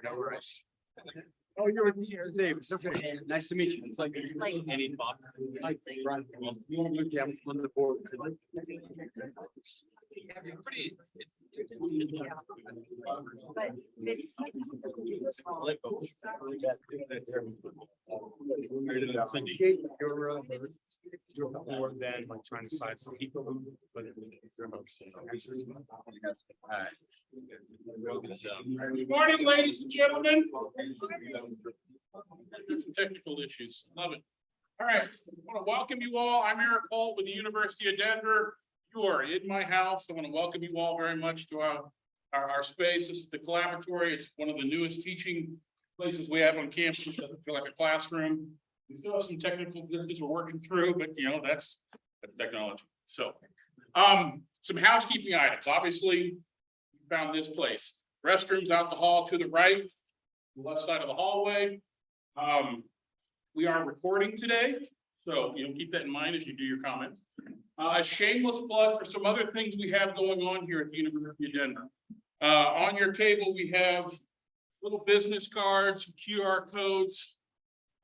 No rush. Oh, you're Davis. Okay, nice to meet you. It's like any Bob. Like Ron. Yeah, I'm on the board. Pretty. But it's You're more than like trying to size some people, but Good morning, ladies and gentlemen. Some technical issues. Love it. All right. I want to welcome you all. I'm Eric Holt with the University of Denver. You are in my house. I want to welcome you all very much to our space. This is the Collaboratory. It's one of the newest teaching places we have on campus. It doesn't feel like a classroom. We still have some technical difficulties we're working through, but you know, that's technology. So some housekeeping items. Obviously, you found this place. Restrooms out the hall to the right, the left side of the hallway. We are recording today, so you know, keep that in mind as you do your comments. A shameless plug for some other things we have going on here at the University of Denver. On your table, we have little business cards, QR codes.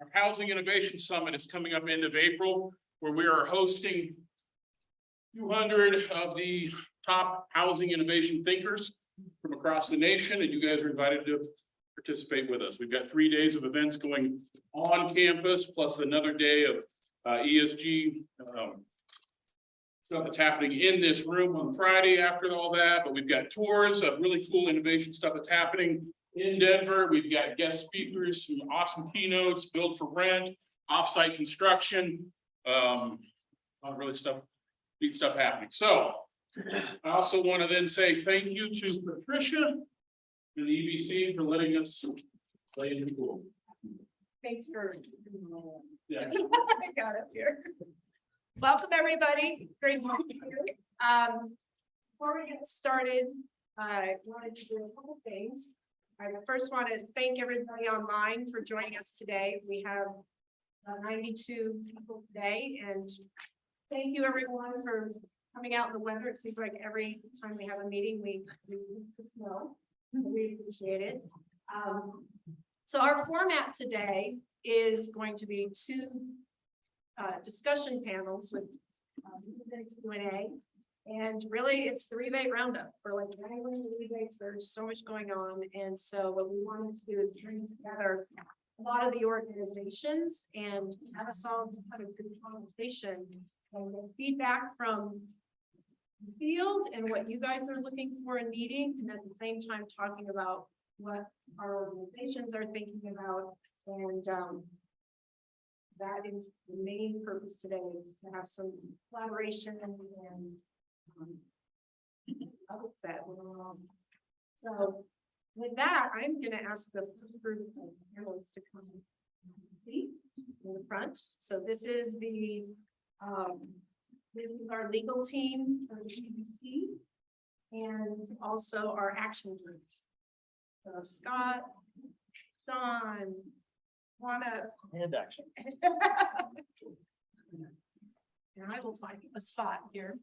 Our Housing Innovation Summit is coming up end of April, where we are hosting 200 of the top housing innovation thinkers from across the nation, and you guys are invited to participate with us. We've got 3 days of events going on campus, plus another day of ESG stuff that's happening in this room on Friday after all that. But we've got tours of really cool innovation stuff that's happening in Denver. We've got guest speakers, some awesome keynotes, build for rent, offsite construction, a lot of really neat stuff happening. So I also want to then say thank you to Patricia and the EEBC for letting us play in the pool. thanks for. Yeah. I got up here. Welcome, everybody. Great to be here. Before we get started, I wanted to do a couple things. I first want to thank everybody online for joining us today. We have 92 people today, and thank you everyone for coming out in the weather. It seems like every time we have a meeting, we snow. We appreciate it. So our format today is going to be two discussion panels with Q&A. And really, it's the rebate roundup for like rebates. There's so much going on, and so what we wanted to do is bring together a lot of the organizations and have us all have a good conversation and get feedback from the field and what you guys are looking for and needing, and at the same time talking about what our organizations are thinking about. And that is the main purpose today, is to have some collaboration and set. So with that, I'm going to ask the first group of panelists to come in the front. So this is our legal team for the EEBC and also our action groups. So Scott, Sean, Juana, and action. and I will find a spot here.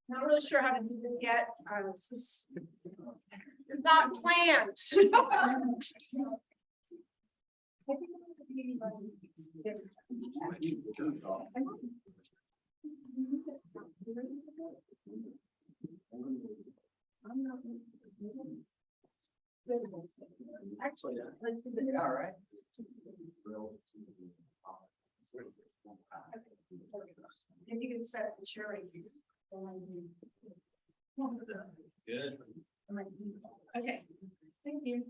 Not really sure how to do this yet. It's not planned. Actually, let's do it. All right. And you can set the chair right here. Good. Okay, thank you.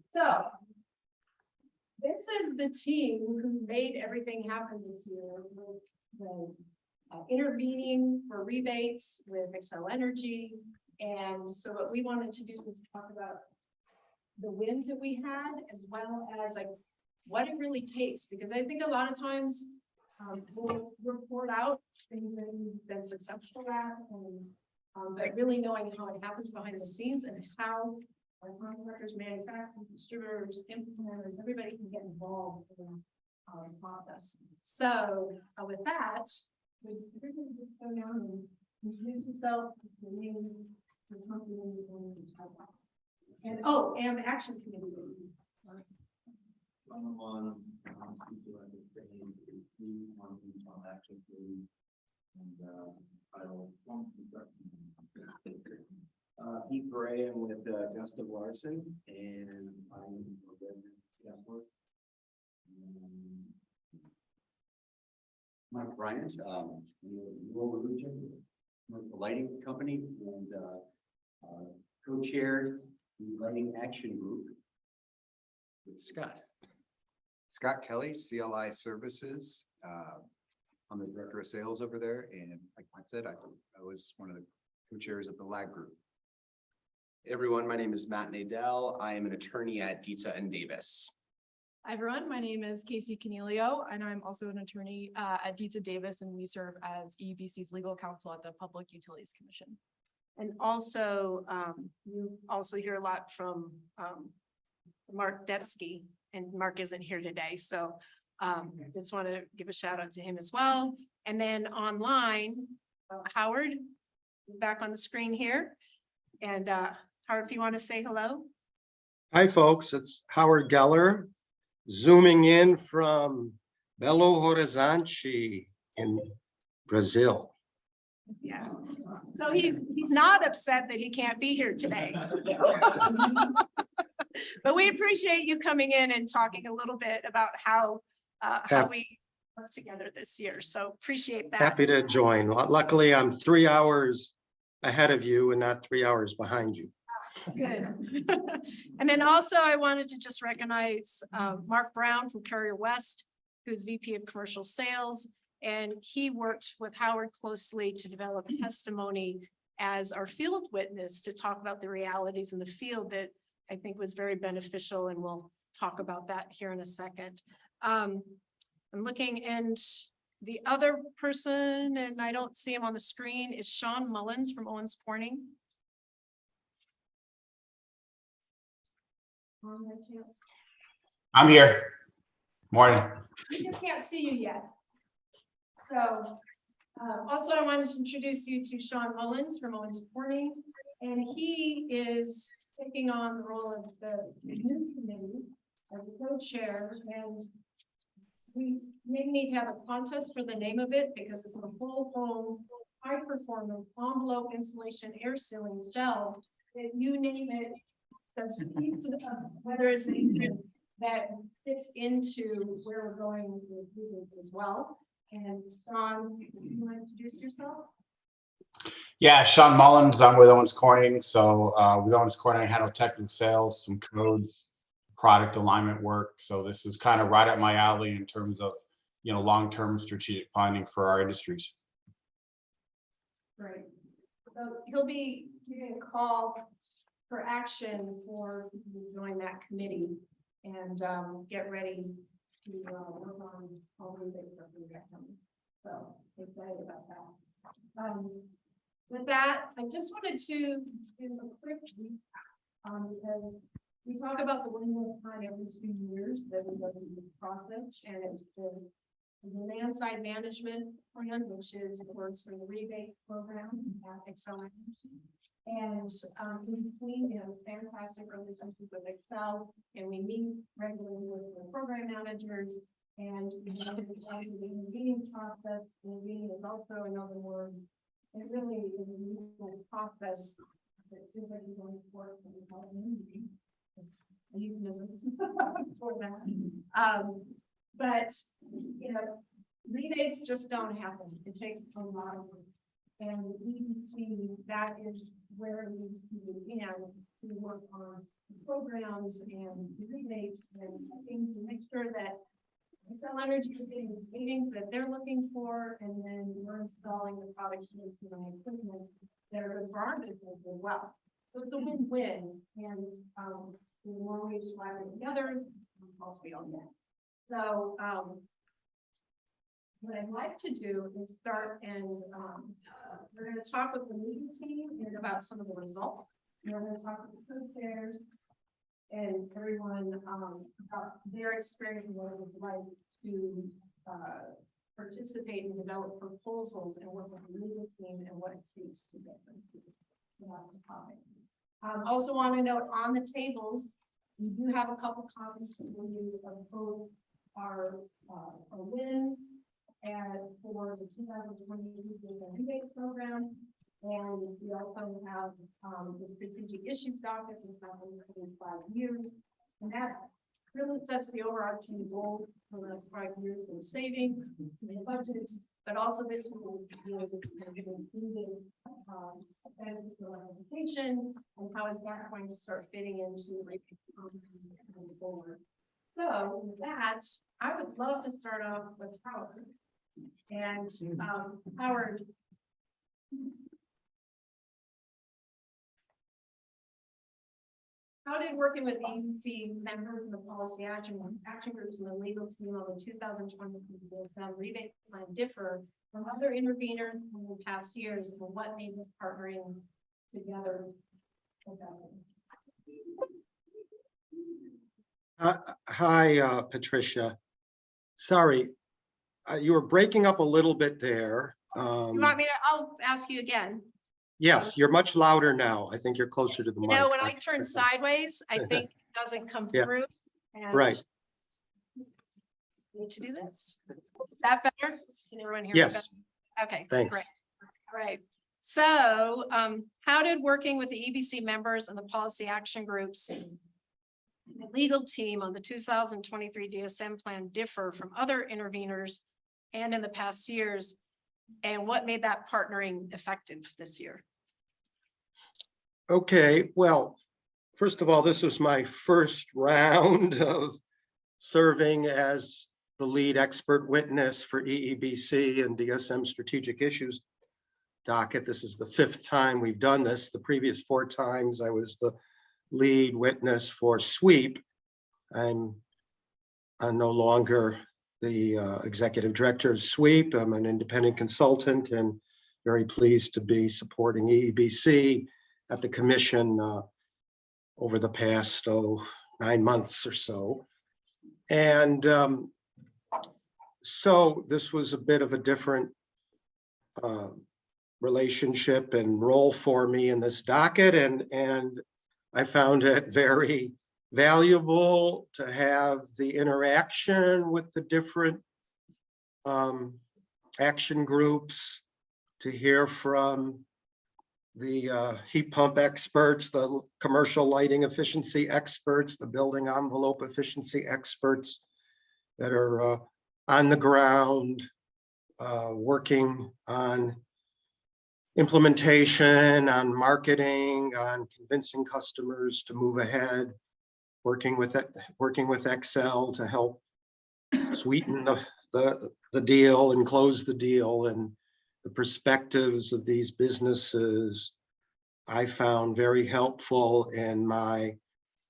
So this is the team who made everything happen this year. With intervening for rebates with Excel Energy. And so what we wanted to do was talk about the wins that we had, as well as like what it really takes, because I think a lot of times we'll report out things that we've been successful at, and but really knowing how it happens behind the scenes and how our contractors, manufacturers, distributors, implementers, everybody can get involved in the process. So with that, we just go down and Introduce yourself, your name, your company, and oh, and the action committee. Sorry. Pete Bray, I'm with Gustav Larson, and I'm a resident of Seattle. Mike Bryant, with the lighting company, and co-chaired the lighting action group with Scott. Scott Kelly, CLI Services. I'm the director of sales over there, and like I said, I was one of the co-chairs of the LAG group. Hey everyone, my name is Matt Nadell. I am an attorney at Dietza and Davis. Hi everyone, my name is Casey Canelio and I'm also an attorney at Dietza Davis, and we serve as EEBC's legal counsel at the Public Utilities Commission. And also, you also hear a lot from Mark Detsky, and Mark isn't here today, so just want to give a shout out to him as well. And then online, Howard, back on the screen here. And Howard, if you want to say hello. Hi, folks. It's Howard Geller, zooming in from Belo Horizonte in Brazil. Yeah. So he's not upset that he can't be here today. But we appreciate you coming in and talking a little bit about how we work together this year. So appreciate that. Happy to join. Luckily, I'm 3 hours ahead of you and not 3 hours behind you. Good. And then also I wanted to just recognize Mark Brown from Carrier West, who's VP of Commercial Sales. And he worked with Howard closely to develop testimony as our field witness to talk about the realities in the field that I think was very beneficial. And we'll talk about that here in a second. I'm looking, and the other person, and I don't see him on the screen, is Sean Mullins from Owens Corning. I'm here. Morning. We just can't see you yet. So also I wanted to introduce you to Sean Mullins from Owens Corning, and he is taking on the role of the new committee as a co-chair, and we may need to have a contest for the name of it because it's a whole home high performance envelope insulation air sealing gel that you name it. So whether it's anything that fits into where we're going with movements as well. And Sean, you want to introduce yourself? Yeah, Sean Mullins. I'm with Owens Corning. So with Owens Corning, I handle technical sales, some codes, product alignment work. So this is kind of right up my alley in terms of, you know, long-term strategic planning for our industries. Great. So he'll be giving a call for action for you to join that committee and get ready to work on all the things that we got coming. So excited about that. With that, I just wanted to do a quick recap because we talk about the window of time every 2 years that we go through this process, and it's the demand side management plan, which is the words for the rebate program at Excel. And in between, we have a fantastic relationship with Excel, and we meet regularly with the program managers, and we have the meeting process. And meeting is also another word. It really is a meaningful process that is going forward from the meeting. It's a euphemism for that. But you know, rebates just don't happen. It takes a lot of work. And EEBC, that is where we began to work on programs and rebates and things to make sure that Excel Energy is getting the savings that they're looking for, and then we're installing the products and equipment that are good for our business as well. So it's a win-win, and the more we collaborate together, the more we all get. So what I'd like to do is start, and we're going to talk with the legal team and about some of the results. And we're going to talk with the co-chairs and everyone about their experience and what it was like to participate and develop proposals and work with the legal team and what it takes to get them to that topic. Also want to note on the tables, we do have a couple comments for you of both our wins and for the 2022 rebate program. And we also have the strategic issues docket we have in 5 years. And that really sets the overarching goal for the next 5 years in saving the budgets, but also this will be including education and how is that going to start fitting into like moving forward. So with that, I would love to start off with Howard. And Howard. How did working with EEBC members in the policy action groups and the legal team on the 2020 DSM rebate plan differ from other interveners in the past years, and what made this partnering together? Hi, Patricia. Sorry, you were breaking up a little bit there. You want me to? I'll ask you again. Yes, you're much louder now. I think you're closer to the You mic. know, when I turn sideways, I think it doesn't come Yeah. through. And Right. Need to do this. Is that better? Can everyone hear me? Yes. better? Okay, Thanks. great. All right. So how did working with the EBC members and the policy action groups and the legal team on the 2023 DSM plan differ from other interveners and in the past years? And what made that partnering effective this year? Okay, well, first of all, this was my first round of serving as the lead expert witness for EEBC and DSM strategic issues docket. This is the 5th time we've done this. The previous 4 times I was the lead witness for SWEEP. I'm no longer the executive director of SWEEP. I'm an independent consultant and very pleased to be supporting EEBC at the commission over the past 9 months or so. And so this was a bit of a different relationship and role for me in this docket, and I found it very valuable to have the interaction with the different action groups, to hear from the heat pump experts, the commercial lighting efficiency experts, the building envelope efficiency experts that are on the ground, working on implementation, on marketing, on convincing customers to move ahead, working with Excel to help sweeten the deal and close the deal. And the perspectives of these businesses I found very helpful in my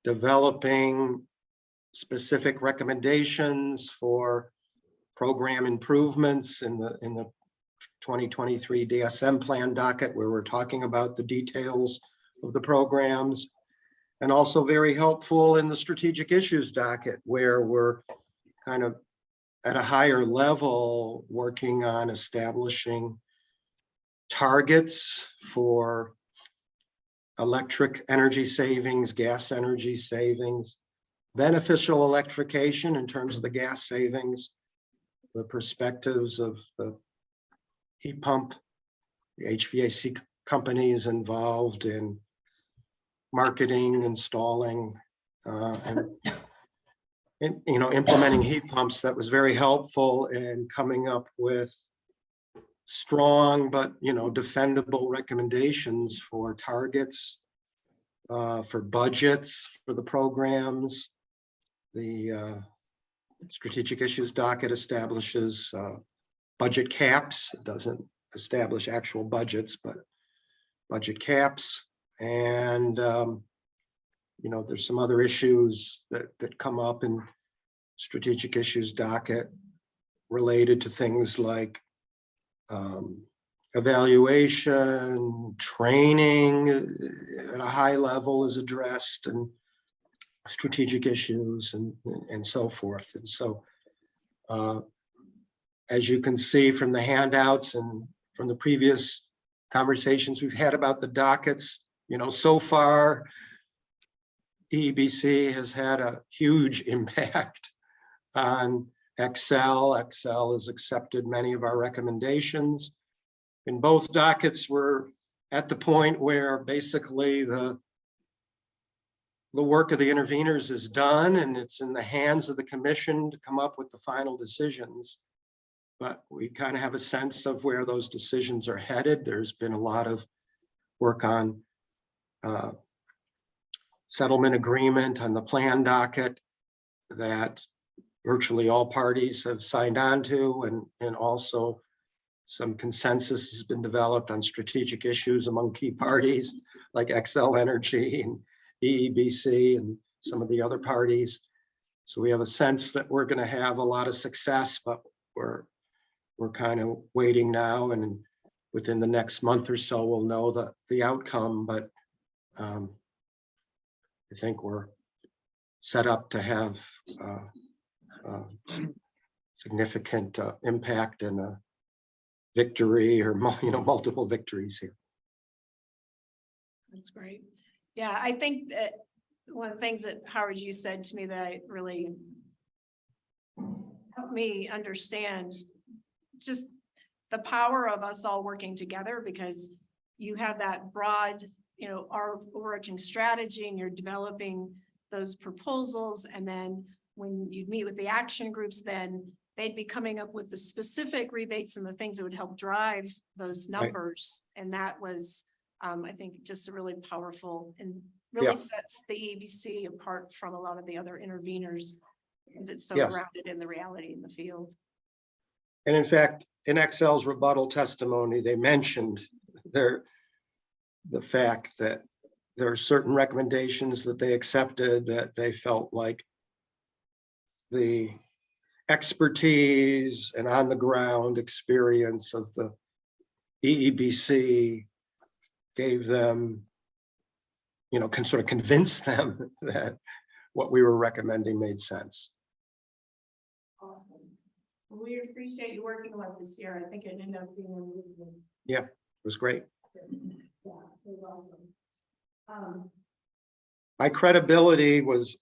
developing specific recommendations for program improvements in the 2023 DSM plan docket, where we're talking about the details of the programs, and also very helpful in the strategic issues docket, where we're kind of at a higher level working on establishing targets for electric energy savings, gas energy savings, beneficial electrification in terms of the gas savings, the perspectives of the heat pump, the HVAC companies involved in marketing, installing, and implementing heat pumps. That was very helpful in coming up with strong but defendable recommendations for targets, for budgets for the programs. The strategic issues docket establishes budget caps. It doesn't establish actual budgets, but budget caps. And there's some other issues that come up in strategic issues docket related to things like evaluation, training at a high level is addressed, and strategic issues and so forth. And so as you can see from the handouts and from the previous conversations we've had about the dockets, so far, EEBC has had a huge impact on Excel. Excel has accepted many of our recommendations. In both dockets, we're at the point where basically the work of the interveners is done and it's in the hands of the commission to come up with the final decisions. But we kind of have a sense of where those decisions are headed. There's been a lot of work on settlement agreement on the plan docket that virtually all parties have signed on to, and also some consensus has been developed on strategic issues among key parties like Xcel Energy and EEBC and some of the other parties. So we have a sense that we're going to have a lot of success, but we're kind of waiting now, and within the next month or so, we'll know the outcome. But I think we're set up to have significant impact and a victory, or multiple victories here. That's great. Yeah, I think that one of the things that Howard, you said to me that really helped me understand just the power of us all working together, because you have that broad, our overarching strategy, and you're developing those proposals. And then when you meet with the action groups, then they'd be coming up with the specific rebates and the things that would help drive those numbers. Right. And that was, I think, just really powerful, and really sets the EEBC apart from a lot of the other interveners, because it's so grounded in the reality in the field. And in fact, in Excel's rebuttal testimony, they mentioned the fact that there are certain recommendations that they accepted that they felt like the expertise and on the ground experience of the EEBC gave them, can sort of convince them that what we were recommending made sense. Awesome. Well, we appreciate you working with us this year. I think it ended up being amazing. Yeah, it was great. Yeah, you're welcome. My credibility was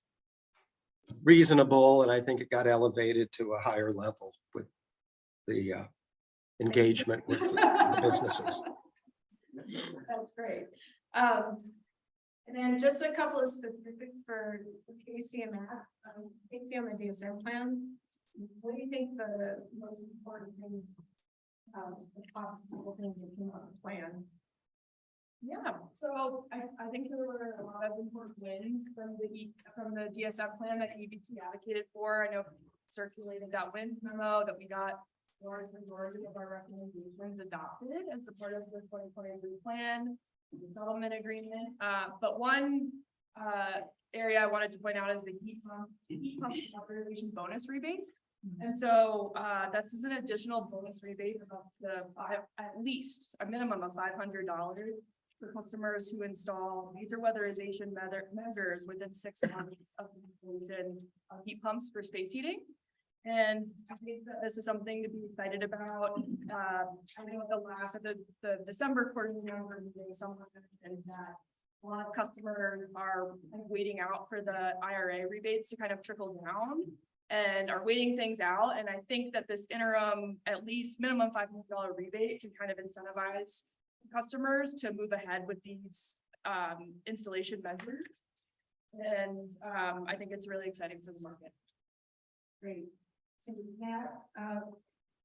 reasonable, and I think it got elevated to a higher level with the engagement with the businesses. That's great. And then just a couple of specifics for Casey and Matt. Casey, on the DSM plan, what do you think the most important things, the top couple things that came out of the plan? Yeah, so I think there were a lot of important wins from the DSM plan that EEBC advocated for. I know circulated that wins memo that we got large majority of our recommendations adopted as a part of the 2023 plan, the settlement agreement. But one area I wanted to point out is the heat pump authorization bonus rebate. And so this is an additional bonus rebate of up to at least a minimum of $500 for customers who install major weatherization measures within 6 months of installation of heat pumps for space heating. And I think that this is something to be excited about. I know at the last of the December quarterly number meeting, someone mentioned that a lot of customers are waiting out for the IRA rebates to kind of trickle down and are waiting things out. And I think that this interim, at least minimum $500 rebate, can kind of incentivize customers to move ahead with these installation measures. And I think it's really exciting for the market. Great. And Matt,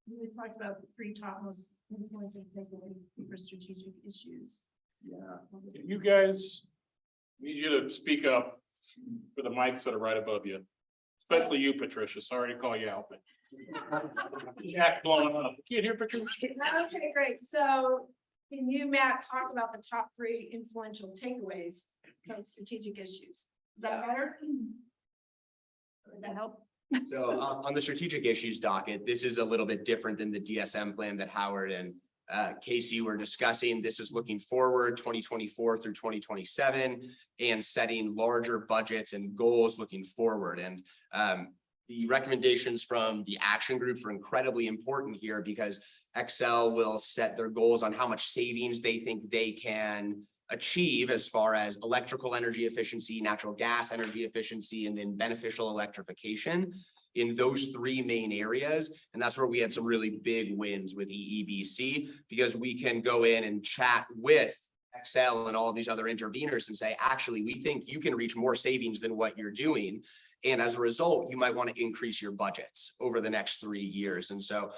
we talked about the 3 top most important takeaways for strategic issues. Yeah, you guys, need you to speak up for the mics that are right above you. Especially you, Patricia. Sorry to call you out, but Jack's blowing up. Can't hear Patricia. Okay, great. So can you, Matt, talk about the top 3 influential takeaways from strategic issues? Is that better? Does that help? So on the strategic issues docket, this is a little bit different than the DSM plan that Howard and Casey were discussing. This is looking forward 2024 through 2027 and setting larger budgets and goals looking forward. And the recommendations from the action groups are incredibly important here because Excel will set their goals on how much savings they think they can achieve as far as electrical energy efficiency, natural gas energy efficiency, and then beneficial electrification in those three main areas. And that's where we had some really big wins with EEBC, because we can go in and chat with Excel and all of these other interveners and say, actually, we think you can reach more savings than what you're doing. And as a result, you might want to increase your budgets over the next 3 years. And so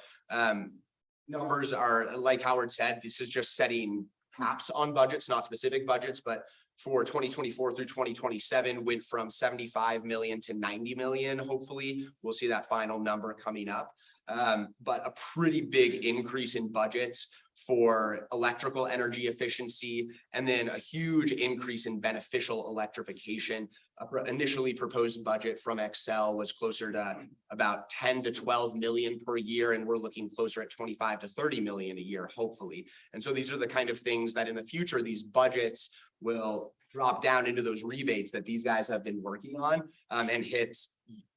numbers are, like Howard said, this is just setting caps on budgets, not specific budgets, but for 2024 through 2027 went from 75 million to 90 million. Hopefully we'll see that final number coming up. But a pretty big increase in budgets for electrical energy efficiency, and then a huge increase in beneficial electrification. Initially proposed budget from Excel was closer to about 10 to 12 million per year, and we're looking closer at 25 to 30 million a year, hopefully. And so these are the kind of things that in the future, these budgets will drop down into those rebates that these guys have been working on, and hit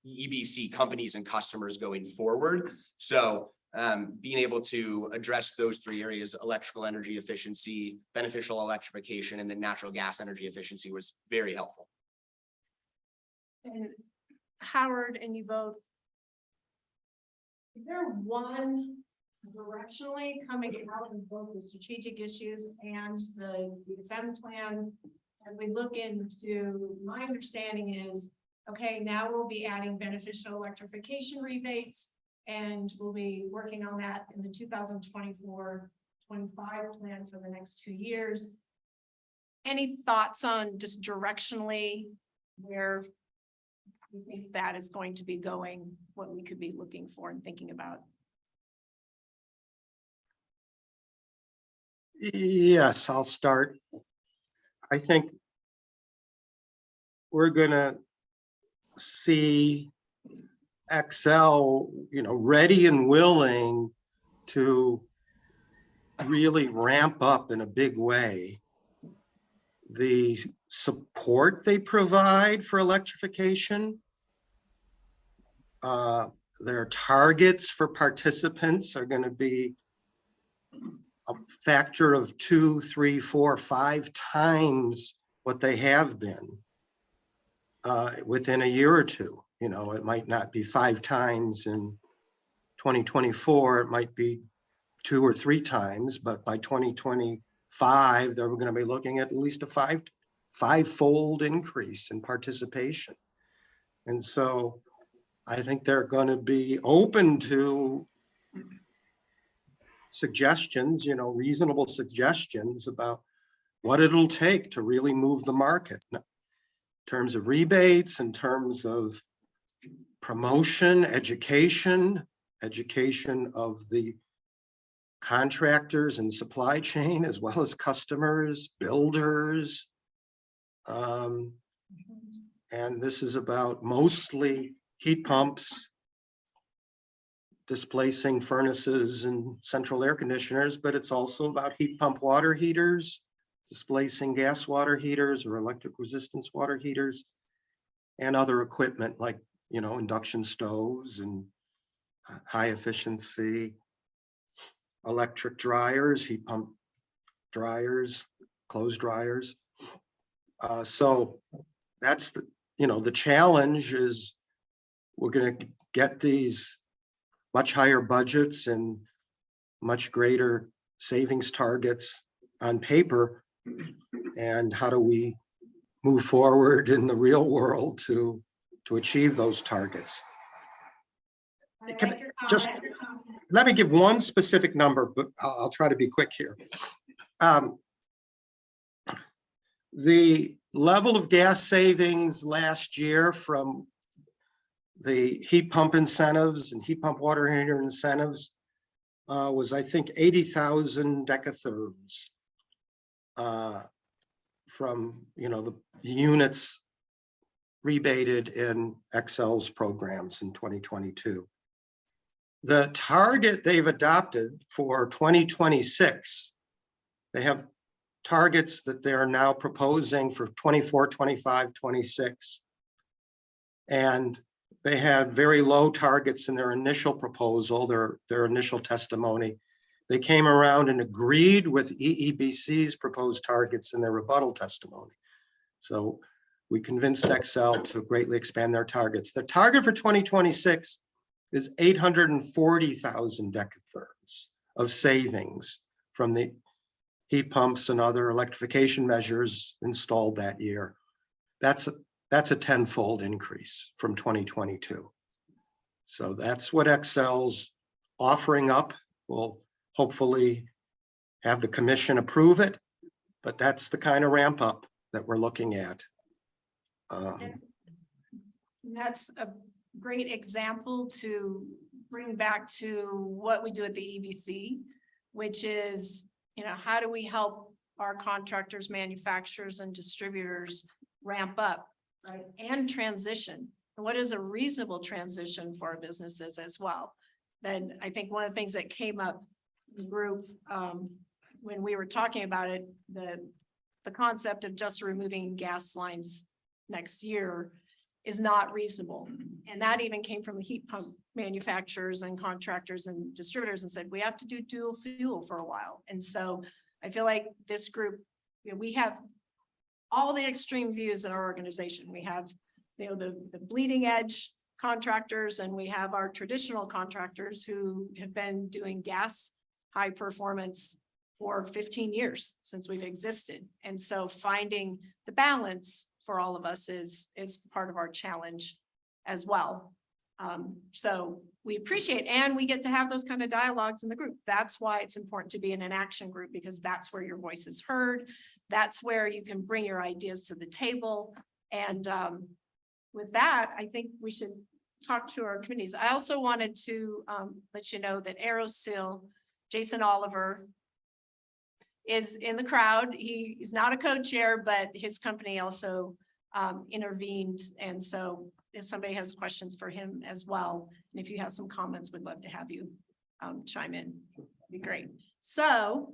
EEBC companies and customers going forward. So being able to address those three areas, electrical energy efficiency, beneficial electrification, and then natural gas energy efficiency, was very helpful. And Howard and you both, is there one directionally coming out of both the strategic issues and the DSM plan? And we look into, my understanding is, okay, now we'll be adding beneficial electrification rebates, and we'll be working on that in the 2024-25 plan for the next 2 years. Any thoughts on just directionally where you think that is going to be going, what we could be looking for and thinking about? Yes, I'll start. I think we're gonna see Excel, ready and willing to really ramp up in a big way the support they provide for electrification. Their targets for participants are going to be a factor of 2, 3, 4, 5 times what they have been within a year or two. It might not be 5 times in 2024, it might be 2 or 3 times, but by 2025, they're going to be looking at least a five-fold increase in participation. And so I think they're going to be open to suggestions, reasonable suggestions about what it'll take to really move the market in terms of rebates, in terms of promotion, education of the contractors and supply chain, as well as customers, builders. And this is about mostly heat pumps displacing furnaces and central air conditioners, but it's also about heat pump water heaters displacing gas water heaters or electric resistance water heaters, and other equipment like, induction stoves and high efficiency electric dryers, heat pump dryers, clothes dryers. So that's the challenge is we're going to get these much higher budgets and much greater savings targets on paper. And how do we move forward in the real world to achieve those targets? Just let me give one specific number, but I'll try to be quick here. The level of gas savings last year from the heat pump incentives and heat pump water heater incentives was, I think, 80,000 decatherms from, the units rebated in Excel's programs in 2022. The target they've adopted for 2026, they have targets that they are now proposing for 24, 25, 26. And they had very low targets in their initial proposal, their initial testimony. They came around and agreed with EEBC's proposed targets in their rebuttal testimony. So we convinced Excel to greatly expand their targets. The target for 2026 is 840,000 decatherms of savings from the heat pumps and other electrification measures installed that year. That's a tenfold increase from 2022. So that's what Excel's offering up. We'll hopefully have the commission approve it, but that's the kind of ramp up that we're looking at. That's a great example to bring back to what we do at the EBC, which is, how do we help our contractors, manufacturers, and distributors ramp up, right? And transition. And what is a reasonable transition for our businesses as well? Then I think one of the things that came up in the group when we were talking about it, the concept of just removing gas lines next year is not reasonable. And that even came from the heat pump manufacturers and contractors and distributors and said, we have to do dual fuel for a while. And so I feel like this group, we have all the extreme views in our organization. We have, the bleeding edge contractors, and we have our traditional contractors who have been doing gas high performance for 15 years since we've existed. And so finding the balance for all of us is part of our challenge as well. So we appreciate, and we get to have those kind of dialogues in the group. That's why it's important to be in an action group, because that's where your voice is heard. That's where you can bring your ideas to the table. And with that, I think we should talk to our committees. I also wanted to let you know that AeroSeal, Jason Oliver, is in the crowd. He is not a co-chair, but his company also intervened. And so if somebody has questions for him as well, and if you have some comments, we'd love to have you chime in. That'd be great. So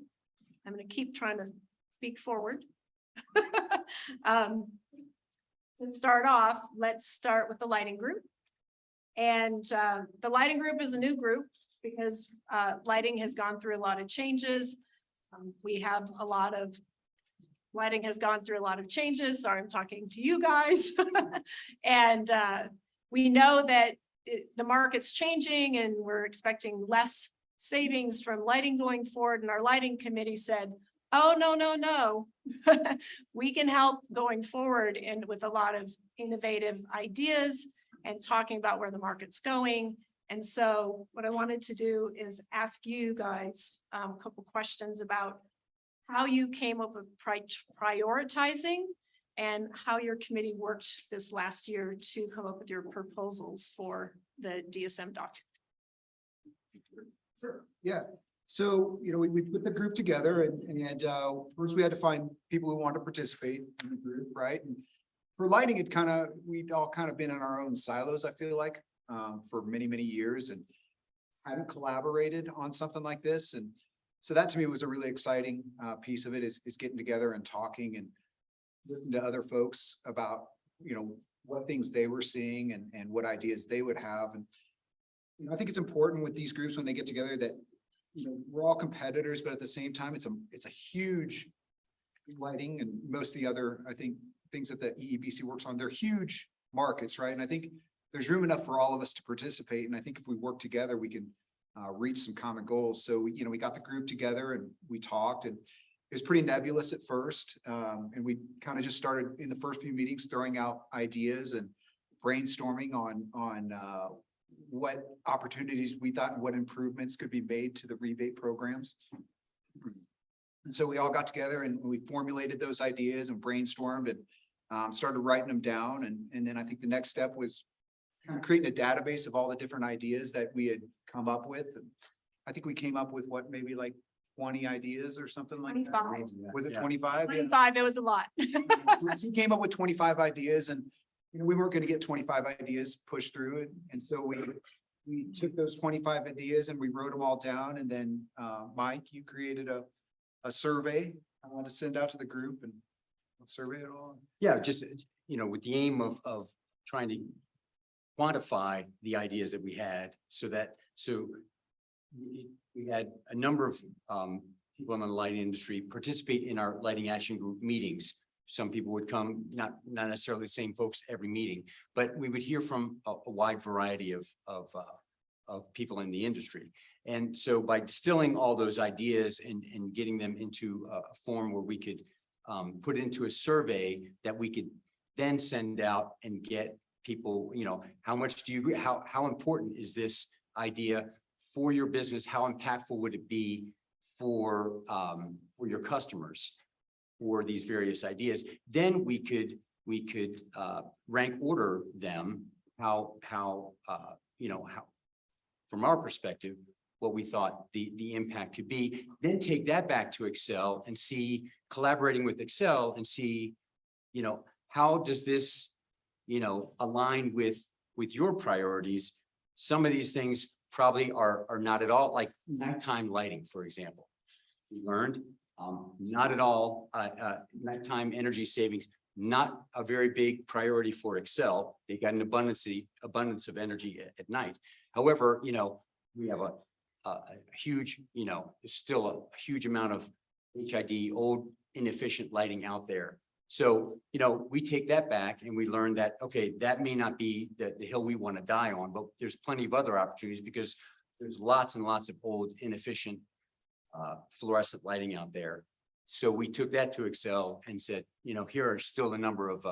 I'm going to keep trying to speak forward. To start off, let's start with the lighting group. And the lighting group is a new group because lighting has gone through a lot of changes. We have a lot of lighting has gone through a lot of changes. Sorry, I'm talking to you guys. And we know that the market's changing and we're expecting less savings from lighting going forward. And our lighting committee said, oh, no. We can help going forward and with a lot of innovative ideas and talking about where the market's going. And so what I wanted to do is ask you guys a couple questions about how you came up with prioritizing and how your committee worked this last year to come up with your proposals for the DSM document. Sure. Yeah. So, we put the group together and first we had to find people who want to participate in the group, right? And for lighting, we'd all kind of been in our own silos, I feel like, for many, many years and hadn't collaborated on something like this. And so that to me was a really exciting piece of it is getting together and talking and listening to other folks about, what things they were seeing and what ideas they would have. And, I think it's important with these groups when they get together that, we're all competitors, but at the same time, it's a huge lighting and most of the other, I think, things that the EEBC works on, they're huge markets, right? And I think there's room enough for all of us to participate. And I think if we work together, we can reach some common goals. So, we got the group together and we talked, and it was pretty nebulous at first. And we kind of just started in the first few meetings throwing out ideas and brainstorming on what opportunities we thought and what improvements could be made to the rebate programs. And so we all got together and we formulated those ideas and brainstormed and started writing them down. And then I think the next step was kind of creating a database of all the different ideas that we had come up with. And I think we came up with maybe like 20 ideas or something like 25. that. Was it 25? 25, it was a lot. So we came up with 25 ideas and we weren't going to get 25 ideas pushed through it. And so we took those 25 ideas and we wrote them all down. And then Mike, you created a survey I want to send out to the group and survey it all. Yeah, just, with the aim of trying to quantify the ideas that we had so that, we had a number of people in the lighting industry participate in our lighting action group meetings. Some people would come, not necessarily the same folks every meeting, but we would hear from a wide variety of people in the industry. And so by distilling all those ideas and getting them into a form where we could put into a survey that we could then send out and get people, how much do you agree? How important is this idea for your business? How impactful would it be for your customers for these various ideas? Then we could rank order them, how from our perspective, what we thought the impact could be, then take that back to Excel and see, collaborating with Excel and see, how does this, align with your priorities? Some of these things probably are not at all, like nighttime lighting, for example. We learned not at all nighttime energy savings, not a very big priority for Excel. They got an abundance of energy at night. However, we have a huge, still a huge amount of HID, old inefficient lighting out there. So, we take that back and we learn that, okay, that may not be the hill we want to die on, but there's plenty of other opportunities because there's lots and lots of old inefficient fluorescent lighting out there. So we took that to Excel and said, here are still a number of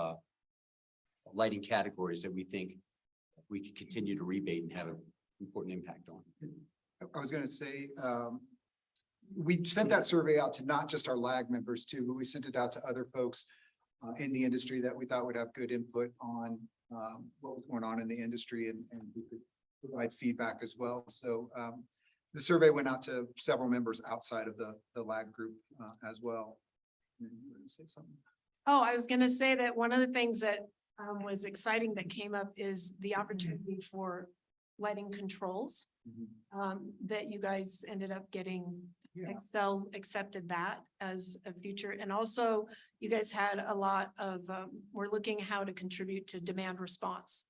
lighting categories that we think we could continue to rebate and have an important impact on. I was going to say, we sent that survey out to not just our LAG members too, but we sent it out to other folks in the industry that we thought would have good input on what was going on in the industry and we could provide feedback as well. So the survey went out to several members outside of the LAG group as well. You were gonna say something? Oh, I was gonna say that one of the things that was exciting that came up is the opportunity for lighting controls. That you guys ended up getting. Yeah. Excel accepted that as a future. And also you guys had a lot of, we're looking how to contribute to demand response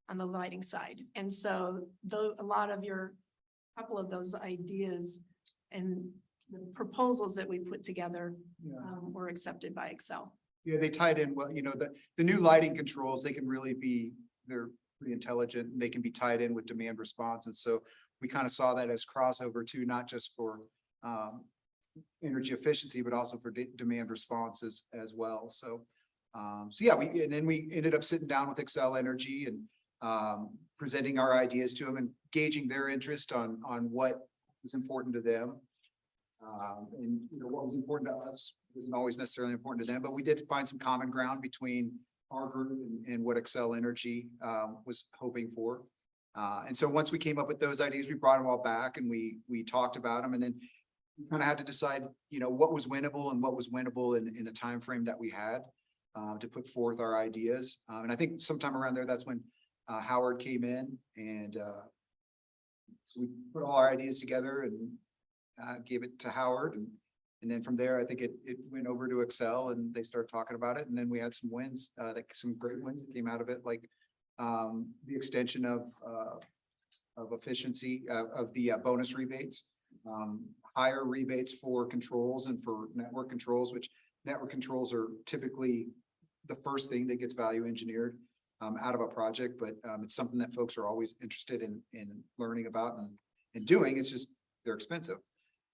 on the lighting side. And so though a lot of couple of those ideas and the proposals that we put together were accepted by Excel. Yeah, they tied in well, the new lighting controls, they can really they're pretty intelligent. And they can be tied in with demand response. And so we kind of saw that as crossover too, not just for energy efficiency, but also for demand responses as well. So, yeah, then we ended up sitting down with Excel Energy and presenting our ideas to them and gauging their interest on what was important to them. And what was important to us isn't always necessarily important to them, but we did find some common ground between our group and what Excel Energy was hoping for. And so once we came up with those ideas, we brought them all back and we talked about them, and then we kind of had to decide, what was winnable and what was winnable in the time frame that we had to put forth our ideas. And I think sometime around there, that's when Howard came in, and so we put all our ideas together and gave it to Howard, and then from there, I think it went over to Excel, and they started talking about it, and then we had some wins, some great wins that came out of it, like the extension of efficiency of the bonus rebates. Higher rebates for controls and for network controls, which network controls are typically the first thing that gets value engineered out of a project, but it's something that folks are always interested in learning about and doing. It's just, they're expensive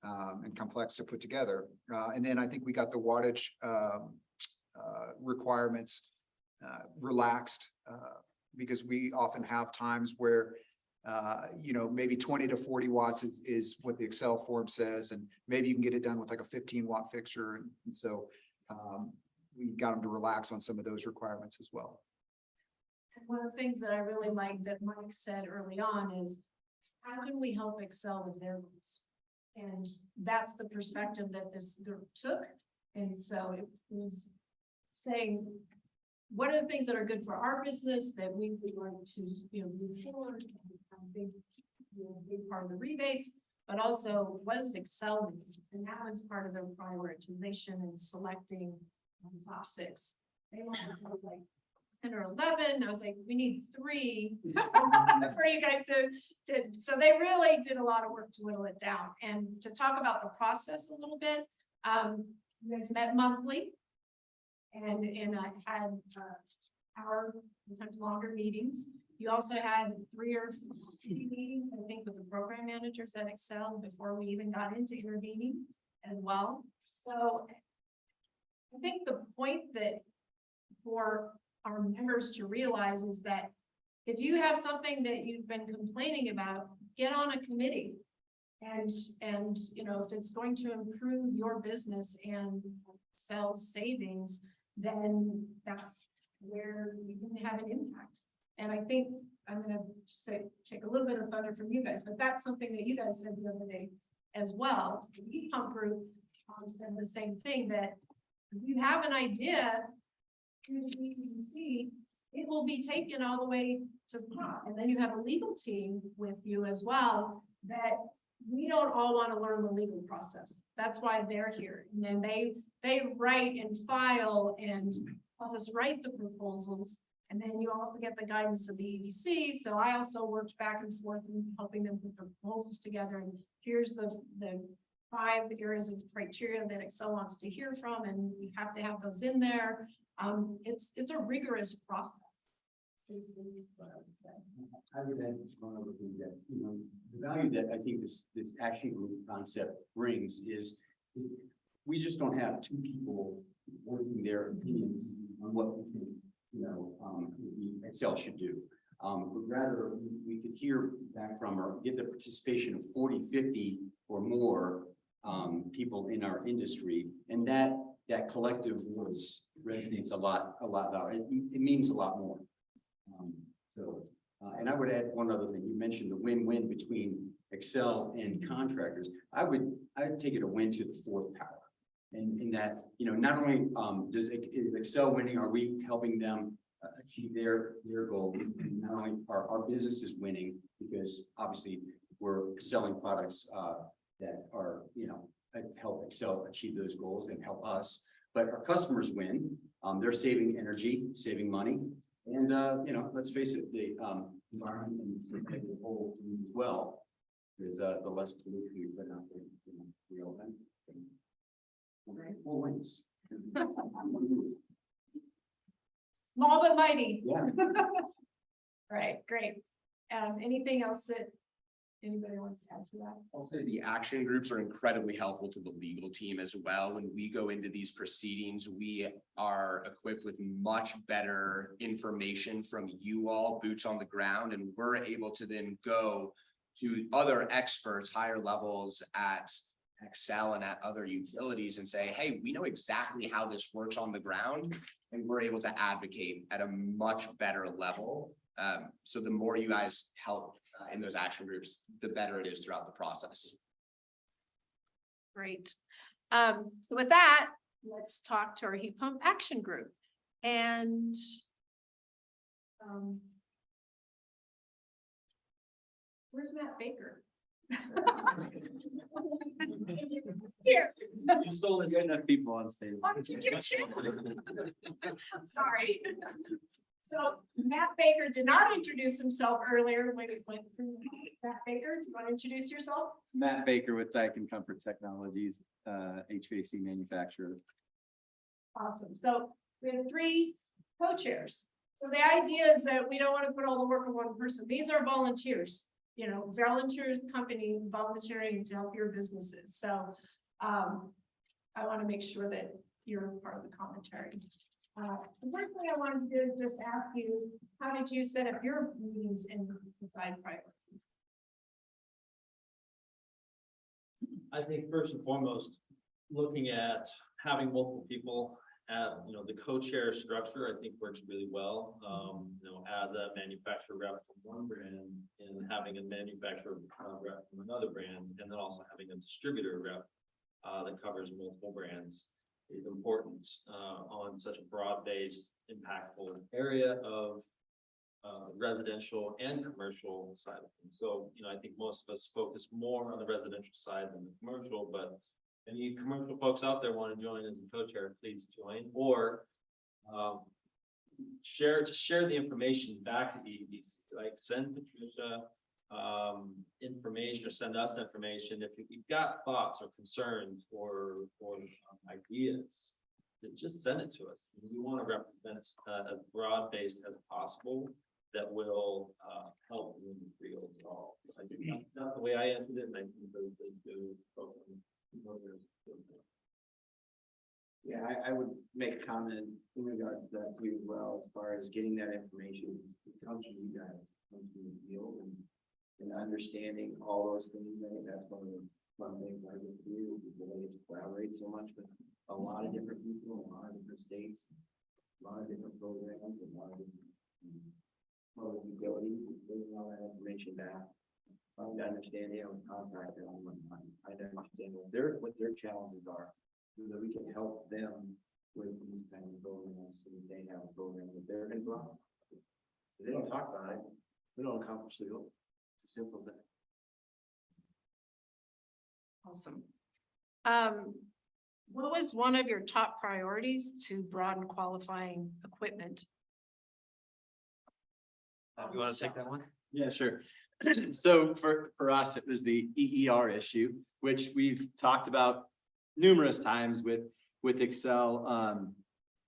and complex to put together. And then I think we got the wattage requirements relaxed because we often have times where maybe 20 to 40 watts is what the Excel form says, and maybe you can get it done with like a 15-watt fixture. And so we got them to relax on some of those requirements as well. And one of the things that I really like that Mike said early on is, how can we help Excel with their goals? And that's the perspective that this group took. And so it was saying, what are the things that are good for our business that we would like to, move forward? Big part of the rebates, but also was Excel, and that was part of their prioritization and selecting the top 6. They wanted to like 10 or 11. I was like, we need 3 for you guys so they really did a lot of work to whittle it down. And to talk about the process a little bit, you guys met monthly and I had hour, sometimes longer meetings. You also had 3 or 4 meetings, I think, with the program managers at Excel before we even got into intervening as well. So I think the point that for our members to realize is that if you have something that you've been complaining about, get on a committee. And you know, if it's going to improve your business and sales savings, then that's where you can have an impact. And I think I'm gonna take a little bit of thunder from you guys, but that's something that you guys said the other day as well. So the heat pump group said the same thing, that if you have an idea to the EEBC, it will be taken all the way to the top. And then you have a legal team with you as well, that we don't all want to learn the legal process. That's why they're here. And then they write and file and help us write the proposals. And then you also get the guidance of the EEBC. So I also worked back and forth in helping them put the proposals together. And here's the 5 areas of criteria that Excel wants to hear from, and we have to have those in there. It's a rigorous process. I would add one other thing that, you know, the value that I think this action group concept brings is we just don't have 2 people voicing their opinions on what we think, you know, the Excel should do. But rather we could hear back from or get the participation of 40, 50 or more people in our industry, and that collective voice resonates a lot louder. It means a lot more. And I would add one other thing. You mentioned the win-win between Excel and contractors. I'd take it a win to the 4th power. And in that, you know, not only is Excel winning, are we helping them achieve their goal? Not only our business is winning, because obviously we're selling products that are, you know, help Excel achieve those goals and help us, but our customers win. They're saving energy, saving money. And, you know, let's face it, the environment and the whole as well, is the less pollution we put out there, you know, we all benefit. Okay, 4 wins. Small but mighty. Yeah. Right, great. Anything else that anybody wants to add to that? I'll say the action groups are incredibly helpful to the legal team as well. When we go into these proceedings, we are equipped with much better information from you all, boots on the ground, and we're able to then go to other experts, higher levels at Excel and at other utilities and say, hey, we know exactly how this works on the ground, and we're able to advocate at a much better level. So the more you guys help in those action groups, the better it is throughout the process. Great. So with that, let's talk to our heat pump action group. And where's Matt Baker? Here. You stole enough people on stage. Sorry. So Matt Baker did not introduce himself earlier when it went through. Matt Baker, do you want to introduce yourself? Matt Baker with Daikin Comfort Technologies, HVAC manufacturer. Awesome. So we have 3 co-chairs. So the idea is that we don't want to put all the work on one person. These are volunteers, you know, volunteer company volunteering to help your businesses. So I want to make sure that you're part of the commentary. The first thing I wanted to do is just ask you, how did you set up your meetings and decide priorities? I think first and foremost, looking at having multiple people at, you know, the co-chair structure, I think works really well. You know, as a manufacturer rep from one brand and having a manufacturer rep from another brand, and then also having a distributor rep that covers multiple brands is important on such a broad-based, impactful area of residential and commercial side of things. So, you know, I think most of us focus more on the residential side than the commercial, but any commercial folks out there want to join as a co-chair, please join. Or share the information back to EEBC, like send Patricia information or send us information. If you've got thoughts or concerns or ideas, then just send it to us. We want to represent as broad-based as possible that will help in the field at all. I think that's the way I answered it, and I think those do. Yeah, I would make a comment in regards to that too, as well, as far as getting that information. It comes from you guys, it comes from the field and understanding all those things. I think that's one of the fun things I get to do, is that I get to collaborate so much with a lot of different people, a lot of different states, a lot of different programs, a lot of different public utilities, and bringing all that information back. Trying to understand, contact them, I understand what their challenges are, so that we can help them with these kind of programs, so that they have a program that they're involved. So they don't talk about it, they don't accomplish the goal. It's as simple as that. Awesome. What was one of your top priorities to broaden qualifying equipment? You want to take that one? Yeah, sure. So for us, it was the EER issue, which we've talked about numerous times with Excel,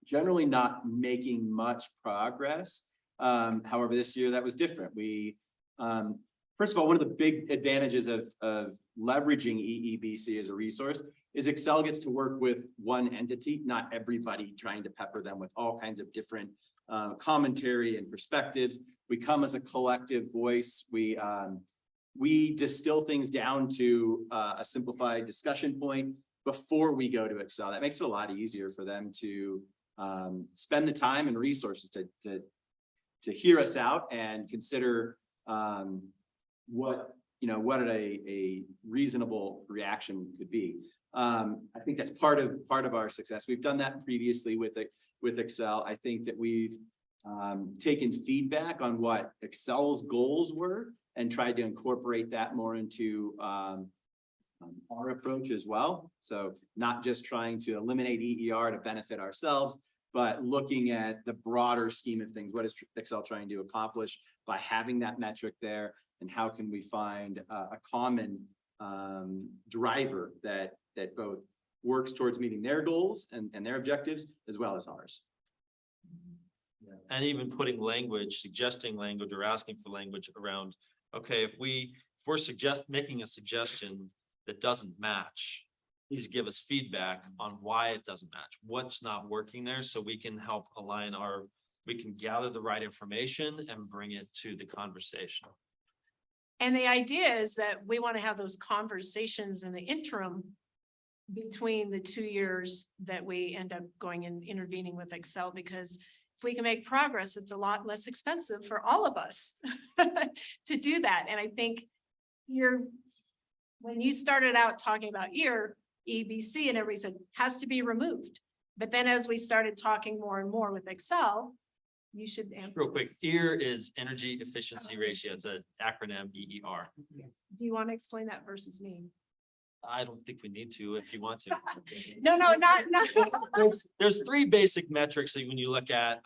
generally not making much progress. However, this year that was different. We, first of all, one of the big advantages of leveraging EEBC as a resource is Excel gets to work with one entity, not everybody trying to pepper them with all kinds of different commentary and perspectives. We come as a collective voice. We distill things down to a simplified discussion point before we go to Excel. That makes it a lot easier for them to spend the time and resources to hear us out and consider what a reasonable reaction could be. I think that's part of our success. We've done that previously with Excel. I think that we've taken feedback on what Excel's goals were and tried to incorporate that more into our approach as well. So not just trying to eliminate EER to benefit ourselves, but looking at the broader scheme of things. What is Excel trying to accomplish by having that metric there, and how can we find a common driver that both works towards meeting their goals and their objectives as well as ours. And even putting language, suggesting language or asking for language around, okay, if we're making a suggestion that doesn't match, please give us feedback on why it doesn't match, what's not working there, so we can help align we can gather the right information and bring it to the conversation. And the idea is that we want to have those conversations in the interim between the 2 years that we end up going and intervening with Excel, because if we can make progress, it's a lot less expensive for all of us to do that. And I think when you started out talking about EEBC and everybody said has to be removed. But then as we started talking more and more with Excel, you should answer. Real quick, EER is Energy Efficiency Ratio. It's an acronym, EER. Do you want to explain that versus me? I don't think we need to if you want to. No, not. There's three basic metrics that when you look at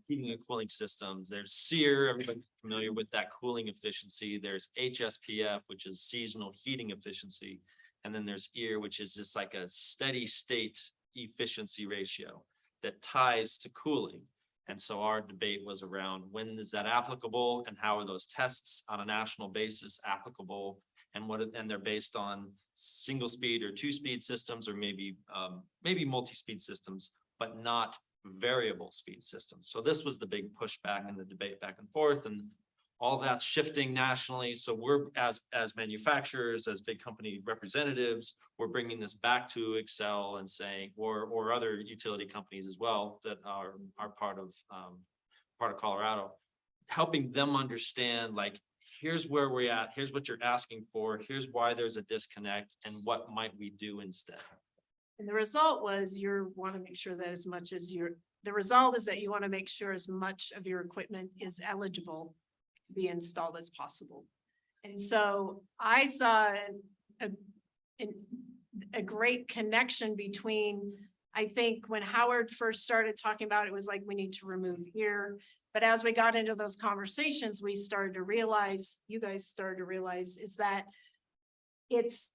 heating and cooling systems. There's SEER, everybody's familiar with that cooling efficiency. There's HSPF, which is seasonal heating efficiency. And then there's EER, which is just like a steady state efficiency ratio that ties to cooling. And so our debate was around when is that applicable and how are those tests on a national basis applicable, and they're based on single speed or 2-speed systems, or maybe multi-speed systems, but not variable speed systems. So this was the big pushback in the debate back and forth, and all that's shifting nationally. So we're as manufacturers, as big company representatives, we're bringing this back to Excel and saying, or other utility companies as well that are part of Colorado, helping them understand, like, here's where we're at, here's what you're asking for, here's why there's a disconnect, and what might we do instead. And the result was you want to make sure that the result is that you want to make sure as much of your equipment is eligible to be installed as possible. And so I saw a great connection between I think when Howard first started talking about it, it was like, we need to remove here. But as we got into those conversations, we started to realize, you guys started to realize, is that it's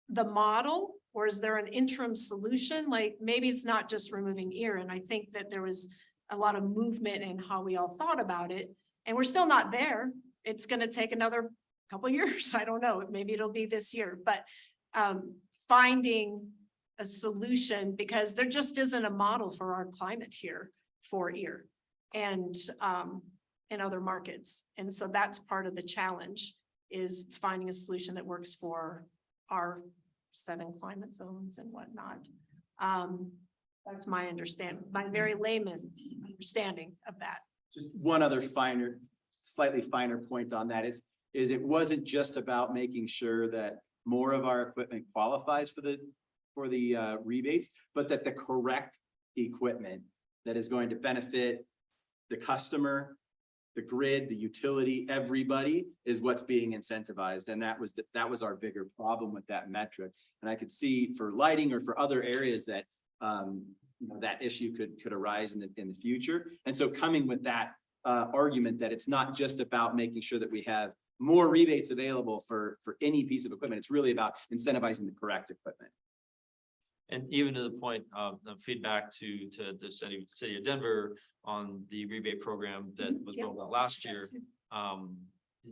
the model, or is there an interim solution? Like, maybe it's not just removing ear. And I think that there was a lot of movement in how we all thought about it. And we're still not there. It's gonna take another couple years. I don't know. Maybe it'll be this year, but finding a solution, because there just isn't a model for our climate here for ear and in other markets. And so that's part of the challenge, is finding a solution that works for our 7 climate zones and whatnot. That's my understanding, my very layman's understanding of that. Just one other slightly finer point on that is it wasn't just about making sure that more of our equipment qualifies for the rebates, but that the correct equipment that is going to benefit the customer, the grid, the utility, everybody is what's being incentivized. And that was our bigger problem with that metric. And I could see for lighting or for other areas that that issue could arise in the future. And so coming with that argument that it's not just about making sure that we have more rebates available for any piece of equipment, it's really about incentivizing the correct equipment. And even to the point of the feedback to the city of Denver on the rebate program that was rolled out last year,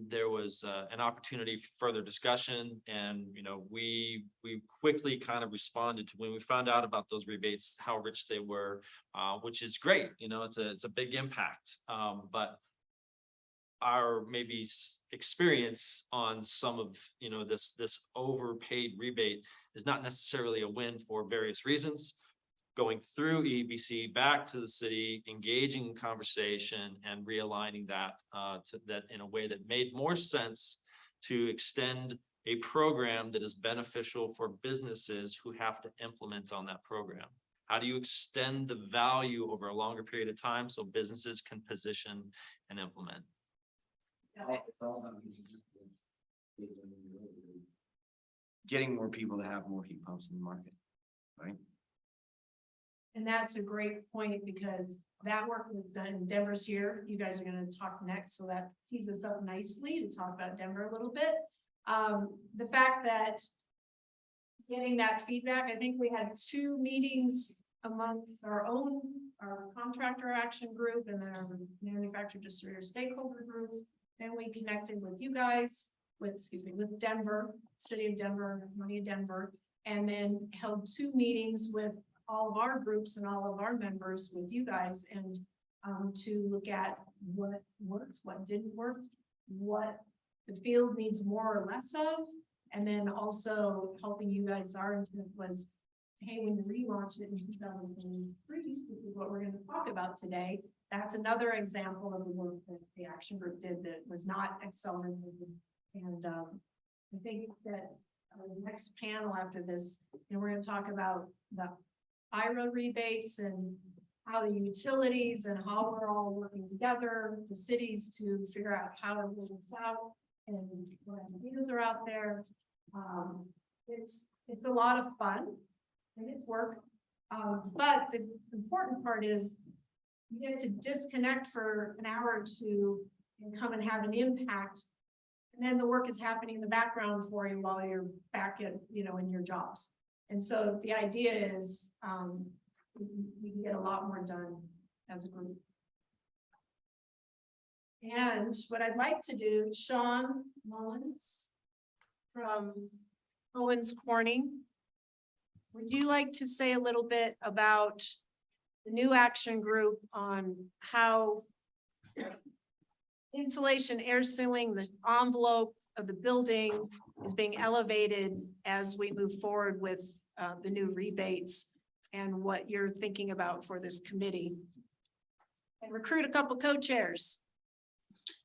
there was an opportunity for further discussion, and we quickly kind of responded to when we found out about those rebates, how rich they were, which is great. It's a big impact, but our maybe experience on some of this overpaid rebate is not necessarily a win for various reasons. Going through EEBC back to the city, engaging in conversation and realigning that to that in a way that made more sense to extend a program that is beneficial for businesses who have to implement on that program. How do you extend the value over a longer period of time so businesses can position and implement? Getting more people to have more heat pumps in the market, right? And that's a great point, because that work was done. Denver's here. You guys are going to talk next, so that tees us up nicely to talk about Denver a little bit. The fact that getting that feedback, I think we had 2 meetings amongst our contractor action group and our manufacturer distributor stakeholder group. And we connected with you guys, with Denver, city of Denver, county of Denver, and then held 2 meetings with all of our groups and all of our members with you guys, and to look at what worked, what didn't work, what the field needs more or less of, and then also helping you guys. Our intent was, hey, when you relaunch it in 2023, which is what we're going to talk about today, that's another example of the work that the action group did that was not accelerated. And I think that the next panel after this, we're going to talk about the IRA rebates and how the utilities and how we're all working together, the cities, to figure out how to roll this out and what ideas are out there. It's a lot of fun and it's work. But the important part is you get to disconnect for an hour or 2 and come and have an impact. And then the work is happening in the background for you while you're back at, in your jobs. And so the idea is we can get a lot more done as a group. And what I'd like to do, Sean Mullins from Owens Corning, would you like to say a little bit about the new action group on how insulation, air sealing, the envelope of the building is being elevated as we move forward with the new rebates, and what you're thinking about for this committee, and recruit a couple co-chairs.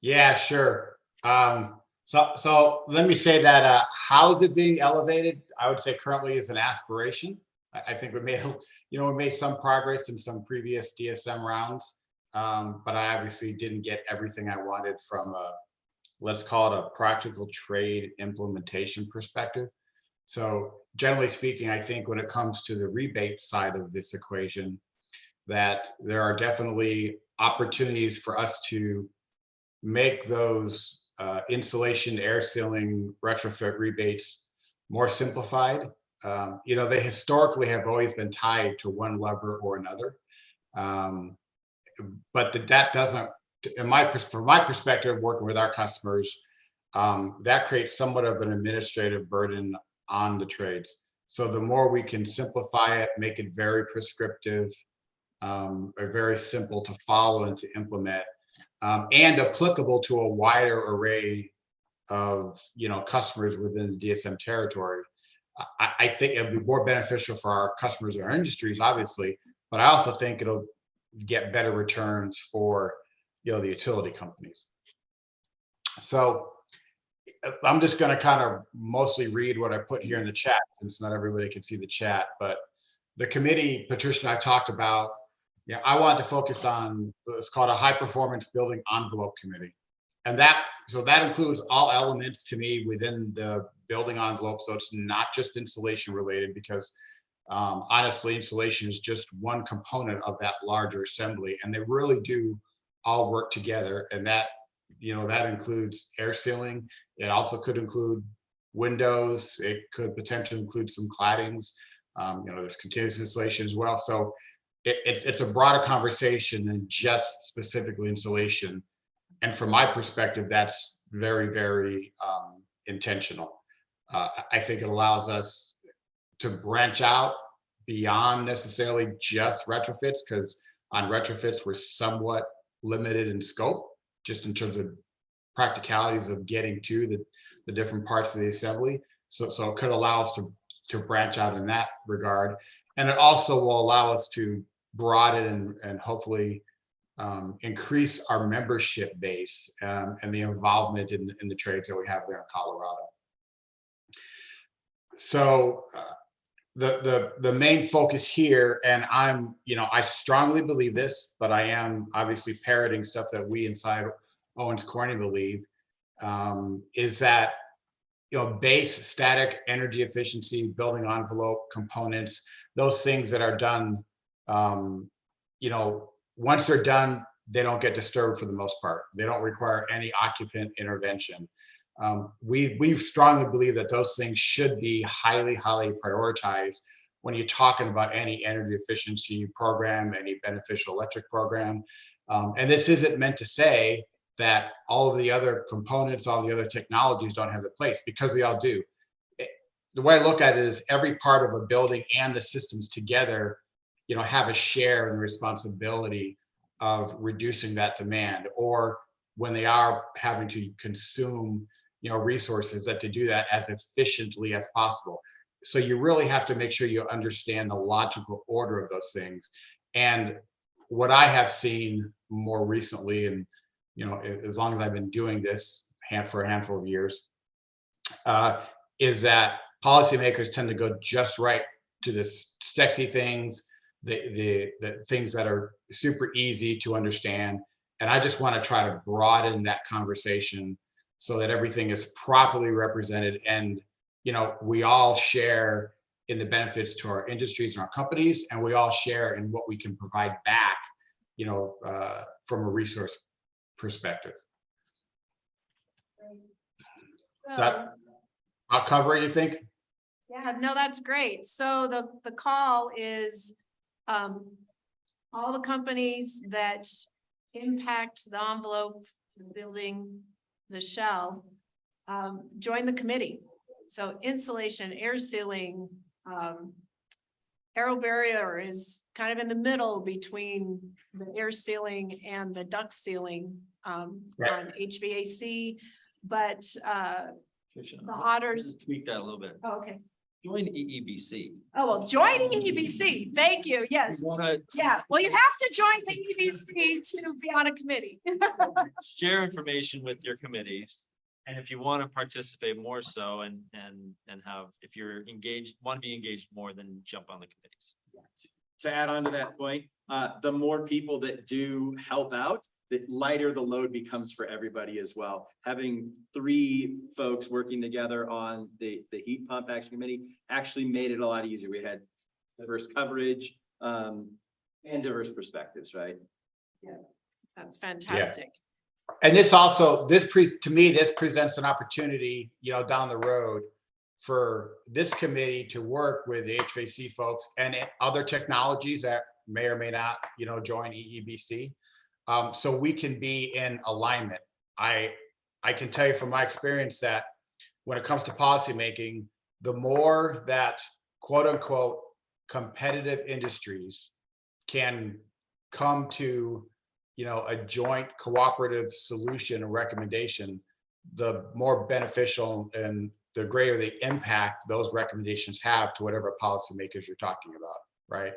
Yeah, sure. So let me say that how is it being elevated? I would say currently is an aspiration. I think we made some progress in some previous DSM rounds, but I obviously didn't get everything I wanted from let's call it a practical trade implementation perspective. So generally speaking, I think when it comes to the rebate side of this equation, that there are definitely opportunities for us to make those insulation, air sealing, retrofit rebates more simplified. They historically have always been tied to one lever or another. But that doesn't, from my perspective, working with our customers, that creates somewhat of an administrative burden on the trades. So the more we can simplify it, make it very prescriptive, or very simple to follow and to implement, and applicable to a wider array of customers within the DSM territory. I think it'll be more beneficial for our customers and our industries, obviously, but I also think it'll get better returns for the utility companies. So I'm just going to kind of mostly read what I put here in the chat, since not everybody can see the chat. But the committee, Patricia and I talked about, I wanted to focus on what's called a high performance building envelope committee. And that includes all elements to me within the building envelope. So it's not just insulation related, because honestly, insulation is just one component of that larger assembly, and they really do all work together. And that includes air sealing. It also could include windows. It could potentially include some claddings. There's continuous insulation as well. So it's a broader conversation than just specifically insulation. And from my perspective, that's very, very intentional. I think it allows us to branch out beyond necessarily just retrofits, because on retrofits, we're somewhat limited in scope, just in terms of practicalities of getting to the different parts of the assembly. So it could allow us to branch out in that regard. And it also will allow us to broaden and hopefully increase our membership base and the involvement in the trades that we have there in Colorado. So the main focus here, and I strongly believe this, but I am obviously parroting stuff that we inside Owens Corning believe, is that base static energy efficiency, building envelope components, those things that are done, once they're done, they don't get disturbed for the most part. They don't require any occupant intervention. We strongly believe that those things should be highly, highly prioritized when you're talking about any energy efficiency program, any beneficial electric program. And this isn't meant to say that all of the other components, all the other technologies don't have the place, because they all do. The way I look at it is every part of a building and the systems together, have a share in the responsibility of reducing that demand, or when they are having to consume resources, that to do that as efficiently as possible. So you really have to make sure you understand the logical order of those things. And what I have seen more recently, and as long as I've been doing this for a handful of years, is that policymakers tend to go just right to the sexy things, the things that are super easy to understand. And I just want to try to broaden that conversation so that everything is properly represented, and we all share in the benefits to our industries and our companies, and we all share in what we can provide back, from a resource perspective. Does that I'll cover it, you think? Yeah, no, that's great. So the call is all the companies that impact the envelope, the building, the shell, join the committee. So insulation, air sealing, aero barrier is kind of in the middle between the air sealing and the duct sealing Right. on HVAC, but Tricia, the otters. tweak that a little bit. Oh, okay. Join EEBC. Oh, well, join EEBC. Thank you. Yes. You wanna Yeah. Well, you have to join the EEBC to be on a committee. share information with your committees. And if you want to participate more so and have, if you're engaged, want to be engaged more, then jump on the committees. To add on to that point, the more people that do help out, the lighter the load becomes for everybody as well. Having 3 folks working together on the heat pump action committee actually made it a lot easier. We had diverse coverage, and diverse perspectives, right? That's fantastic. And this also, to me, this presents an opportunity, down the road for this committee to work with the HVAC folks and other technologies that may or may not, join EEBC. So we can be in alignment. I can tell you from my experience that when it comes to policymaking, the more that quote unquote competitive industries can come to, a joint cooperative solution or recommendation, the more beneficial and the greater the impact those recommendations have to whatever policymakers you're talking about, right?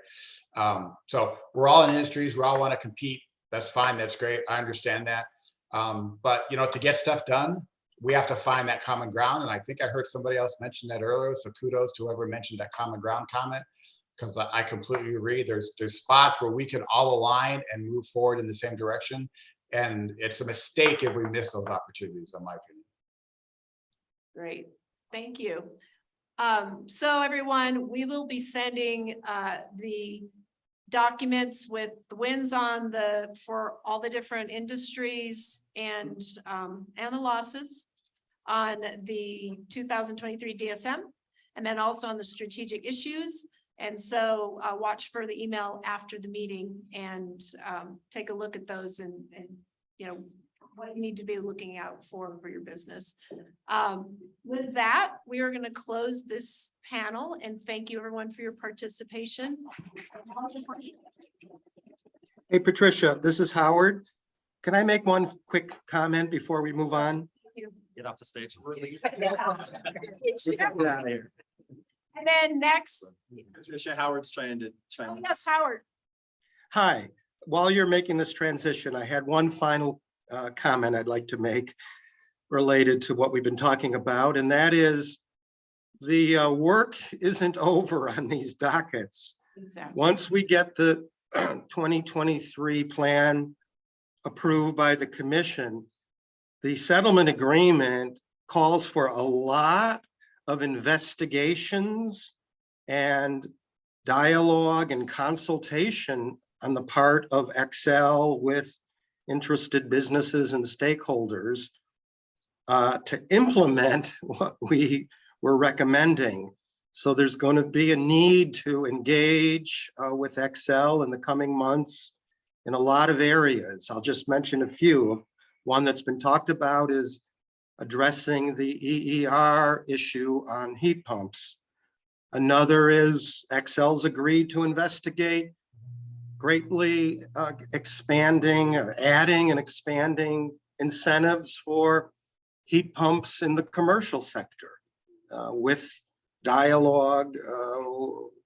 So we're all in industries, we all want to compete. That's fine, that's great, I understand that. But to get stuff done, we have to find that common ground. And I think I heard somebody else mention that earlier. So kudos to whoever mentioned that common ground comment, because I completely agree. There's spots where we can all align and move forward in the same direction. And it's a mistake if we miss those opportunities, in my opinion. Great, thank you. So everyone, we will be sending the documents with the wins for all the different industries and the losses on the 2023 DSM, and then also on the strategic issues. And so watch for the email after the meeting and take a look at those and what you need to be looking out for your business. With that, we are going to close this panel and thank you everyone for your participation. Hey, Patricia, this is Howard. Can I make one quick comment before we move on? Get off the stage. Get out of here. And then next, Patricia Howard's trying to. yes, Howard. Hi, while you're making this transition, I had one final comment I'd like to make related to what we've been talking about, and that is the work isn't over on these dockets. Exactly. Once we get the 2023 plan approved by the commission, the settlement agreement calls for a lot of investigations and dialogue and consultation on the part of Excel with interested businesses and stakeholders to implement what we were recommending. So there's going to be a need to engage with Excel in the coming months in a lot of areas. I'll just mention a few. One that's been talked about is addressing the EER issue on heat pumps. Another is Excel's agreed to investigate greatly adding and expanding incentives for heat pumps in the commercial sector with dialogue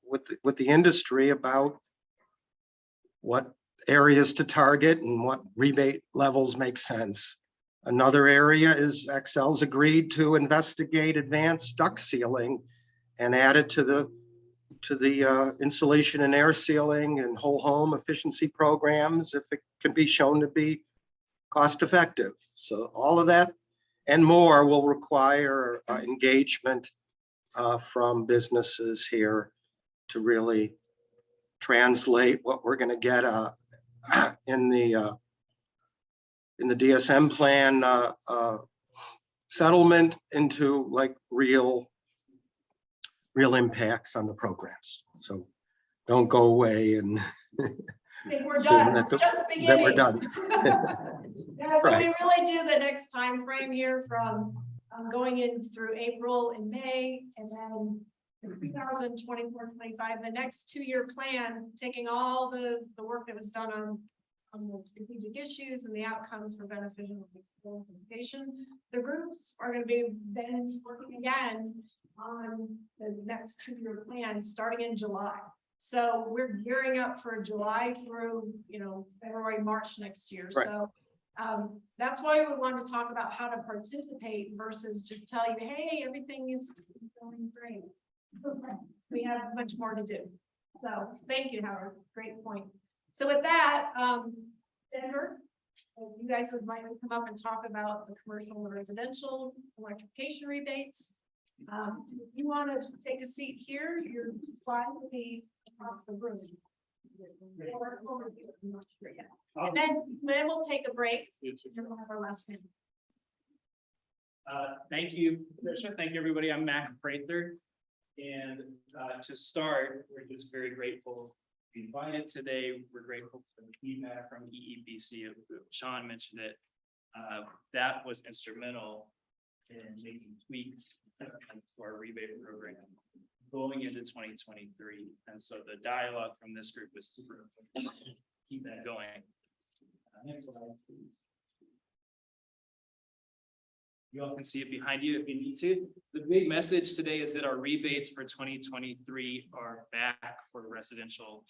with the industry about what areas to target and what rebate levels make sense. Another area is Excel's agreed to investigate advanced duct sealing and add it to the insulation and air sealing and whole home efficiency programs if it can be shown to be cost effective. So all of that and more will require engagement from businesses here to really translate what we're going to get in the DSM plan settlement into like real impacts on the programs. So don't go away and I think we're done. It's just the beginning. that we're done. Yeah, so Right. we really do the next time frame here from going in through April and May, and then 2024-25, the next 2-year plan, taking all the work that was done on the strategic issues and the outcomes for beneficial implementation. The groups are going to be then working again on the next 2-year plan starting in July. So we're gearing up for July through, February, March next year. Right. So that's why we want to talk about how to participate versus just tell you, hey, everything is going great. We have much more to do. So thank you, Howard. Great point. So with that, Denver, You guys would like to come up and talk about the commercial and residential electrification rebates. If you want to take a seat here, your slide will be across the room. Or over here, I'm not sure yet. And then we'll take a break. And we'll have our last minute. Thank you, Tricia. Thank you, everybody. I'm Mac Prather. And to start, we're just very grateful to be invited today. We're grateful for the feedback from EEBC. Sean mentioned it. That was instrumental in making tweaks to our rebate program going into 2023. And so the dialogue from this group was super important. Keep that going. Next slide, please. You all can see it behind you if you need to. The big message today is that our rebates for 2023 are back for residential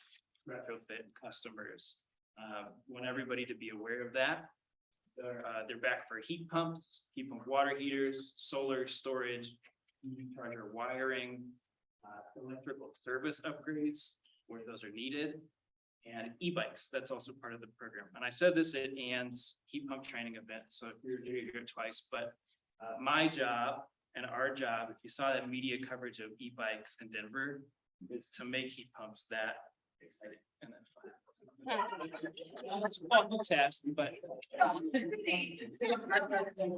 retrofit customers. Want everybody to be aware of that. They're back for heat pumps, heat pump water heaters, solar storage, EV charger wiring, electrical service upgrades where those are needed, and e-bikes. That's also part of the program. And I said this at Ann's heat pump training event, so if you're here twice, but my job and our job, if you saw that media coverage of e-bikes in Denver, is to make heat pumps that exciting and then fun. That's one test, but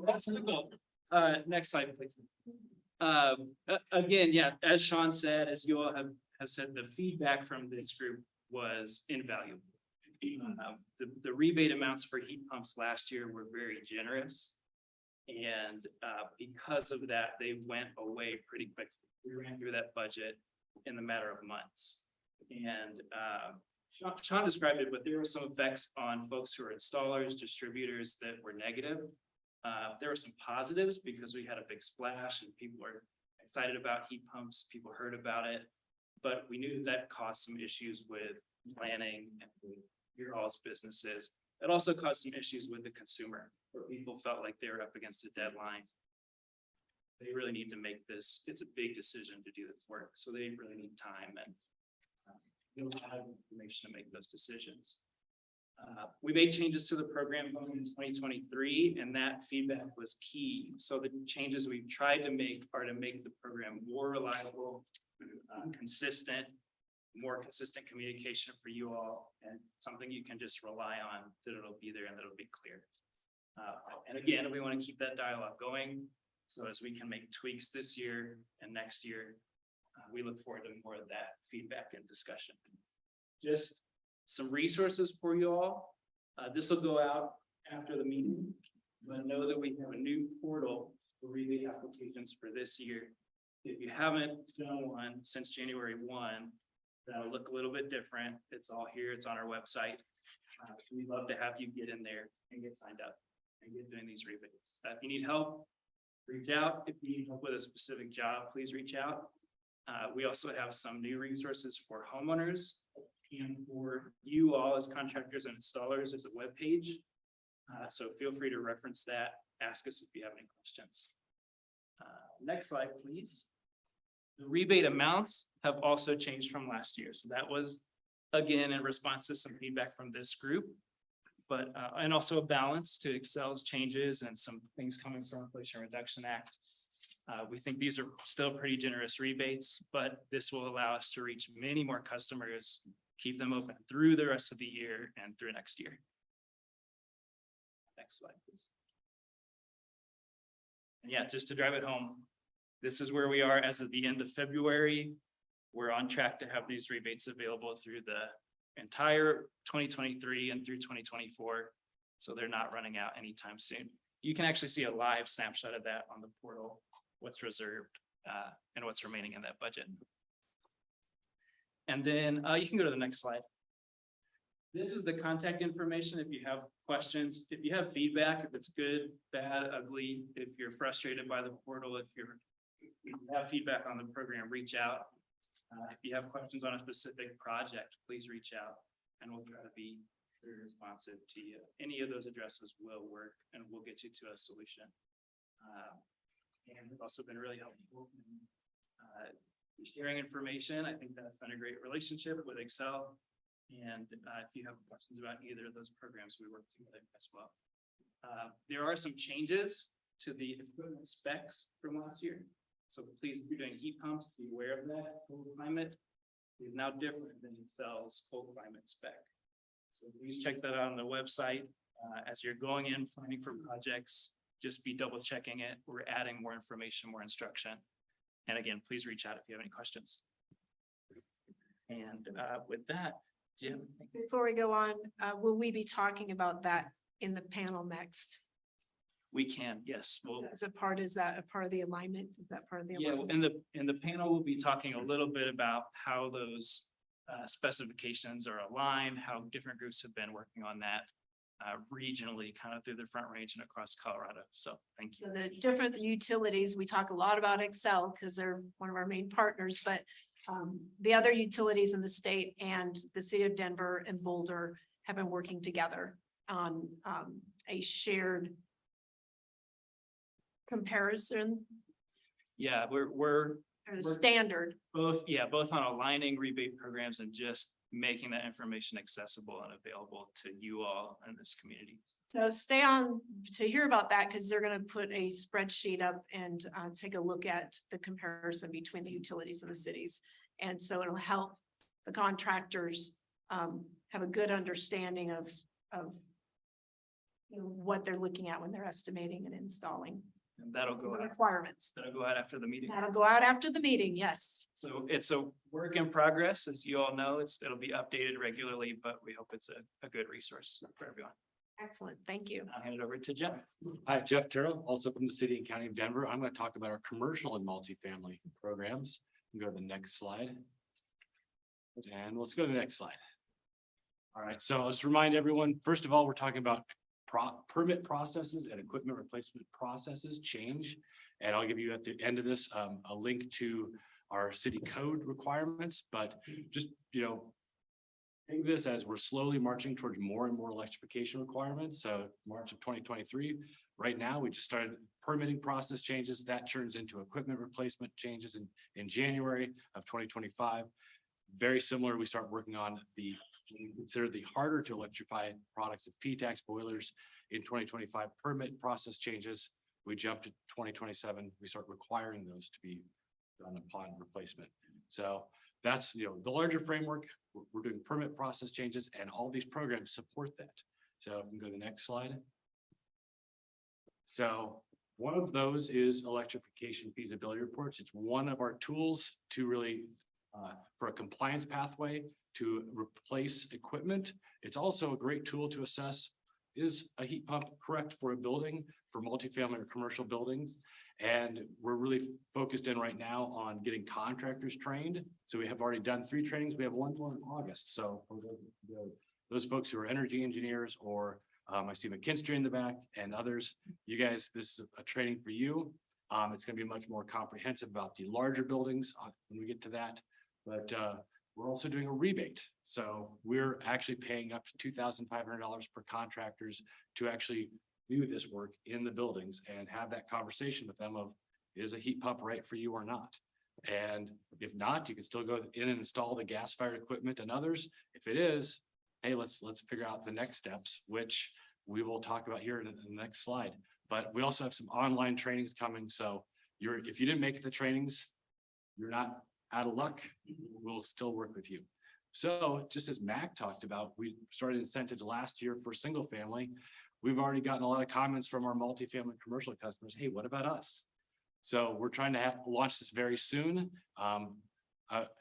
that's the goal. Next slide, please. Again, yeah, as Sean said, as you all have said, the feedback from this group was invaluable. The rebate amounts for heat pumps last year were very generous. And because of that, they went away pretty quickly. We ran through that budget in a matter of months. And Sean described it, but there were some effects on folks who are installers, distributors that were negative. There were some positives because we had a big splash and people were excited about heat pumps. People heard about it, but we knew that caused some issues with planning and with your all's businesses. It also caused some issues with the consumer, where people felt like they were up against a deadline. They really need to make this, it's a big decision to do this work, so they really need time and a lot of information to make those decisions. We made changes to the program in 2023, and that feedback was key. So the changes we've tried to make are to make the program more reliable, consistent, more consistent communication for you all, and something you can just rely on, that it'll be there and that it'll be clear. And again, we want to keep that dialogue going. So as we can make tweaks this year and next year, we look forward to more of that feedback and discussion. Just some resources for you all. This will go out after the meeting, but know that we have a new portal for rebate applications for this year. If you haven't done one since January 1, that'll look a little bit different. It's all here. It's on our website. We'd love to have you get in there and get signed up and get doing these rebates. If you need help, reach out. If you need help with a specific job, please reach out. We also have some new resources for homeowners and for you all as contractors and installers. There's a web page. So feel free to reference that. Ask us if you have any questions. Next slide, please. The rebate amounts have also changed from last year. So that was, again, in response to some feedback from this group, but and also a balance to Excel's changes and some things coming from Inflation Reduction Act. We think these are still pretty generous rebates, but this will allow us to reach many more customers, keep them open through the rest of the year and through next year. Next slide, please. And yeah, just to drive it home, this is where we are as of the end of February. We're on track to have these rebates available through the entire 2023 and through 2024. So they're not running out anytime soon. You can actually see a live snapshot of that on the portal, what's reserved and what's remaining in that budget. And then you can go to the next slide. This is the contact information if you have questions, if you have feedback, if it's good, bad, ugly, if you're frustrated by the portal, if you have feedback on the program, reach out. If you have questions on a specific project, please reach out and we'll try to be very responsive to you. Any of those addresses will work and we'll get you to a solution. And it's also been really helpful in sharing information. I think that's been a great relationship with Excel. And if you have questions about either of those programs, we work together as well. There are some changes to the equipment specs from last year. So please, if you're doing heat pumps, be aware of that. Cold climate is now different than Excel's cold climate spec. So please check that out on the website. As you're going in planning for projects, just be double checking it. We're adding more information, more instruction. And again, please reach out if you have any questions. And with that, Jim. Before we go on, will we be talking about that in the panel next? We can, yes. Well, Is that a part of the alignment? Is that part of the? yeah, alignment? in the panel, we'll be talking a little bit about how those specifications are aligned, how different groups have been working on that regionally, kind of through the Front Range and across Colorado. So thank you. So the different utilities, we talk a lot about Excel because they're one of our main partners, but the other utilities in the state and the city of Denver and Boulder have been working together on a shared comparison Yeah, we're or standard. both on aligning rebate programs and just making that information accessible and available to you all in this community. So stay on to hear about that because they're going to put a spreadsheet up and take a look at the comparison between the utilities and the cities. And so it'll help the contractors have a good understanding of you know, what they're looking at when they're estimating and installing And that'll the go out, requirements. after the meeting. That'll go out after the meeting, yes. So it's a work in progress, as you all know. It'll be updated regularly, but we hope it's a good resource for everyone. Excellent, thank you. I'll hand it over to Jeff. Hi, Jeff Terrell, also from the city and county of Denver. I'm going to talk about our commercial and multifamily programs. Go to the next slide. And let's go to the next slide. All right, so I'll just remind everyone, first of all, we're talking about permit processes and equipment replacement processes change. And I'll give you at the end of this, a link to our city code requirements, but just, you know, think of this as we're slowly marching towards more and more electrification requirements. So March of 2023, right now, we just started permitting process changes that turns into equipment replacement changes in January of 2025. Very similar, we start working on consider the harder to electrify products of P-tax boilers in 2025 permit process changes. We jump to 2027, we start requiring those to be done upon replacement. So that's, you know, the larger framework. We're doing permit process changes and all these programs support that. So we can go to the next slide. So one of those is electrification feasibility reports. It's one of our tools to really for a compliance pathway to replace equipment. It's also a great tool to assess, is a heat pump correct for a building, for multifamily or commercial buildings? And we're really focused in right now on getting contractors trained. So we have already done 3 trainings. We have one more in August. So for those folks who are energy engineers, or I see McKinstry in the back and others, you guys, this is a training for you. It's going to be much more comprehensive about the larger buildings when we get to that. But we're also doing a rebate. So we're actually paying up to $2,500 per contractors to actually do this work in the buildings and have that conversation with them of, is a heat pump right for you or not? And if not, you can still go in and install the gas fired equipment and others. If it is, hey, let's figure out the next steps, which we will talk about here in the next slide. But we also have some online trainings coming. So if you didn't make the trainings, you're not out of luck. We'll still work with you. So just as Mac talked about, we started incentives last year for single family. We've already gotten a lot of comments from our multifamily commercial customers. Hey, what about us? So we're trying to launch this very soon.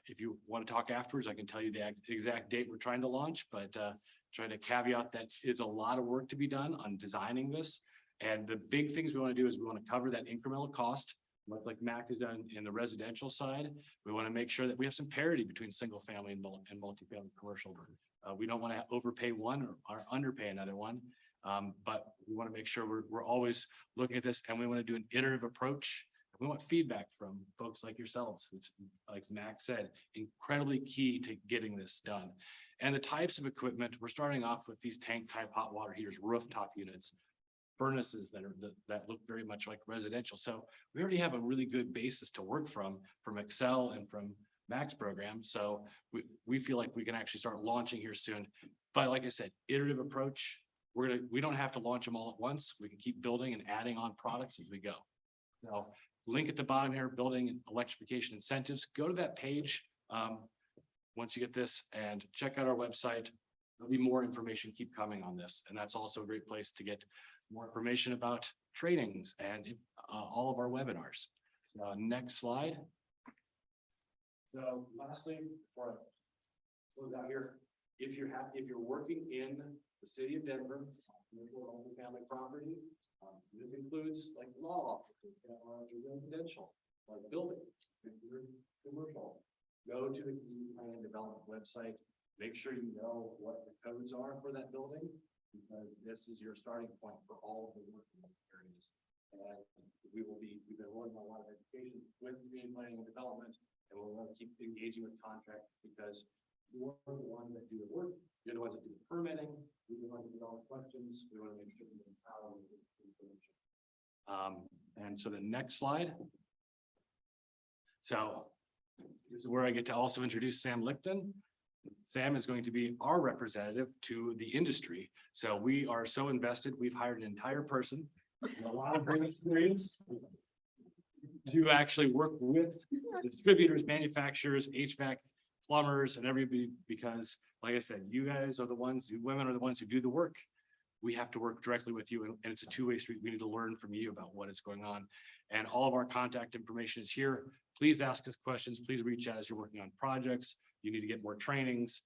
If you want to talk afterwards, I can tell you the exact date we're trying to launch, but trying to caveat that it's a lot of work to be done on designing this. And the big things we want to do is we want to cover that incremental cost, like Mac has done in the residential side. We want to make sure that we have some parity between single family and multifamily commercial. We don't want to overpay one or underpay another one. But we want to make sure we're always looking at this, and we want to do an iterative approach. We want feedback from folks like yourselves. It's, like Mac said, incredibly key to getting this done. And the types of equipment, we're starting off with these tank type hot water heaters, rooftop units, furnaces that look very much like residential. So we already have a really good basis to work from Excel and from max program. So we feel like we can actually start launching here soon. But like I said, iterative approach, we don't have to launch them all at once. We can keep building and adding on products as we go. So link at the bottom here, building electrification incentives, go to that page. Once you get this and check out our website, there'll be more information keep coming on this. And that's also a great place to get more information about trainings and all of our webinars. So next slide. So lastly, before I close out here, if you're working in the city of Denver, family property, this includes like law offices that are residential, like building, commercial. Go to the community plan development website. Make sure you know what the codes are for that building, because this is your starting point for all of the work in those areas. And we've been running a lot of education with community planning and development, and we'll want to keep engaging with contractors because you're the ones that do the work. You're the ones that do the permitting. We're the ones that develop questions. We want to make sure we empower them with information. And so the next slide. So this is where I get to also introduce Sam Lichten. Sam is going to be our representative to the industry. So we are so invested. We've hired an entire person, a lot of great experience to actually work with distributors, manufacturers, HVAC, plumbers, and everybody, because like I said, you guys are the ones, you women are the ones who do the work. We have to work directly with you, and it's a two-way street. We need to learn from you about what is going on. And all of our contact information is here. Please ask us questions. Please reach out as you're working on projects. You need to get more trainings.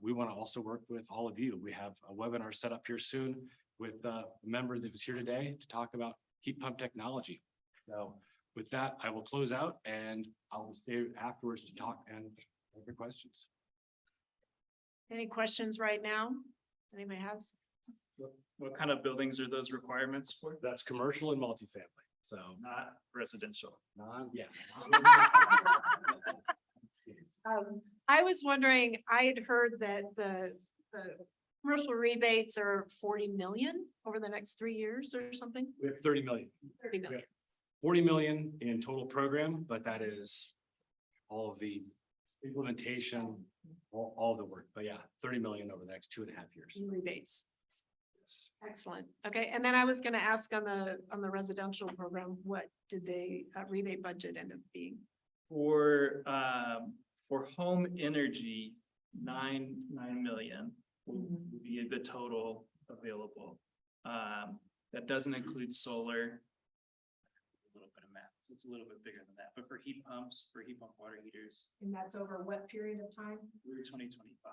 We want to also work with all of you. We have a webinar set up here soon with a member that was here today to talk about heat pump technology. So with that, I will close out and I will stay afterwards to talk and answer questions. Any questions right now? Anybody has? What kind of buildings are those requirements for? That's commercial and multifamily. So Not residential. yeah. I was wondering, I had heard that the commercial rebates are 40 million over the next 3 years or something. We have 30 million. 30 million. 40 million in total program, but that is all of the implementation, all of the work. But yeah, 30 million over the next 2.5 years. In rebates. Excellent. Okay, and then I was gonna ask on the residential program, what did they rebate budget end up being? For home energy, 9 million would be the total available. That doesn't include solar. A little bit of math, so it's a little bit bigger than that, but for heat pumps, water heaters, And that's over what period of time? through 2025.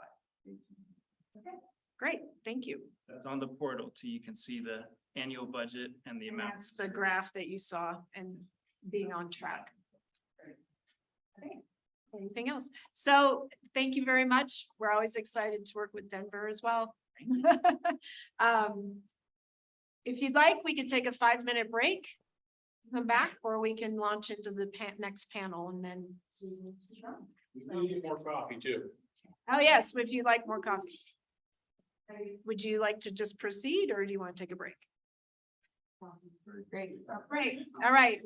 Okay, great, thank you. That's on the portal too. You can see the annual budget and the And amounts. that's the graph that you saw and being on track. Okay, anything else? So thank you very much. We're always excited to work with Denver as well. If you'd like, we could take a 5-minute break, come back, or we can launch into the next panel and then. We need more coffee too. Oh, yes, if you'd like more coffee. Would you like to just proceed or do you want to take a break? Great, great. All right.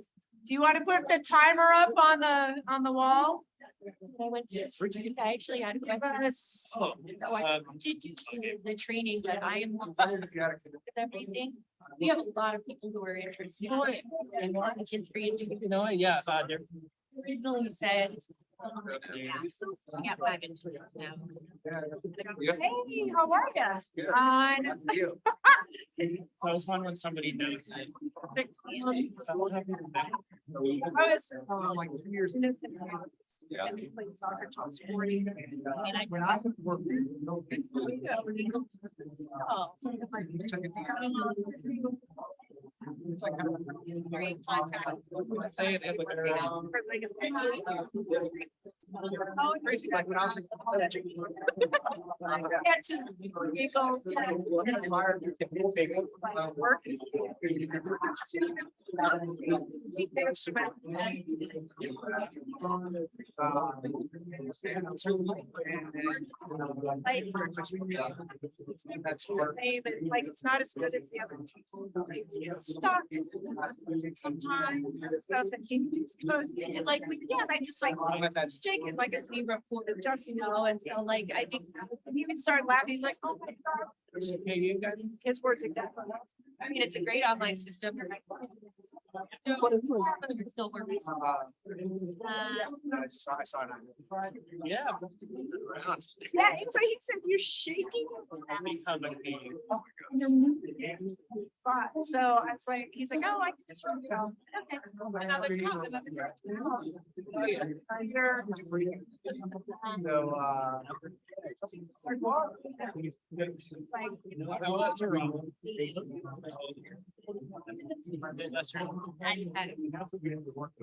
Do you want to put the timer up on the wall? I went to, I actually had Yes. so I did do the training, but I am not with everything. We have a lot of people who are interested. And a lot of kids for you. Yeah. Originally said. We got 5 inches now. Hey, how are you? I was wondering when somebody knows. Like 2 years. And we played soccer till sporting. And I. Three contracts. Say it. Crazy, like when I was in college. Get to giggle. Work. Like, it's not as good as the other people. Things get stuck. Sometimes stuff and things goes, and like, we can't, I just like, Jake in like a zebra pool to just know, and so like, I think he even started laughing, he's like, oh my God. His words exactly. I mean, it's a great online system. Still working. I saw it. Yeah. Yeah, and so he said, you're shaking. Spot. So I was like, he's like, oh, I can just run it out. Okay. And I was like, oh, that's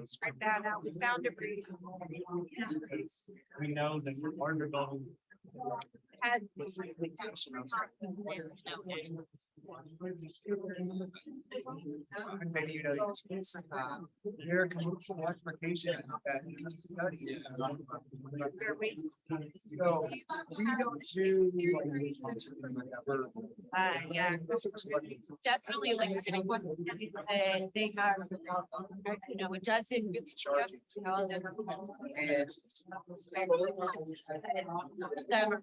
Strike that out. We found it. We know that we're undergoing. Had. Maybe you know, their commercial electrification that study. So we don't do. Yeah. Definitely like, they have, you know, it doesn't really. Tell them.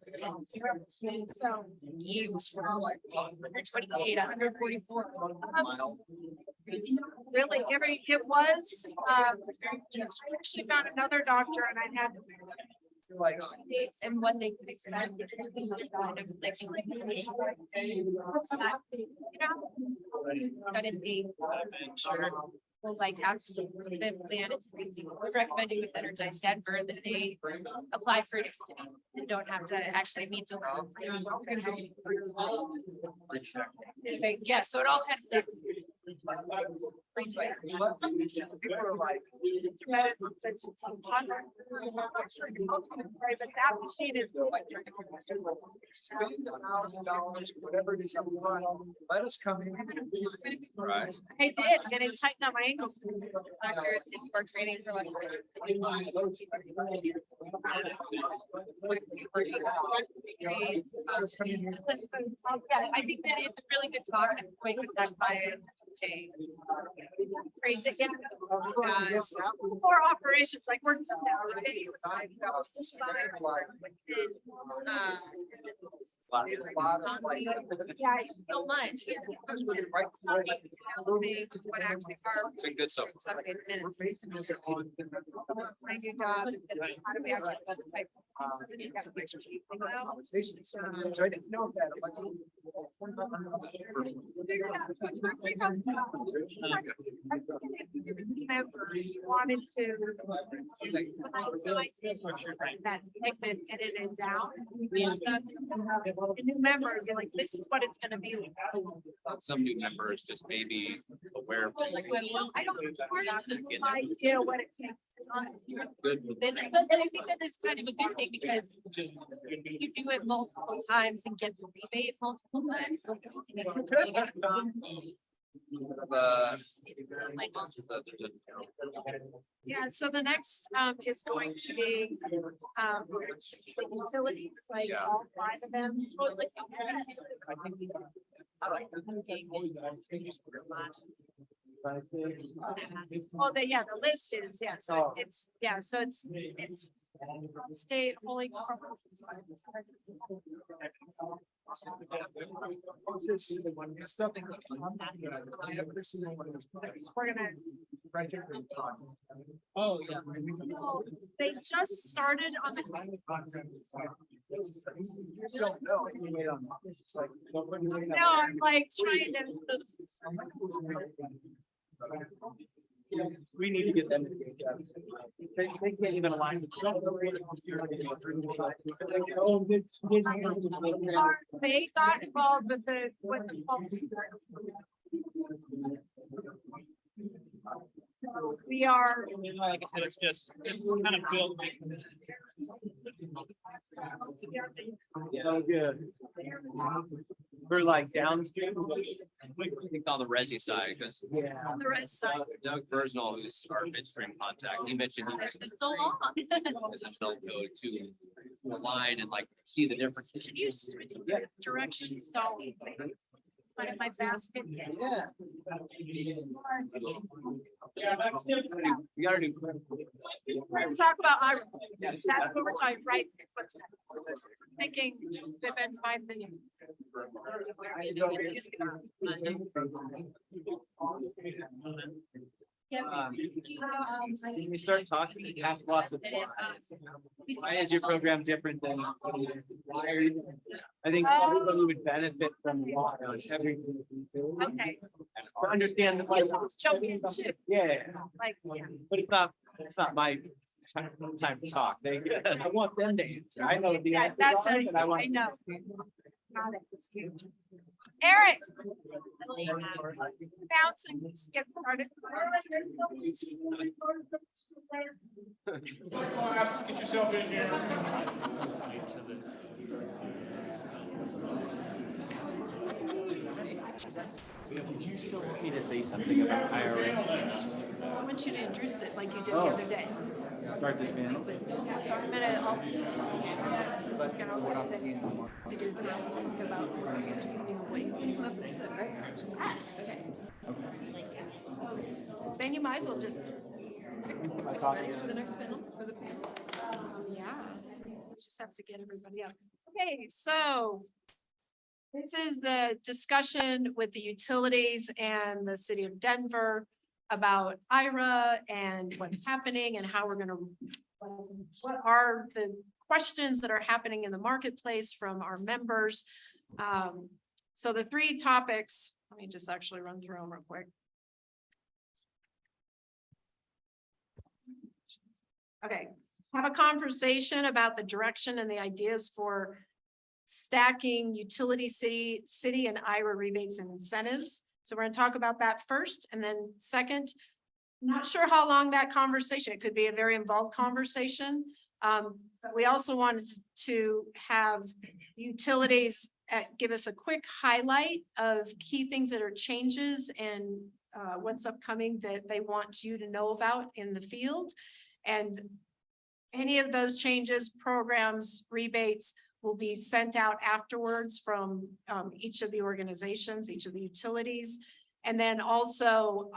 So huge, 128, 144. Really, it was, I actually found another doctor and I had. Like. Dates and what they could expect. You know, but it's a. Well, like after the plan, it's we're recommending with Energize Denver that they apply for an extension and don't have to actually meet the law. Yeah, so it all kind of. But that machine is. Whatever it is, let us come in. Right. I did, and it tightened up my ankle. Doctors, it's for training for like. Yeah, I think that it's a really good talk and point with that client. Okay. Crazy again. For operations, like we're. Yeah, So much. What actually are. Been good so. My new job is that how do we actually go the pipe? So I didn't know that. Wanted to. That pigment and it is down. A new member, you're like, this is what it's gonna be. Some new members just maybe aware of. I don't have idea what it takes. But I think that is kind of a good thing because you do it multiple times and get the rebate multiple times. So Yeah, so the next is going to be utilities, like all 5 of them. Oh, it's like. Oh, yeah, the list is, yeah, so it's, it's state holy. It's something. I've never seen one of those. We're gonna. Oh, yeah. No, they just started on the. You just don't know. It's like. No, I'm like trying to. We need to get them. They can't even align. They got involved with the. We are. Like I said, it's just kind of built. So good. We're like downstream. I think on the resi side, because On the rest side. Doug Bersnall, who's our midstream contact, he mentioned he It's been so long. has a build code to align and like see the differences. Direction, so. Find my basket. Yeah. That's it. We gotta do. We're gonna talk about IRA. That's what we're talking, right? What's that? Thinking they've been 5 minutes. When we start talking, we ask lots of why is your program different than? Why are you? I think everybody would benefit from everything that we do. Okay. To understand the. like, Let's jump in too. Yeah, Like, yeah. but it's not my time to talk. I want them to answer. I know the Yeah, answers that's are, it. but I want. I know. Got it. Eric. Bouncing, let's get started. Class, get yourself in here. Did you still want me to say something about IRA? I want you to introduce it like you did the Oh. other day. Start this panel. Yeah, so I'm gonna, I'll. To do the talk about giving away. Yes. Then you might as well just. Ready for the next panel, for the panel? Yeah, just have to get everybody up. Okay, so. This is the discussion with the utilities and the city of Denver about IRA and what's happening and how we're gonna. What are the questions that are happening in the marketplace from our members? So the 3 topics, let me just actually run through them real quick. Okay, have a conversation about the direction and the ideas for stacking utility city and IRA rebates and incentives. So we're gonna talk about that first, and then second, not sure how long that conversation, it could be a very involved conversation. But we also wanted to have utilities give us a quick highlight of key things that are changes and what's upcoming that they want you to know about in the field. And any of those changes, programs, rebates will be sent out afterwards from each of the organizations, each of the utilities. And then also,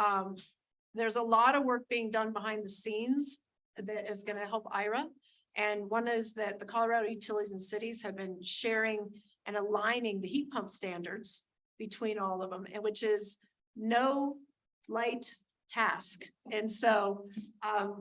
there's a lot of work being done behind the scenes that is going to help IRA. And one is that the Colorado utilities and cities have been sharing and aligning the heat pump standards between all of them, and which is no light task. And so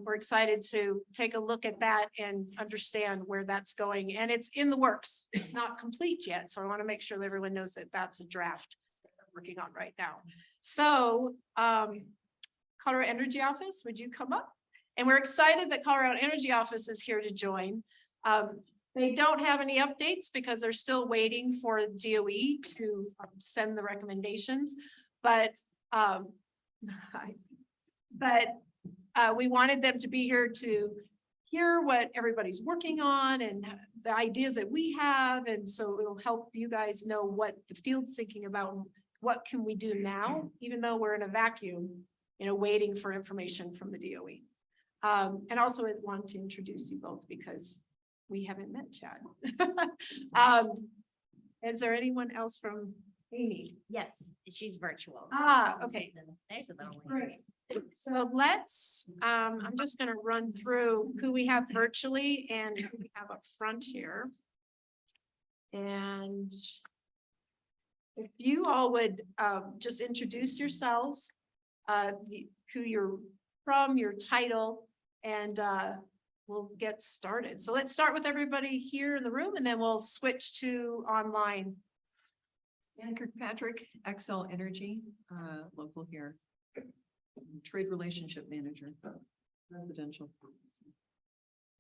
we're excited to take a look at that and understand where that's going. And it's in the works. It's not complete yet. So I want to make sure that everyone knows that that's a draft that we're working on right now. So Colorado Energy Office, would you come up? And we're excited that Colorado Energy Office is here to join. They don't have any updates because they're still waiting for DOE to send the recommendations, but we wanted them to be here to hear what everybody's working on and the ideas that we have. And so it'll help you guys know what the field's thinking about. What can we do now, even though we're in a vacuum, waiting for information from the DOE. And also I want to introduce you both because we haven't met Chad. Is there anyone else from Amy? Yes, she's virtual. Okay. There's a little. Great. So let's, I'm just gonna run through who we have virtually and who we have up front here. And if you all would just introduce yourselves, who you're from, your title, and we'll get started. So let's start with everybody here in the room and then we'll switch to online. Ann Kirkpatrick, Xcel Energy, local here. Trade relationship manager, residential.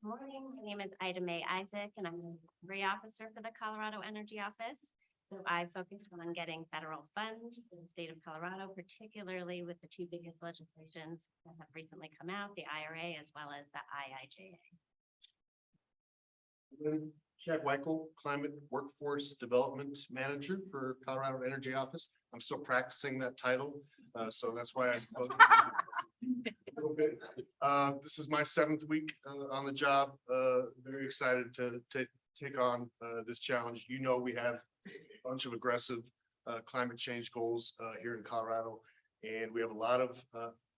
Morning, my name is Ida Mae Isaac, and I'm the delivery officer for the Colorado Energy Office. So I focus on getting federal funds in the state of Colorado, particularly with the 2 biggest legislations that have recently come out, the IRA as well as the IIJA. Chad Weichel, Climate Workforce Development Manager for Colorado Energy Office. I'm still practicing that title, so that's why I suppose. This is my 7th week on the job. Very excited to take on this challenge. We have a bunch of aggressive climate change goals here in Colorado. And we have a lot of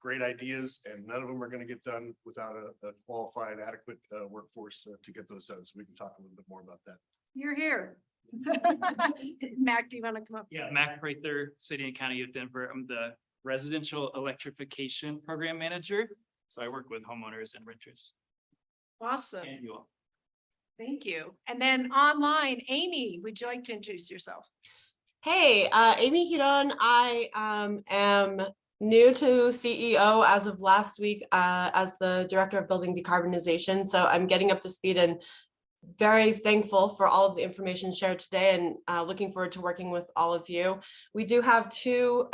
great ideas, and none of them are going to get done without a qualified, adequate workforce to get those done. So we can talk a little bit more about that. You're here. Mac, do you want to come up? Yeah, Mac Prather, City and County of Denver. I'm the residential electrification program manager. So I work with homeowners and renters Awesome. and you all. Thank you. And then online, Amy, would you like to introduce yourself? Hey, Amy Hidon. I am new to CEO as of last week as the Director of Building Decarbonization. So I'm getting up to speed and very thankful for all of the information shared today, and looking forward to working with all of you. We do have two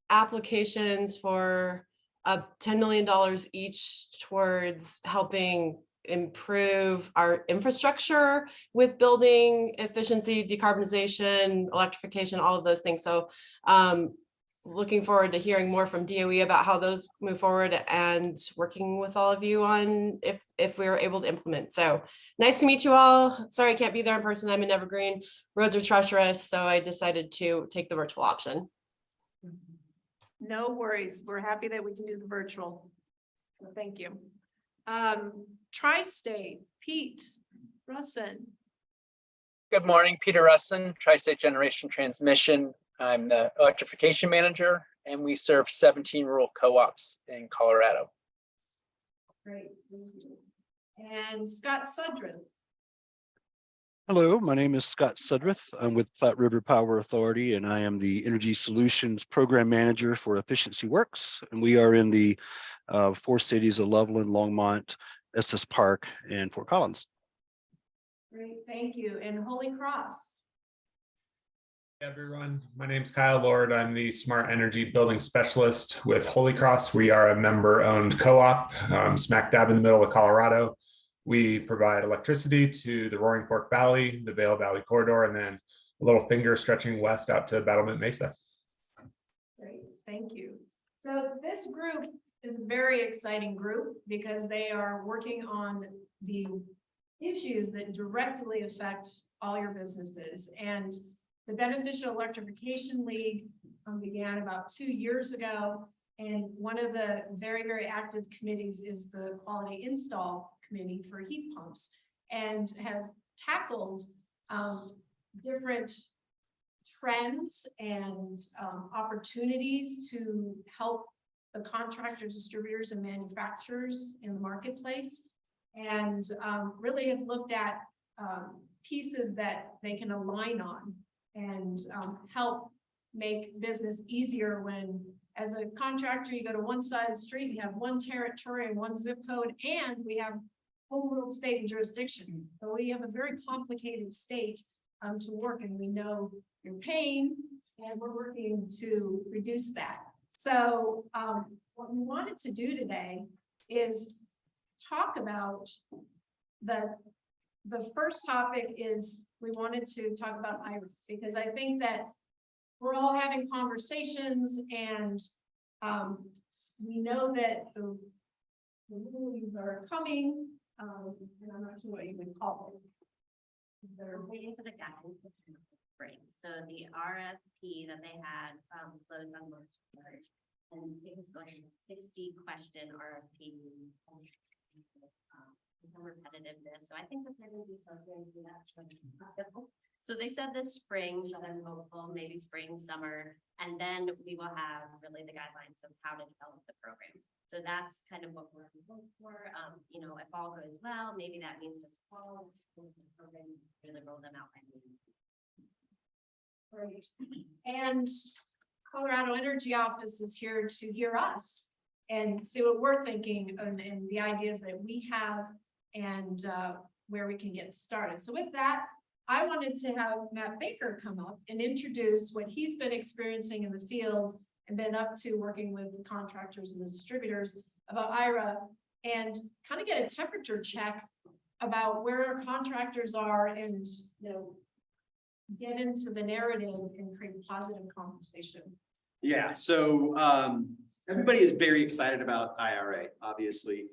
applications for $10 million each towards helping improve our infrastructure with building efficiency, decarbonization, electrification, all of those things. So looking forward to hearing more from DOE about how those move forward and working with all of you on if we were able to implement. So nice to meet you all. Sorry I can't be there in person. I'm in Evergreen. Roads are treacherous, so I decided to take the virtual option. No worries. We're happy that we can do the virtual. So thank you. Tri-State, Pete Russin. Good morning, Peter Russin, Tri-State Generation Transmission. I'm the electrification manager, and we serve 17 rural co-ops in Colorado. Great. Thank you. And Scott Sudrin. Hello, my name is Scott Sudrith. I'm with Platte River Power Authority, and I am the Energy Solutions Program Manager for Efficiency Works. And we are in the 4 cities of Loveland, Longmont, Estes Park, and Fort Collins. Great, thank you. And Holy Cross. Everyone, my name is Kyle Lord. I'm the Smart Energy Building Specialist with Holy Cross. We are a member-owned co-op smack dab in the middle of Colorado. We provide electricity to the Roaring Fork Valley, the Vail Valley Corridor, and then a little finger stretching west out to Battlement Mesa. Great, thank you. So this group is a very exciting group because they are working on the issues that directly affect all your businesses. And the Beneficial Electrification League began about 2 years ago. And one of the very, very active committees is the Quality Install Committee for heat pumps, and have tackled different trends and opportunities to help the contractors, distributors, and manufacturers in the marketplace, and really have looked at pieces that they can align on and help make business easier when, as a contractor, you go to one side of the street, you have one territory and one zip code, and we have whole world state and jurisdictions. So we have a very complicated state to work, and we know your pain, and we're working to reduce that. So what we wanted to do today is talk about the first topic is we wanted to talk about IRA, because I think that we're all having conversations, and we know that the rulings are coming, and I'm not sure what you would call it. They're waiting for the guidance of spring. So the RFP that they had closed on March 3rd, and it was going to 60-question RFP. Some repetitiveness. So I think that they're going to be focusing on that. So they said this spring, but I'm hopeful, maybe spring, summer, and then we will have really the guidelines of how to develop the program. So that's kind of what we're looking for. You know, if all goes well, maybe that means it's fall, the program really roll them out. Great. And Colorado Energy Office is here to hear us and see what we're thinking and the ideas that we have and where we can get started. So with that, I wanted to have Matt Baker come up and introduce what he's been experiencing in the field and been up to working with the contractors and the distributors about IRA, and kind of get a temperature check about where our contractors are, and get into the narrative and create a positive conversation. Yeah, so everybody is very excited about IRA, obviously.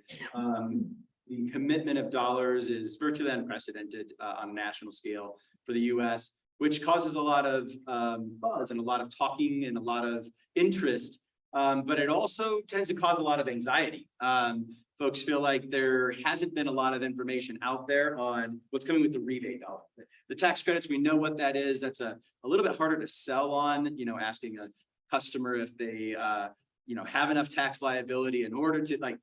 The commitment of dollars is virtually unprecedented on a national scale for the US. which causes a lot of buzz and a lot of talking and a lot of interest. But it also tends to cause a lot of anxiety. Folks feel like there hasn't been a lot of information out there on what's coming with the rebate. The tax credits, we know what that is. That's a little bit harder to sell on, you know, asking a customer if they, you know, have enough tax liability in order to, like,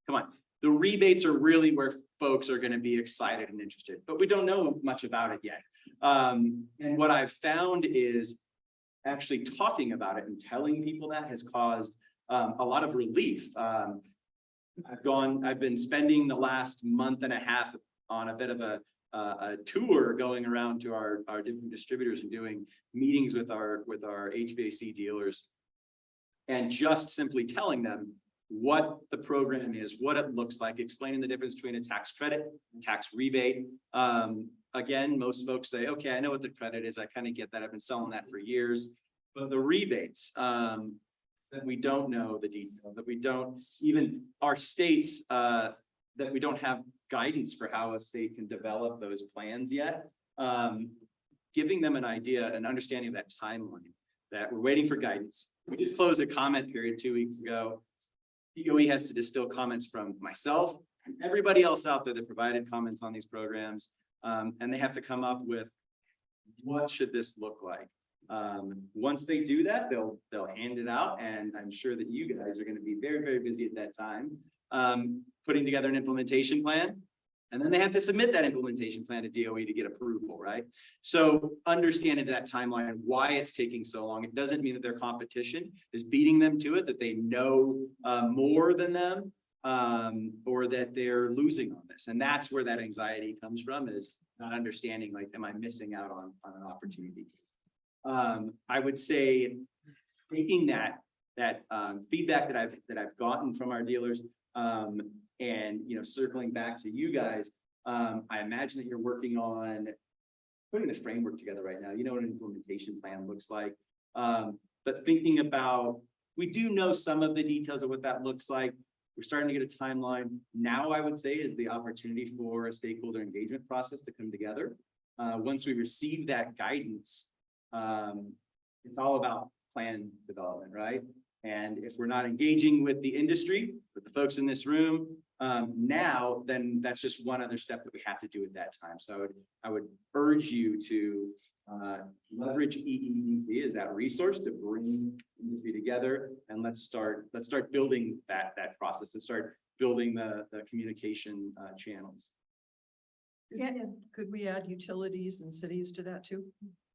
come on. The rebates are really where folks are going to be excited and interested, but we don't know much about it yet. And what I've found is actually talking about it and telling people that has caused a lot of relief. I've been spending the last month and a half on a bit of a tour going around to our different distributors and doing meetings with our HVAC dealers. And just simply telling them what the program is, what it looks like, explaining the difference between a tax credit and tax rebate. Again, most folks say, okay, I know what the credit is. I kind of get that. I've been selling that for years. But the rebates, that we don't know the detail, that we don't even, our states, that we don't have guidance for how a state can develop those plans yet. Giving them an idea, an understanding of that timeline, that we're waiting for guidance. We just closed a comment period 2 weeks ago. DOE has to distill comments from myself and everybody else out there that provided comments on these programs. And they have to come up with what should this look like. Once they do that, they'll hand it out, and I'm sure that you guys are going to be very, very busy at that time, putting together an implementation plan. And then they have to submit that implementation plan to DOE to get approval, right? So understanding that timeline, why it's taking so long, it doesn't mean that their competition is beating them to it, that they know more than them, or that they're losing on this. And that's where that anxiety comes from, is not understanding, like, am I missing out on an opportunity? I would say taking that feedback that I've gotten from our dealers, and, you know, circling back to you guys, I imagine that you're working on putting this framework together right now. You know what an implementation plan looks like, but thinking about, we do know some of the details of what that looks like. We're starting to get a timeline. Now, I would say, is the opportunity for a stakeholder engagement process to come together. Once we receive that guidance, it's all about plan development, right? And if we're not engaging with the industry, with the folks in this room, now, then that's just one other step that we have to do at that time. So I would urge you to leverage EEBC as that resource to bring industry together, and let's start building that process, and start building the communication channels. Yeah, could we add utilities and cities to that too?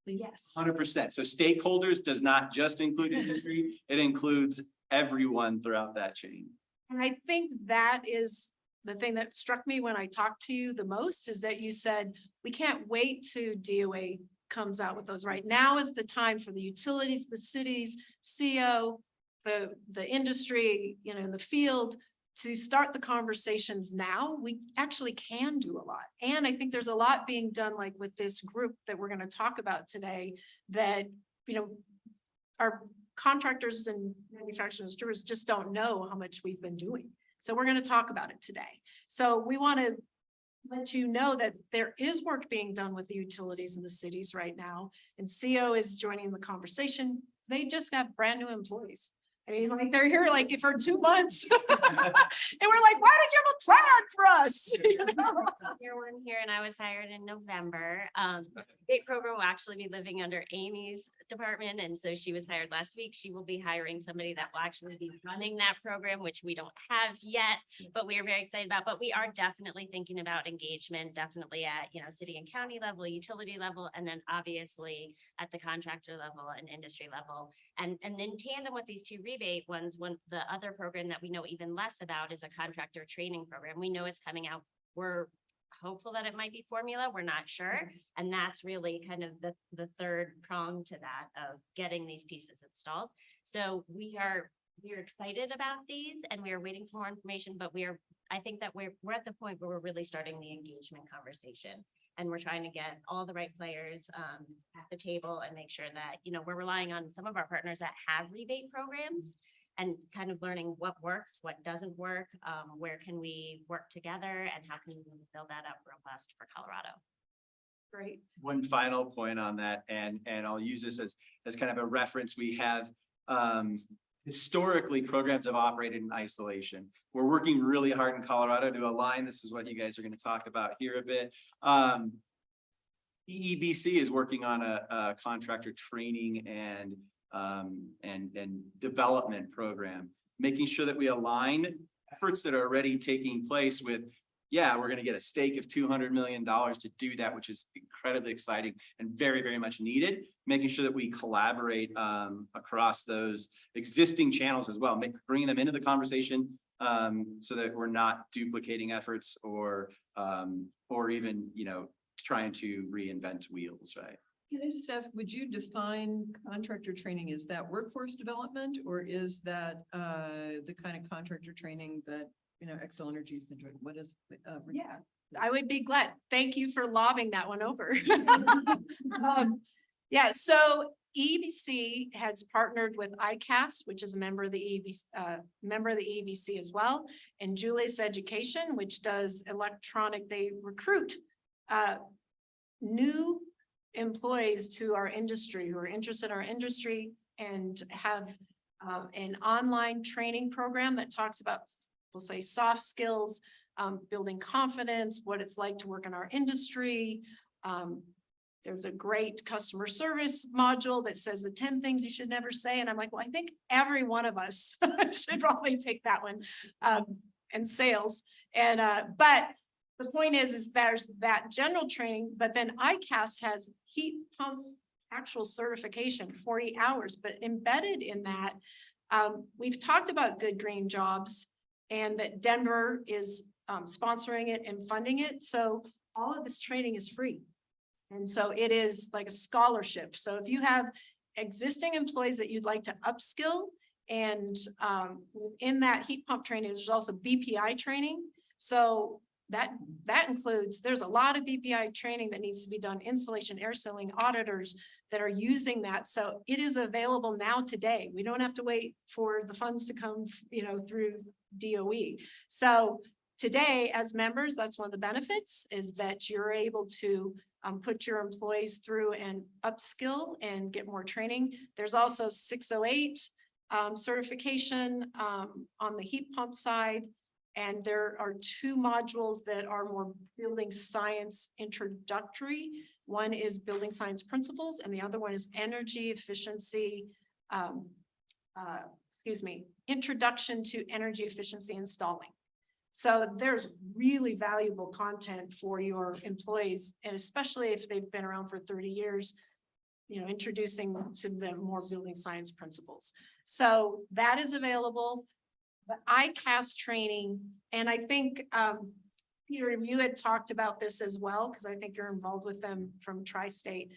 Please? Yes. 100%. So stakeholders does not just include industry, it includes everyone throughout that chain. And I think that is the thing that struck me when I talked to you the most, is that you said, we can't wait till DOA comes out with those. Right now is the time for the utilities, the cities, CO, the industry, you know, in the field, to start the conversations now. We actually can do a lot. And I think there's a lot being done, like with this group that we're going to talk about today, that, you know, our contractors and manufacturers and distributors just don't know how much we've been doing. So we're going to talk about it today. So we want to let you know that there is work being done with the utilities in the cities right now, and CO is joining the conversation. They just got brand new employees. I mean, like, they're here like for 2 months. And we're like, why did you have a plan for us? You know? Year one here, and I was hired in November. Big program will actually be living under Amy's department, and so she was hired last week. She will be hiring somebody that will actually be running that program, which we don't have yet, but we are very excited about. But we are definitely thinking about engagement, definitely at, you know, city and county level, utility level, and then obviously at the contractor level and industry level. And in tandem with these two rebate ones, the other program that we know even less about is a contractor training program. We know it's coming out. We're hopeful that it might be formula. We're not sure. And that's really kind of the third prong to that, of getting these pieces installed. So we are excited about these, and we are waiting for more information, but I think that we're at the point where we're really starting the engagement conversation. And we're trying to get all the right players at the table and make sure that, you know, we're relying on some of our partners that have rebate programs, and kind of learning what works, what doesn't work, where can we work together, and how can we build that up robust for Colorado. Great. One final point on that, and I'll use this as kind of a reference. We have historically, programs have operated in isolation. We're working really hard in Colorado to align. This is what you guys are going to talk about here a bit. EEBC is working on a contractor training and development program, making sure that we align efforts that are already taking place with, yeah, we're going to get a stake of $200 million to do that, which is incredibly exciting and very, very much needed. Making sure that we collaborate across those existing channels as well, bringing them into the conversation so that we're not duplicating efforts or even, trying to reinvent wheels, right? Can I just ask, would you define contractor training? Is that workforce development, or is that the kind of contractor training that, Xcel Energy's been doing? What is? Yeah, I would be glad. Thank you for lobbing that one over. Yeah, so EEBC has partnered with ICAST, which is a member of the EEBC as well, and Julius Education, which does they recruit new employees to our industry who are interested in our industry and have an online training program that talks about, we'll say, soft skills, building confidence, what it's like to work in our industry. There's a great customer service module that says the 10 things you should never say. And I'm like, well, I think every one of us should probably take that one, and sales. And, but the point is there's that general training, but then ICAST has heat pump actual certification, 40 hours, but embedded in that, we've talked about Good Green Jobs and that Denver is sponsoring it and funding it. So all of this training is free. And so it is like a scholarship. So if you have existing employees that you'd like to upskill, and in that heat pump training, there's also BPI training. So that includes, there's a lot of BPI training that needs to be done, insulation, air sealing, auditors that are using that. So it is available now today. We don't have to wait for the funds to come, through DOE. So today, as members, that's one of the benefits, is that you're able to put your employees through and upskill and get more training. There's also 608 certification on the heat pump side. And there are 2 modules that are more building science introductory. One is building science principles, and the other one is energy efficiency, introduction to energy efficiency installing. So there's really valuable content for your employees, and especially if they've been around for 30 years, introducing to them more building science principles. So that is available. The ICAST training, and I think, Peter, you had talked about this as well, because I think you're involved with them from Tri-State,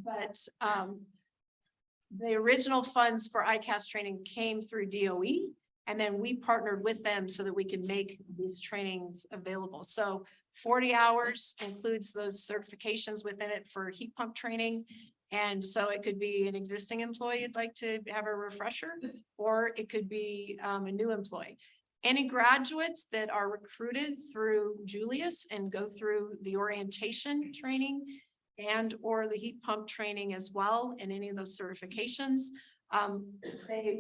but the original funds for ICAST training came through DOE, and then we partnered with them so that we can make these trainings available. So 40 hours includes those certifications within it for heat pump training. And so it could be an existing employee you'd like to have a refresher, or it could be a new employee. Any graduates that are recruited through Julius and go through the orientation training and or the heat pump training as well, and any of those certifications,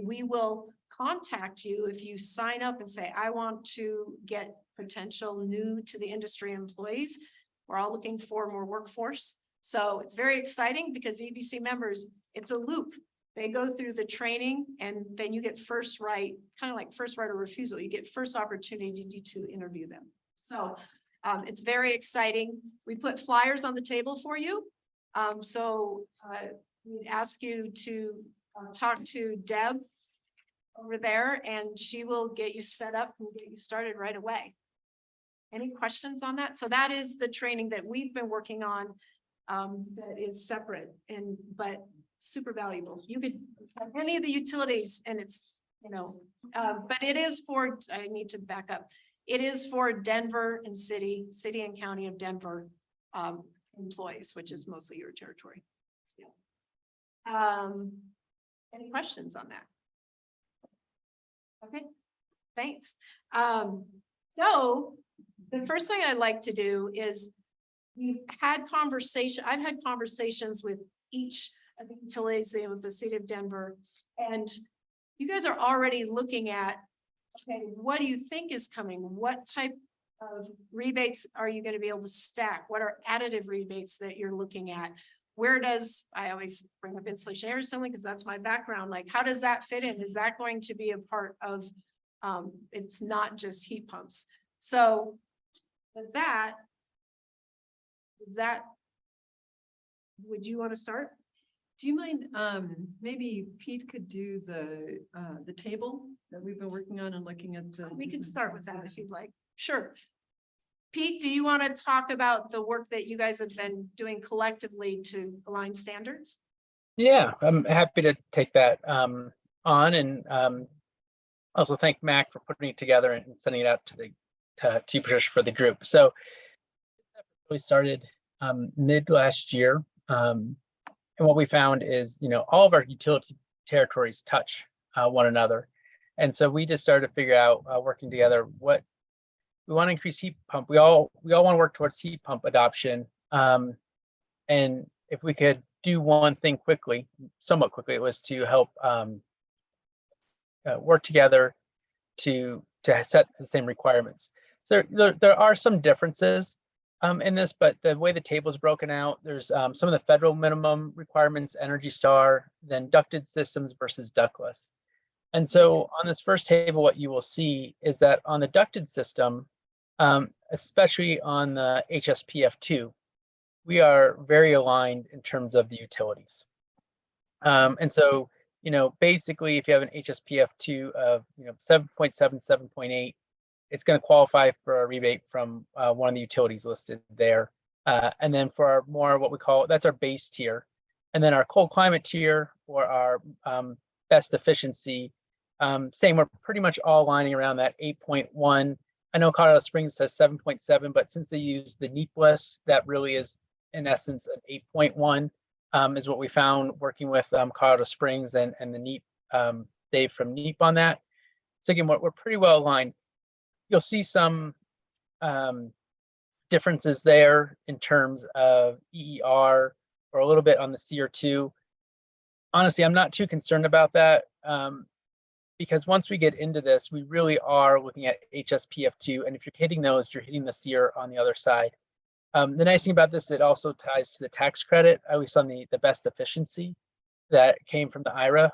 we will contact you if you sign up and say, I want to get potential new to the industry employees. We're all looking for more workforce. So it's very exciting because EBC members, it's a loop. They go through the training and then you get first right, kind of like first right of refusal. You get first opportunity to interview them. So it's very exciting. We put flyers on the table for you. We ask you to talk to Deb over there, and she will get you set up and get you started right away. Any questions on that? So that is the training that we've been working on. That is separate but super valuable. You could have any of the utilities, and it's, but it is for, I need to back up. It is for Denver and city and county of Denver employees, which is mostly your territory. Yeah. Any questions on that? Okay, thanks. So the first thing I'd like to do is I've had conversations with each of the utilities with the city of Denver. And you guys are already looking at, okay, what do you think is coming? What type of rebates are you going to be able to stack? What are additive rebates that you're looking at? Where does, I always bring up insulation air assembly because that's my background. Like, how does that fit in? Is that going to be a part of, it's not just heat pumps. So with that, would you want to start? Do you mind, maybe Pete could do the table that we've been working on and looking at the. We can start with that if you'd like. Sure. Pete, do you want to talk about the work that you guys have been doing collectively to align standards? Yeah, I'm happy to take that on, and also thank Mac for putting it together and sending it out to you, Patricia, for the group. So we started mid last year, and what we found is, all of our utility territories touch one another, and so we just started to figure out, working together, what we want to increase heat pump. We all want to work towards heat pump adoption, and if we could do one thing quickly, somewhat quickly, it was to help work together to set the same requirements. So there are some differences in this, but the way the table is broken out, there's some of the federal minimum requirements, Energy Star, then ducted systems versus ductless. And so on this first table, what you will see is that on the ducted system, especially on the HSPF2, we are very aligned in terms of the utilities. And so, basically, if you have an HSPF2 of 7.7, 7.8, it's going to qualify for a rebate from one of the utilities listed there. And then for our more what we call, that's our base tier. And then our cold climate tier, or our best efficiency, same, we're pretty much all lining around that 8.1. I know Colorado Springs says 7.7, but since they use the NEEP list, that really is in essence an 8.1 is what we found working with Colorado Springs and the NEEP, Dave from NEEP on that. So again, we're pretty well aligned. You'll see some differences there in terms of EER, or a little bit on the CR2. Honestly, I'm not too concerned about that, because once we get into this, we really are looking at HSPF2, and if you're hitting those, you're hitting the CR on the other side. The nice thing about this, it also ties to the tax credit. I always saw the best efficiency that came from the IRA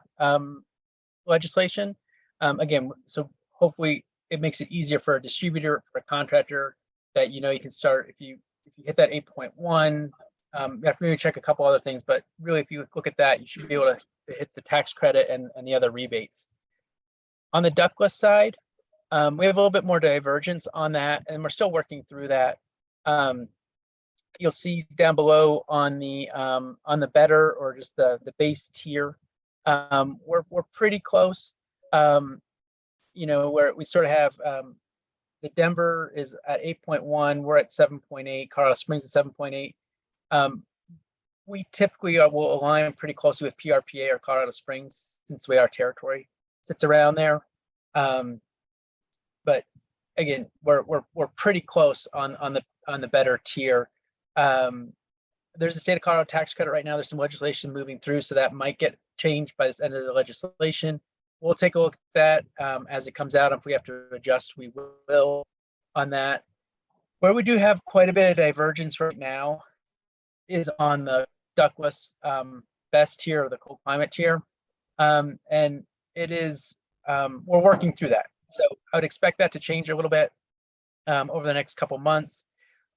legislation. Again, so hopefully it makes it easier for a distributor, for a contractor, that you can start if you hit that 8.1. You have to maybe check a couple other things, but really, if you look at that, you should be able to hit the tax credit and the other rebates. On the ductless side, we have a little bit more divergence on that, and we're still working through that. You'll see down below on the better, or just the base tier, we're pretty close. Where we sort of have the Denver is at 8.1, we're at 7.8, Colorado Springs at 7.8. We typically will align pretty closely with PRPA or Colorado Springs, since our territory sits around there. But again, we're pretty close on the better tier. There's a state of Colorado tax credit right now. There's some legislation moving through, so that might get changed by this end of the legislation. We'll take a look at that as it comes out. If we have to adjust, we will on that. Where we do have quite a bit of divergence right now is on the ductless best tier, or the cold climate tier. And it is, we're working through that. So I would expect that to change a little bit over the next couple months.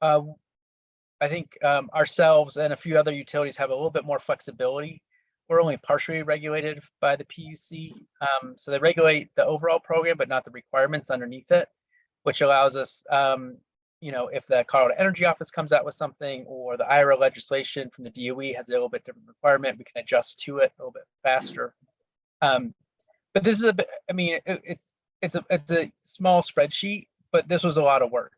I think ourselves and a few other utilities have a little bit more flexibility. We're only partially regulated by the PUC. So they regulate the overall program, but not the requirements underneath it, which allows us, if the Colorado Energy Office comes out with something, or the IRA legislation from the DOE has a little bit different requirement, we can adjust to it a little bit faster. But this is a bit, it's a small spreadsheet, but this was a lot of work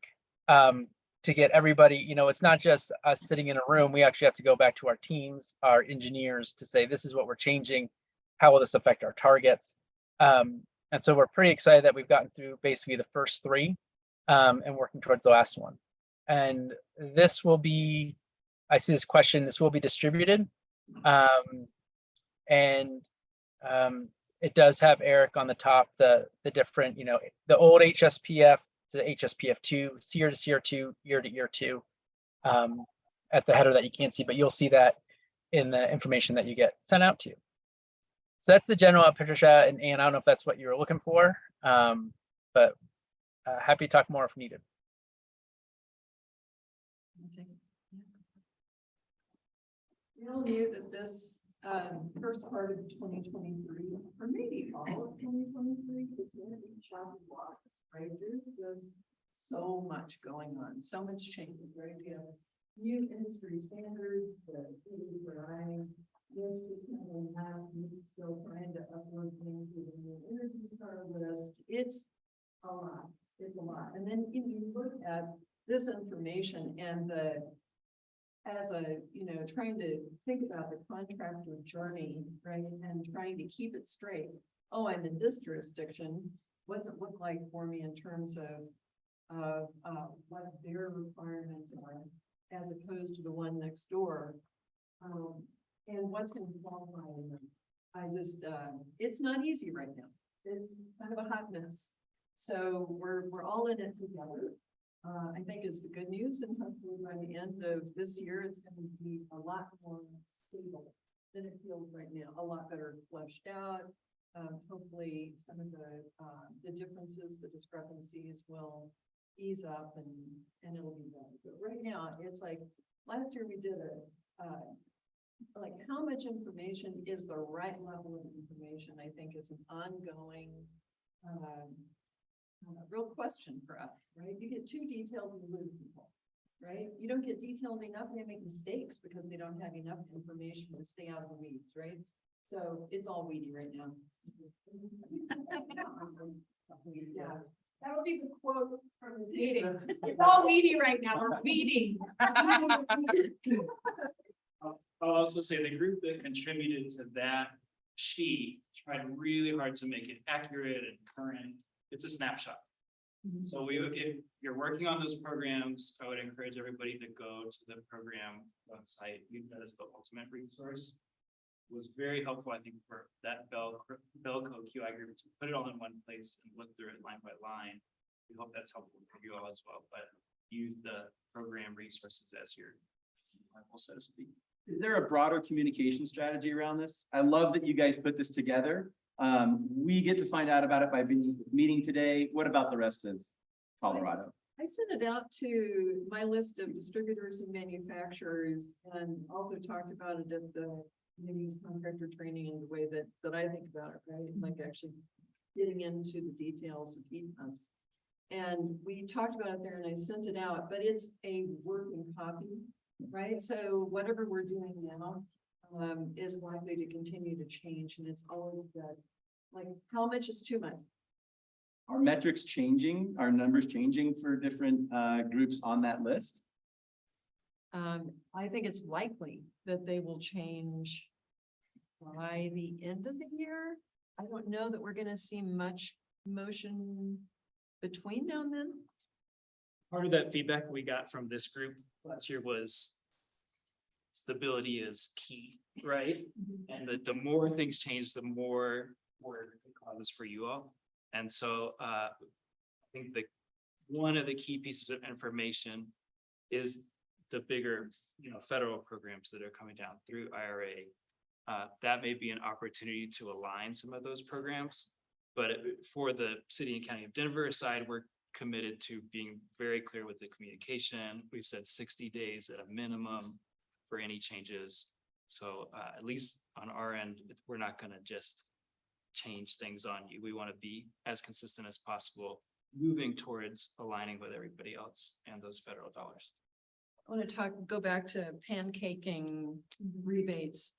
to get everybody, it's not just us sitting in a room. We actually have to go back to our teams, our engineers, to say, this is what we're changing. How will this affect our targets? And so we're pretty excited that we've gotten through basically the first three and working towards the last one. And this will be, I see this question, this will be distributed. It does have Eric on the top, the different, the old HSPF to the HSPF2, SEER to SEER2, year to year 2, at the header that you can't see, but you'll see that in the information that you get sent out to you. So that's the general, Patricia, and I don't know if that's what you were looking for, but happy to talk more if needed. Okay. We all knew that this first part of 2023, or maybe all of 2023, was going to be choppy waters, right? There's so much going on, so much change, right? We have new industry standards, the EEBC, still trying to upload things to the new Energy Star list. It's a lot. It's a lot. And then if you look at this information and trying to think about the contractor journey, right? And trying to keep it straight. Oh, I'm in this jurisdiction. What's it look like for me in terms of what their requirements are, as opposed to the one next door? And what's going to qualify in them? It's not easy right now. It's kind of a hot mess. So we're all in it together. I think is the good news, and hopefully by the end of this year, it's going to be a lot more stable than it feels right now. A lot better fleshed out. Hopefully, some of the differences, the discrepancies will ease up, and it'll be better. But right now, it's like last year we did like how much information is the right level of information. I think is an ongoing. Real question for us, right? You get too detailed and you lose people, right? You don't get detailed enough, they make mistakes because they don't have enough information to stay out of the weeds, right? So it's all weedy right now. Yeah, that'll be the quote from this meeting. It's all weedy right now. We're weeding. I'll also say the group that contributed to that sheet tried really hard to make it accurate and current. It's a snapshot. So if you're working on those programs, I would encourage everybody to go to the program website. Use that as the ultimate resource. It was very helpful, I think, for that Belco QI group to put it all in one place and look through it line by line. We hope that's helpful for you all as well, but use the program resources as your Bible, so to speak. Is there a broader communication strategy around this? I love that you guys put this together. We get to find out about it by meeting today. What about the rest of Colorado? I sent it out to my list of distributors and manufacturers, and also talked about it at the community contractor training in the way that I think about it, right? Like actually getting into the details of heat pumps. And we talked about it there, and I sent it out, but it's a working copy, right? So whatever we're doing now is likely to continue to change, and it's always that, like, how much is too much? Are metrics changing? Are numbers changing for different groups on that list? I think it's likely that they will change by the end of the year. I don't know that we're going to see much motion between now and then. Part of that feedback we got from this group last year was stability is key, right? And the more things change, the more work it causes for you all. And so I think one of the key pieces of information is the bigger, federal programs that are coming down through IRA. That may be an opportunity to align some of those programs. But for the city and county of Denver side, we're committed to being very clear with the communication. We've said 60 days at a minimum for any changes. So at least on our end, we're not going to just change things on you. We want to be as consistent as possible, moving towards aligning with everybody else and those federal dollars. I want to go back to pancaking rebates.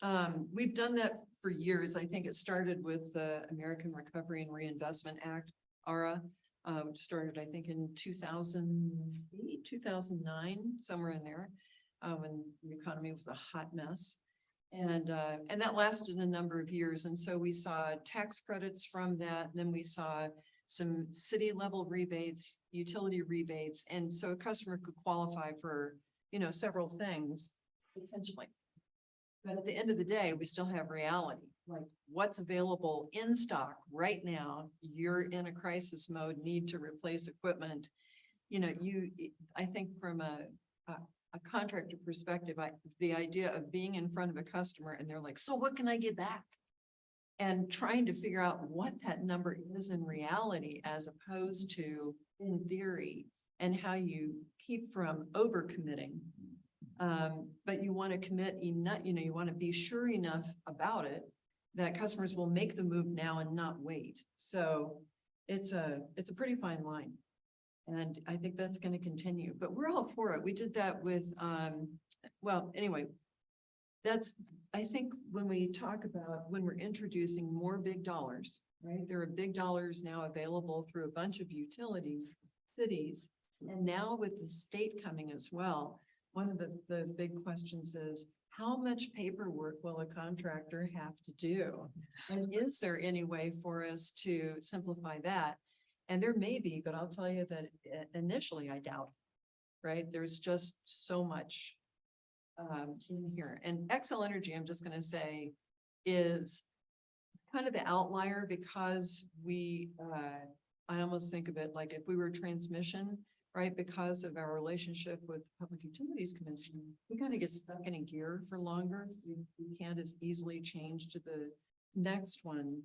We've done that for years. I think it started with the American Recovery and Reinvestment Act, ARA. Started, I think, in 2008, 2009, somewhere in there, when the economy was a hot mess. And that lasted a number of years. And so we saw tax credits from that. And then we saw some city level rebates, utility rebates, and so a customer could qualify for, you know, several things potentially. But at the end of the day, we still have reality, like what's available in stock right now. You're in a crisis mode, need to replace equipment. You know, I think from a contractor perspective, the idea of being in front of a customer and they're like, so what can I get back? And trying to figure out what that number is in reality as opposed to in theory, and how you keep from overcommitting. But you want to commit enough, you know, you want to be sure enough about it that customers will make the move now and not wait. So it's a pretty fine line. And I think that's going to continue, but we're all for it. We did that with, well, anyway, I think when we talk about, when we're introducing more big dollars, right? There are big dollars now available through a bunch of utilities, cities, and now with the state coming as well. One of the big questions is, how much paperwork will a contractor have to do? And is there any way for us to simplify that? And there may be, but I'll tell you that initially I doubt, right? There's just so much in here. And Xcel Energy, I'm just going to say, is kind of the outlier because I almost think of it like if we were transmission, right? Because of our relationship with Public Utilities Commission, we kind of get stuck in a gear for longer. We can't as easily change to the next one.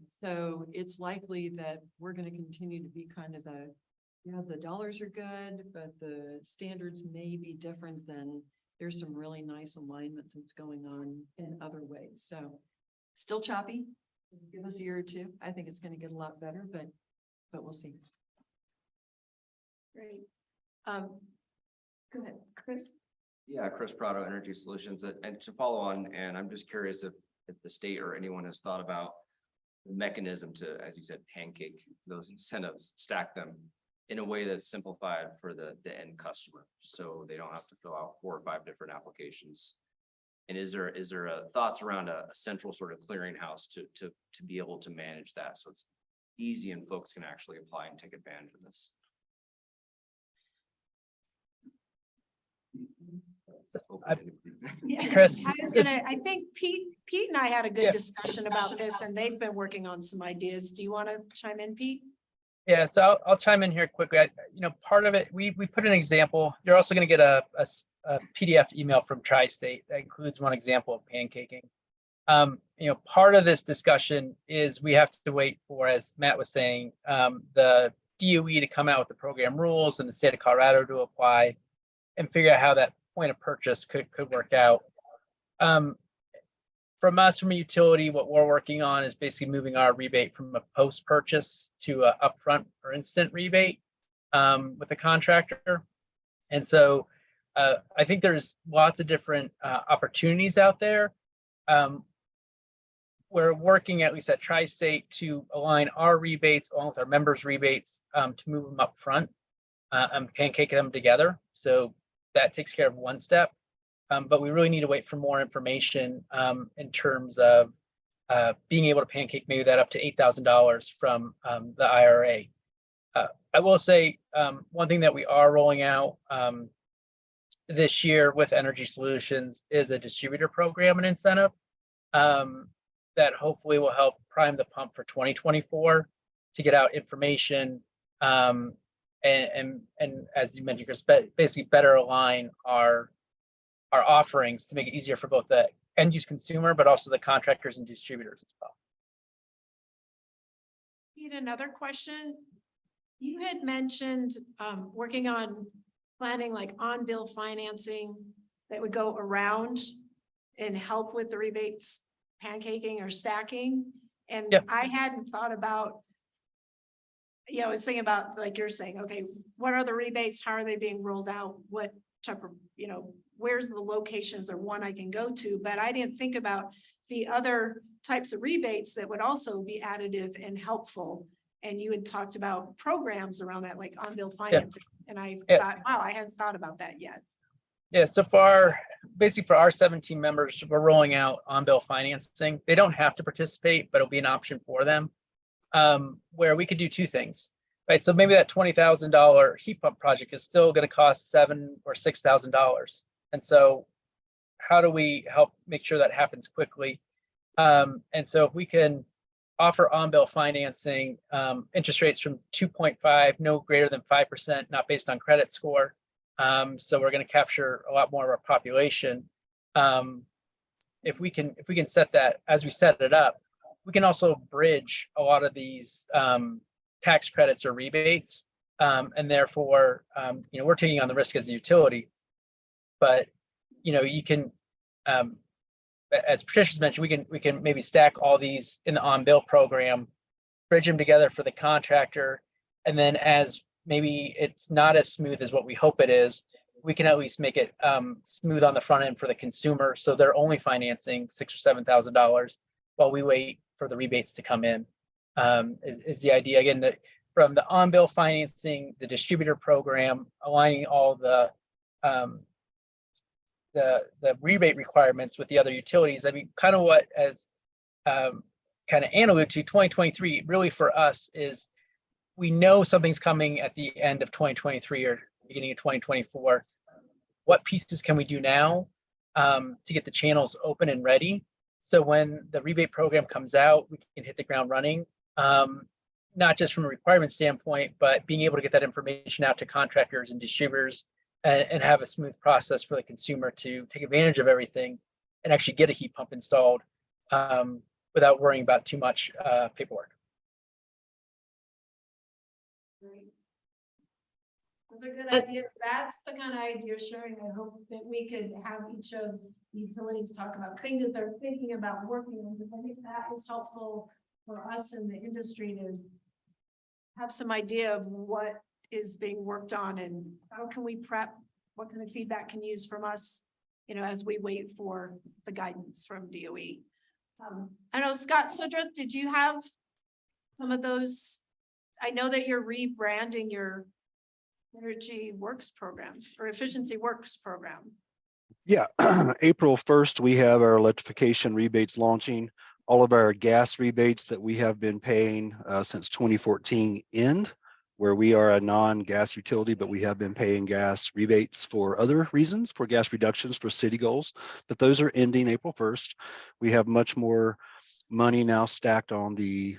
So it's likely that we're going to continue to be kind of the dollars are good, but the standards may be different than there's some really nice alignment that's going on in other ways. So still choppy. Give us a year or two. I think it's going to get a lot better, but we'll see. Great. Go ahead, Chris. Yeah, Chris Prado, Energy Solutions, and to follow on, and I'm just curious if the state or anyone has thought about the mechanism to, as you said, pancake those incentives, stack them in a way that's simplified for the end customer, so they don't have to fill out 4 or 5 different applications. And is there thoughts around a central sort of clearinghouse to be able to manage that, so it's easy and folks can actually apply and take advantage of this? Chris, I think Pete and I had a good discussion about this, and they've been working on some ideas. Do you want to chime in, Pete? Yeah, so I'll chime in here quickly. Part of it, we put an example. You're also going to get a PDF email from Tri-State that includes one example of pancaking. Part of this discussion is we have to wait for, as Matt was saying, the DOE to come out with the program rules and the state of Colorado to apply and figure out how that point of purchase could work out. From a utility, what we're working on is basically moving our rebate from a post-purchase to a upfront or instant rebate with a contractor. And so I think there's lots of different opportunities out there. We're working, at least at Tri-State, to align our rebates along with our members' rebates to move them up front and pancake them together. So that takes care of one step. But we really need to wait for more information in terms of being able to pancake maybe that up to $8,000 from the IRA. I will say one thing that we are rolling out this year with Energy Solutions is a distributor program and incentive that hopefully will help prime the pump for 2024 to get out information and as you mentioned, Chris, basically better align our offerings to make it easier for both the end use consumer, but also the contractors and distributors as well. Pete, another question. You had mentioned working on planning like on-bill financing that would go around and help with the rebates, pancaking or stacking. And Yep. I hadn't thought about, I was thinking about, like you're saying, okay, what are the rebates? How are they being rolled out? What type of, where's the locations or one I can go to? But I didn't think about the other types of rebates that would also be additive and helpful. And you had talked about programs around that, like on-bill financing. And I thought, wow, I hadn't thought about that yet. Yeah, so far, basically for our 17 members, we're rolling out on-bill financing. They don't have to participate, but it'll be an option for them. where we could do two things, right? So maybe that $20,000 heat pump project is still going to cost $7,000 or $6,000. And so how do we help make sure that happens quickly? And so if we can offer on-bill financing, interest rates from 2.5, no greater than 5%, not based on credit score. So we're going to capture a lot more of our population. If we can set that, as we set it up, we can also bridge a lot of these tax credits or rebates. And therefore, we're taking on the risk as a utility, but you can, as Patricia's mentioned, we can maybe stack all these in the on-bill program, bridge them together for the contractor, and then as maybe it's not as smooth as what we hope it is, we can at least make it smooth on the front end for the consumer, so they're only financing $6,000 or $7,000 while we wait for the rebates to come in. Is the idea again that from the on-bill financing, the distributor program, aligning all the rebate requirements with the other utilities. I mean, kind of what, as kind of Anna alluded to, 2023 really for us is we know something's coming at the end of 2023 or beginning of 2024. What pieces can we do now to get the channels open and ready? So when the rebate program comes out, we can hit the ground running, not just from a requirement standpoint, but being able to get that information out to contractors and distributors and have a smooth process for the consumer to take advantage of everything and actually get a heat pump installed without worrying about too much paperwork. Those are good ideas. That's the kind of idea sharing I hope that we could have each of the utilities talk about, things that they're thinking about working on, because I think that is helpful for us in the industry to have some idea of what is being worked on and how can we prep, what kind of feedback can use from us, as we wait for the guidance from DOE. I know Scott Sudruth, did you have some of those? I know that you're rebranding your Energy Works programs or Efficiency Works program. Yeah, April 1st, we have our electrification rebates launching. All of our gas rebates that we have been paying since 2014 end, where we are a non-gas utility, but we have been paying gas rebates for other reasons, for gas reductions for city goals, but those are ending April 1st. We have much more money now stacked on the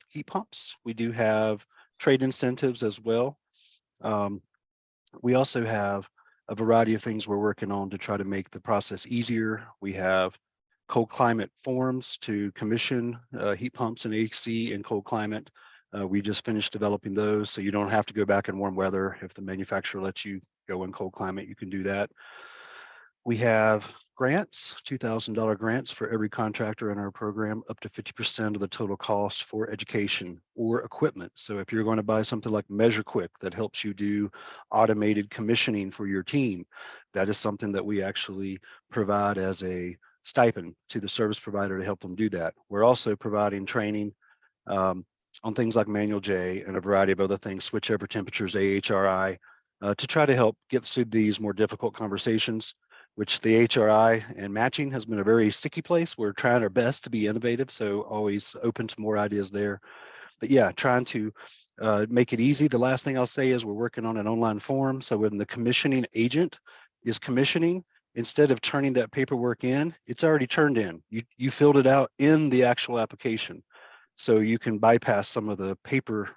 heat pumps. We do have trade incentives as well. We also have a variety of things we're working on to try to make the process easier. We have cold climate forms to commission heat pumps and AC in cold climate. We just finished developing those, so you don't have to go back in warm weather. If the manufacturer lets you go in cold climate, you can do that. We have grants, $2,000 grants for every contractor in our program, up to 50% of the total cost for education or equipment. So if you're going to buy something like Measure Quick that helps you do automated commissioning for your team, that is something that we actually provide as a stipend to the service provider to help them do that. We're also providing training on things like Manual J and a variety of other things, switchover temperatures, AHRI, to try to help get through these more difficult conversations, which the HRI and matching has been a very sticky place. We're trying our best to be innovative, so always open to more ideas there. But yeah, trying to make it easy. The last thing I'll say is we're working on an online form. So when the commissioning agent is commissioning, instead of turning that paperwork in, it's already turned in. You filled it out in the actual application. So you can bypass some of the paper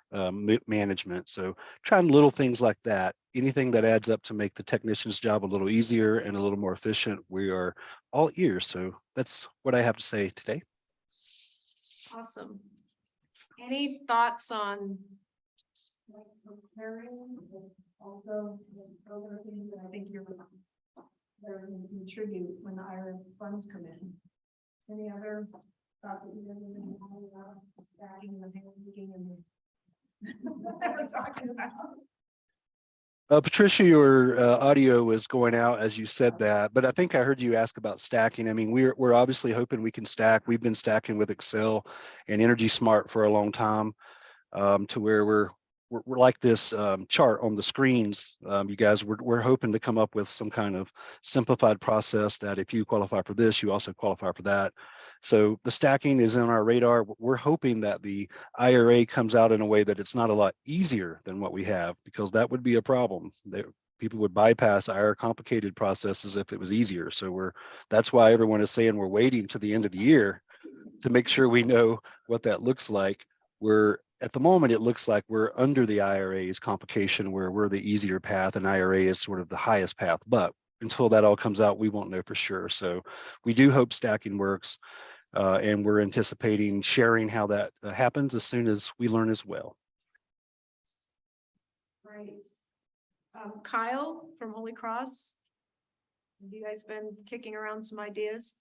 management. So trying little things like that, anything that adds up to make the technician's job a little easier and a little more efficient, we are all ears. So that's what I have to say today. Awesome. Any thoughts on like preparing, also other things that I think you're going to contribute when the IRA funds come in? Any other thought that you guys have been having about stacking the handling and what we're talking about? Patricia, your audio was going out as you said that, but I think I heard you ask about stacking. I mean, we're obviously hoping we can stack. We've been stacking with Excel and Energy Smart for a long time, to where we're like this chart on the screens. You guys, we're hoping to come up with some kind of simplified process that if you qualify for this, you also qualify for that. So the stacking is on our radar. We're hoping that the IRA comes out in a way that it's not a lot easier than what we have, because that would be a problem. People would bypass our complicated processes if it was easier. So that's why everyone is saying we're waiting to the end of the year to make sure we know what that looks like. At the moment, it looks like we're under the IRA's complication, where we're the easier path and IRA is sort of the highest path. But until that all comes out, we won't know for sure. So we do hope stacking works, and we're anticipating sharing how that happens as soon as we learn as well. Right. Kyle from Holy Cross. Have you guys been kicking around some ideas?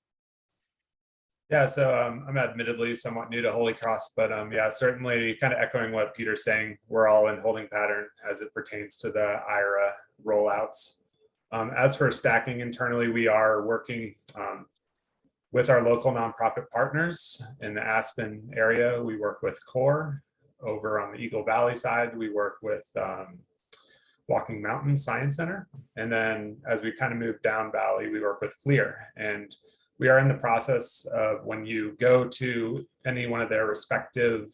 Yeah, so I'm admittedly somewhat new to Holy Cross, but yeah, certainly kind of echoing what Peter's saying, we're all in holding pattern as it pertains to the IRA rollouts. As for stacking internally, we are working with our local nonprofit partners in the Aspen area. We work with CORE. Over on the Eagle Valley side, we work with Walking Mountain Science Center. And then as we kind of move down Valley, we work with CLEAR. And we are in the process of, when you go to any one of their respective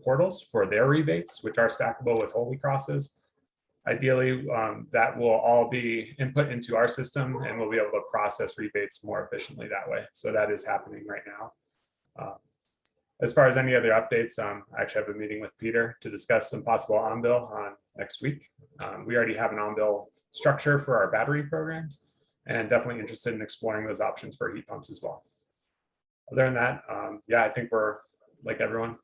portals for their rebates, which are stackable with Holy Crosses, ideally that will all be input into our system, and we'll be able to process rebates more efficiently that way. So that is happening right now. As far as any other updates, I actually have a meeting with Peter to discuss some possible on-bill on next week. We already have an on-bill structure for our battery programs, and definitely interested in exploring those options for heat pumps as well. Other than that, yeah, I think we're, like everyone,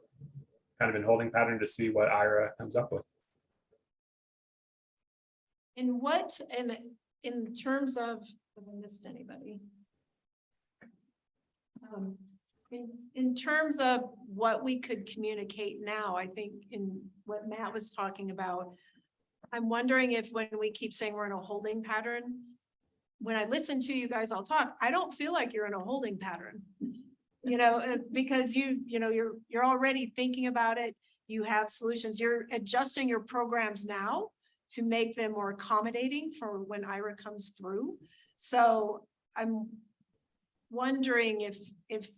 kind of in holding pattern to see what IRA comes up with. And what, and in terms of, have I missed anybody? In terms of what we could communicate now, I think in what Matt was talking about, I'm wondering if when we keep saying we're in a holding pattern, when I listen to you guys all talk, I don't feel like you're in a holding pattern. You know, because you're already thinking about it. You have solutions. You're adjusting your programs now to make them more accommodating for when IRA comes through. So I'm wondering if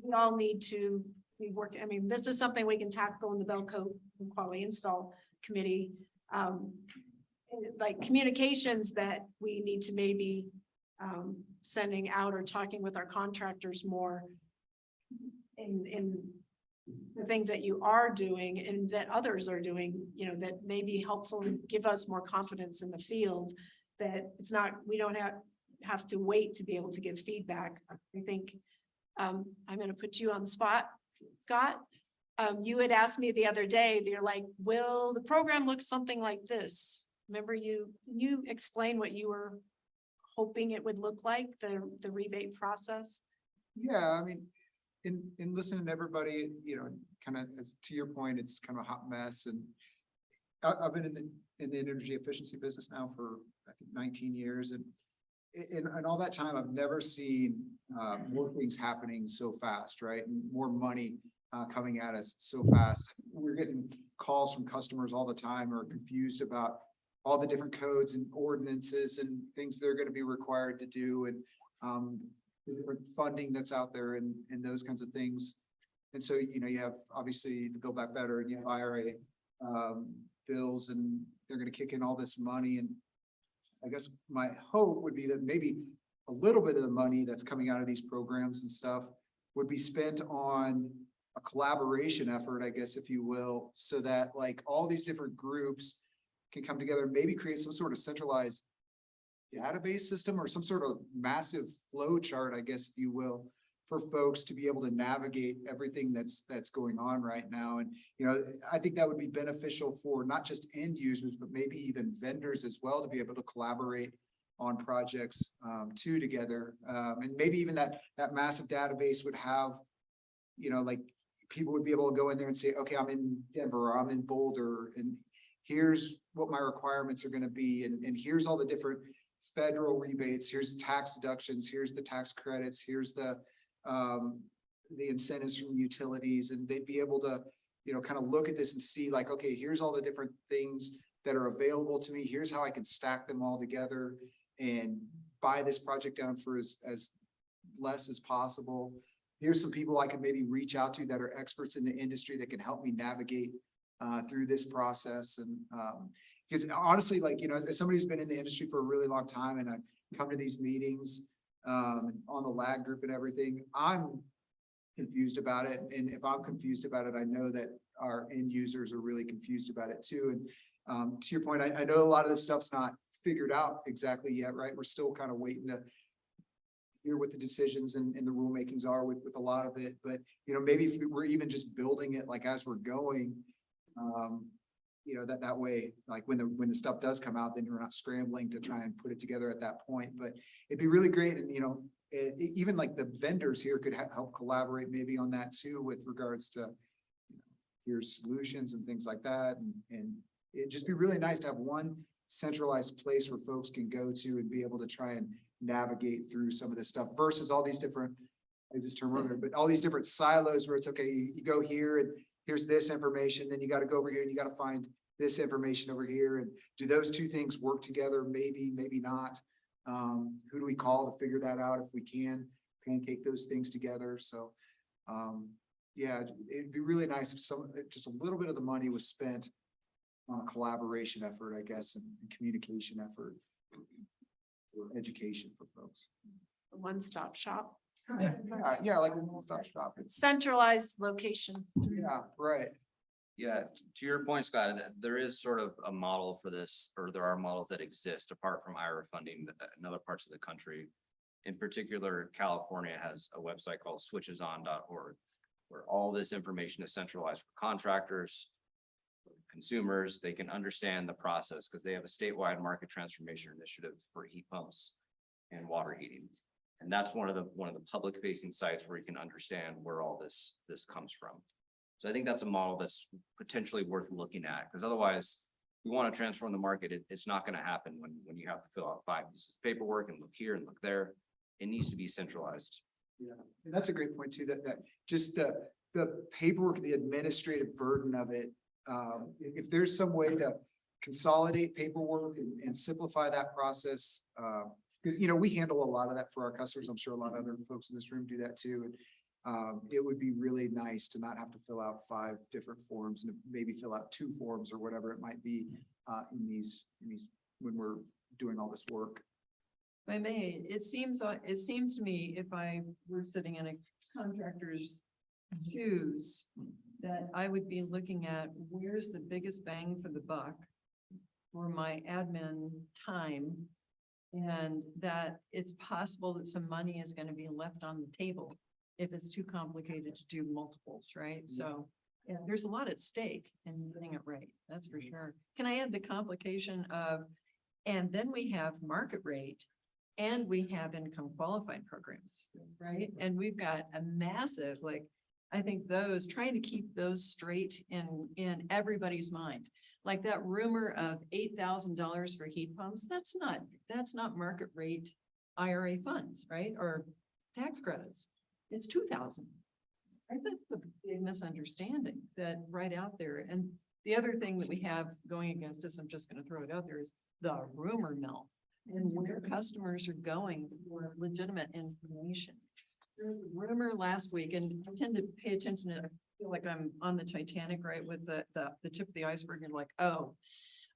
we all need to be working. I mean, this is something we can tackle in the Belco Quality Install Committee. Like communications that we need to maybe sending out or talking with our contractors more in the things that you are doing and that others are doing, you know, that may be helpful and give us more confidence in the field, that it's not, we don't have to wait to be able to give feedback. I think I'm going to put you on the spot, Scott. You had asked me the other day, you're like, will the program look something like this? Remember you explained what you were hoping it would look like, the rebate process? Yeah, I mean, in listening to everybody, you know, kind of as to your point, it's kind of a hot mess. And I've been in the energy efficiency business now for I think 19 years. And in all that time, I've never seen more things happening so fast, right? And more money coming at us so fast. We're getting calls from customers all the time who are confused about all the different codes and ordinances and things they're going to be required to do, and the different funding that's out there and those kinds of things. And so, you know, you have obviously the Build Back Better and you have IRA bills, and they're going to kick in all this money. And I guess my hope would be that maybe a little bit of the money that's coming out of these programs and stuff would be spent on a collaboration effort, I guess, if you will, so that like all these different groups can come together and maybe create some sort of centralized database system or some sort of massive flow chart, I guess, if you will, for folks to be able to navigate everything that's going on right now. And, you know, I think that would be beneficial for not just end users, but maybe even vendors as well, to be able to collaborate on projects too together. And maybe even that massive database would have, you know, like people would be able to go in there and say, okay, I'm in Denver or I'm in Boulder, and here's what my requirements are going to be. And here's all the different federal rebates. Here's tax deductions. Here's the tax credits. Here's the incentives from the utilities. And they'd be able to, you know, kind of look at this and see like, okay, here's all the different things that are available to me. Here's how I can stack them all together and buy this project down for as less as possible. here's some people I could maybe reach out to that are experts in the industry that can help me navigate through this process. And because honestly, like, you know, as somebody who's been in the industry for a really long time and I come to these meetings on the lag group and everything, I'm confused about it. And if I'm confused about it, I know that our end users are really confused about it too. And to your point, I know a lot of this stuff's not figured out exactly yet, right? We're still kind of waiting to hear what the decisions and the rulemakings are with a lot of it. But, you know, maybe if we're even just building it like as we're going, you know, that way, like when the stuff does come out, then you're not scrambling to try and put it together at that point. But it'd be really great. And, you know, even like the vendors here could help collaborate maybe on that too, with regards to, you know, your solutions and things like that. And it'd just be really nice to have one centralized place where folks can go to and be able to try and navigate through some of this stuff versus all these different, I just term earlier, but all these different silos where it's okay, you go here and here's this information, then you got to go over here and you got to find this information over here. And do those two things work together? Maybe, maybe not. Who do we call to figure that out if we can pancake those things together? So yeah, it'd be really nice if just a little bit of the money was spent on a collaboration effort, I guess, and communication effort or education for folks. A one-stop shop. Yeah, like a one-stop shop. Centralized location. Yeah, right. Yeah, to your point, Scott, there is sort of a model for this, or there are models that exist apart from IRA funding in other parts of the country. In particular, California has a website called switcheson.org, where all this information is centralized for contractors, consumers. They can understand the process because they have a statewide market transformation initiative for heat pumps and water heating. And that's one of the public facing sites where you can understand where all this comes from. So I think that's a model that's potentially worth looking at, because otherwise we want to transform the market. It's not going to happen when you have to fill out 5 pieces of paperwork and look here and look there. It needs to be centralized. Yeah, and that's a great point too, that just the paperwork, the administrative burden of it. If there's some way to consolidate paperwork and simplify that process, because, you know, we handle a lot of that for our customers. I'm sure a lot of other folks in this room do that too. And it would be really nice to not have to fill out 5 different forms and maybe fill out 2 forms or whatever it might be in these when we're doing all this work. If I may, it seems to me, if I were sitting in a contractor's shoes, that I would be looking at where's the biggest bang for the buck for my admin time. And that it's possible that some money is going to be left on the table if it's too complicated to do multiples, right? So yeah, there's a lot at stake in getting it right. That's for sure. Can I add the complication of, and then we have market rate and we have income qualified programs, right? And we've got a massive, like, I think those, trying to keep those straight in everybody's mind. Like that rumor of $8,000 for heat pumps, that's not market rate IRA funds, right? Or tax credits. It's 2,000. I think that's the big misunderstanding that right out there. And the other thing that we have going against us, I'm just going to throw it out there, is the rumor mill and where customers are going for legitimate information. There was a rumor last week, and I tend to pay attention to, I feel like I'm on the Titanic, right, with the tip of the iceberg, and like, oh,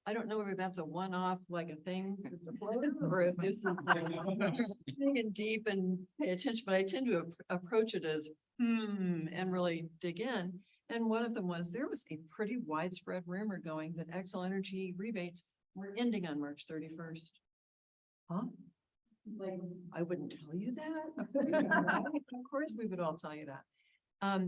I don't know whether that's a one-off, like a thing, just a float, or if this is digging deep and pay attention, but I tend to approach it as, and really dig in. And one of them was, there was a pretty widespread rumor going that Xcel Energy rebates were ending on March 31st. Huh? Like, I wouldn't tell you that. Of course, we would all tell you that.